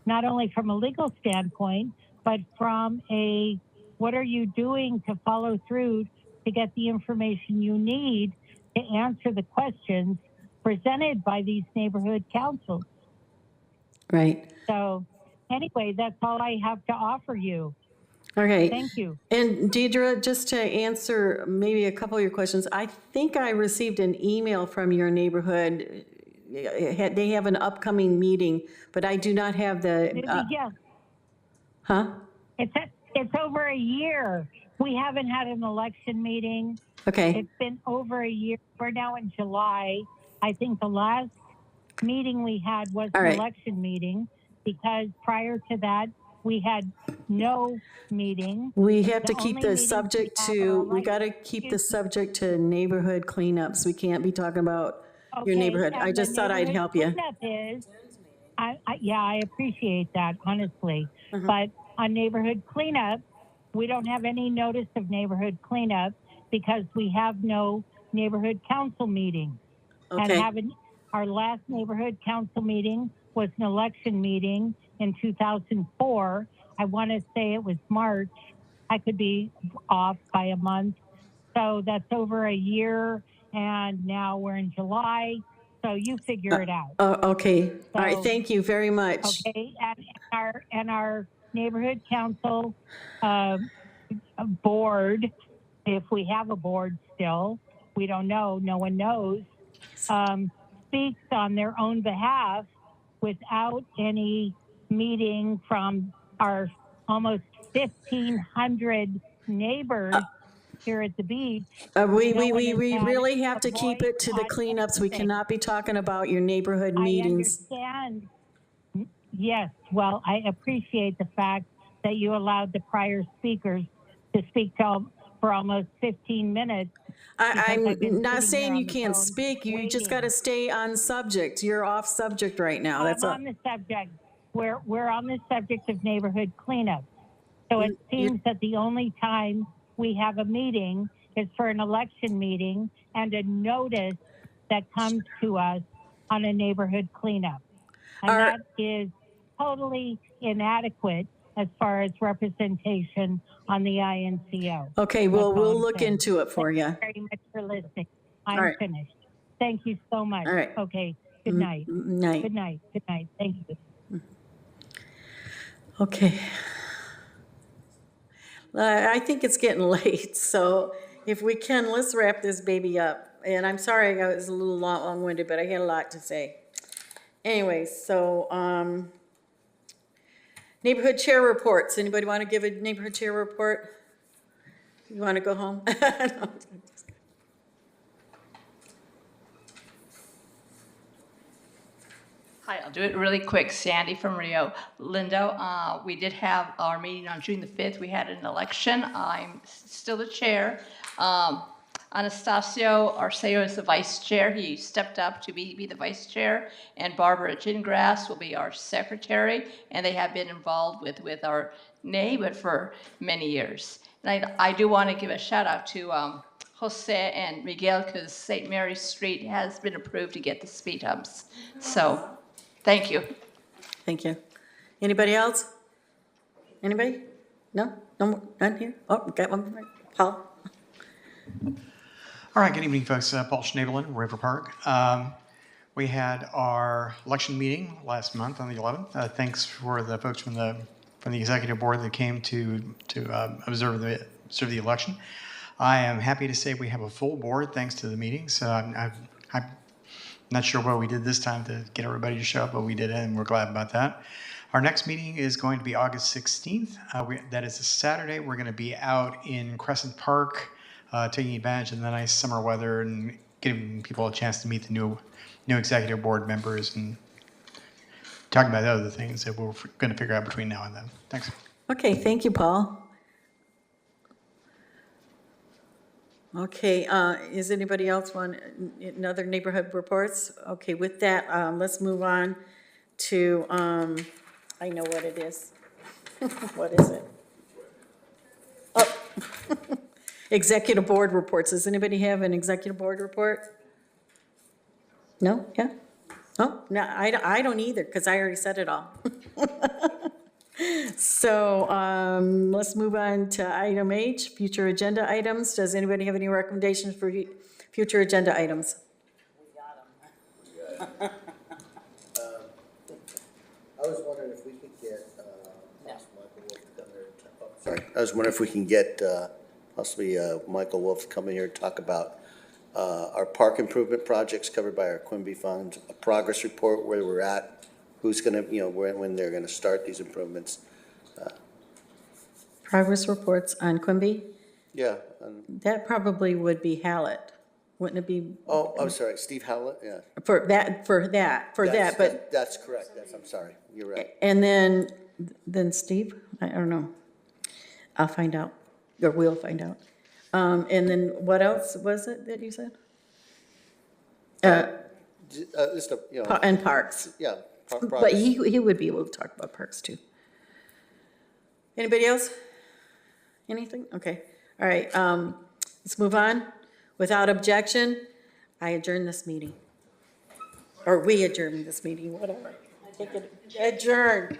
not only from a legal standpoint, but from a what are you doing to follow through to get the information you need to answer the questions presented by these neighborhood councils. Right. So anyway, that's all I have to offer you. Okay. Thank you. And Deidre, just to answer maybe a couple of your questions, I think I received an email from your neighborhood. They have an upcoming meeting, but I do not have the. Yeah. Huh? It's over a year. We haven't had an election meeting. Okay. It's been over a year. We're now in July. I think the last meeting we had was All an right. election meeting because prior to that, we had no meeting. We have The to keep only the meetings subject we have to, are we got to keep the subject to neighborhood cleanups. We can't be talking about your neighborhood. I and the just thought I'd neighborhood help you. cleanup is, I appreciate that, honestly. Uh-huh. But on neighborhood cleanup, we don't have any notice of neighborhood cleanup because we have no neighborhood council meeting. And Okay. our last neighborhood council meeting was an election meeting in 2004. I want to say it was March. I could be off by a month. So that's over a year, and now we're in July. So you figure it out. Okay. All right. So, Thank you very much. okay, and our neighborhood council board, if we have a board still, we don't know, no one knows, speaks on their own behalf without any meeting from our almost 1,500 neighbors here at the beach. We No one has had really have a to keep voice it to the on cleanups. We anything. cannot be talking about your neighborhood I meetings. understand. Yes, well, I appreciate the fact that you allowed the prior speakers to speak for almost 15 minutes. I'm I've been not sitting here saying on you the can't phone speak. You just waiting. got to stay on subject. You're off subject right now. That's I'm all. on the subject. We're on the subject of neighborhood cleanup. So it seems that the only time we have a meeting is for an election meeting and a notice that comes to us on a neighborhood cleanup. And that is totally inadequate as far as representation on the INCO. Okay, well, we'll look into it for you. Thank you very much for listening. All I'm right. finished. Thank you so much. All right. Okay, good night. Night. Good night. Good night. Thank you. Okay. I think it's getting late, so if we can, let's wrap this baby up. And I'm sorry I was a little long-winded, but I had a lot to say. Anyway, so neighborhood chair reports. Anybody want to give a neighborhood chair report? You want to go home? No. Hi, I'll do it really quick. Sandy from Rio. Lindo, we did have our meeting on June the 5th. We had an election. I'm still the chair. Anastasio Arceo is the vice chair. He stepped up to be the vice chair. And Barbara Gingrass will be our secretary. And they have been involved with our neighborhood for many years. And I do want to give a shout out to Jose and Miguel, because St. Mary's Street has been approved to get the speed humps. So, thank you. Thank you. Anybody else? Anybody? No? No more? None here? Oh, got one more. Paul? All right, good evening, folks. Paul Schnabelin, River Park. We had our election meeting last month on the 11th. Thanks for the folks from the executive board that came to observe the election. I am happy to say we have a full board thanks to the meetings. I'm not sure what we did this time to get everybody to show up, but we did it, and we're glad about that. Our next meeting is going to be August 16th. That is a Saturday. We're going to be out in Crescent Park, taking advantage of the nice summer weather and giving people a chance to meet the new executive board members and talking about other things that we're going to figure out between now and then. Thanks. Okay, thank you, Paul. Okay, is anybody else want another neighborhood reports? Okay, with that, let's move on to, I know what it is. What is it? Oh, executive board reports. Does anybody have an executive board report? No? Yeah? Oh, no, I don't either, because I already said it all. So let's move on to item H, future agenda items. Does anybody have any recommendations for future agenda items? I was wondering if we could get Michael Wolf to come here. Sorry, I was wondering if we can get possibly Michael Wolf to come in here and talk about our park improvement projects covered by our Quimby Fund, a progress report where we're at. Who's going to, when they're going to start these improvements. Progress reports on Quimby? Yeah. That probably would be Hallett, wouldn't it be? Oh, I'm sorry, Steve Howlett, yeah. For that, but. That's correct, I'm sorry, you're right. And then Steve, I don't know. I'll find out, or we'll find out. And then what else was it that you said? Just And parks. Yeah. But he would be able to talk about parks too. Anybody else? Anything? Okay. All right, let's move on. Without objection, I adjourn this meeting. Or we adjourn this meeting, whatever. Take it, adjourn.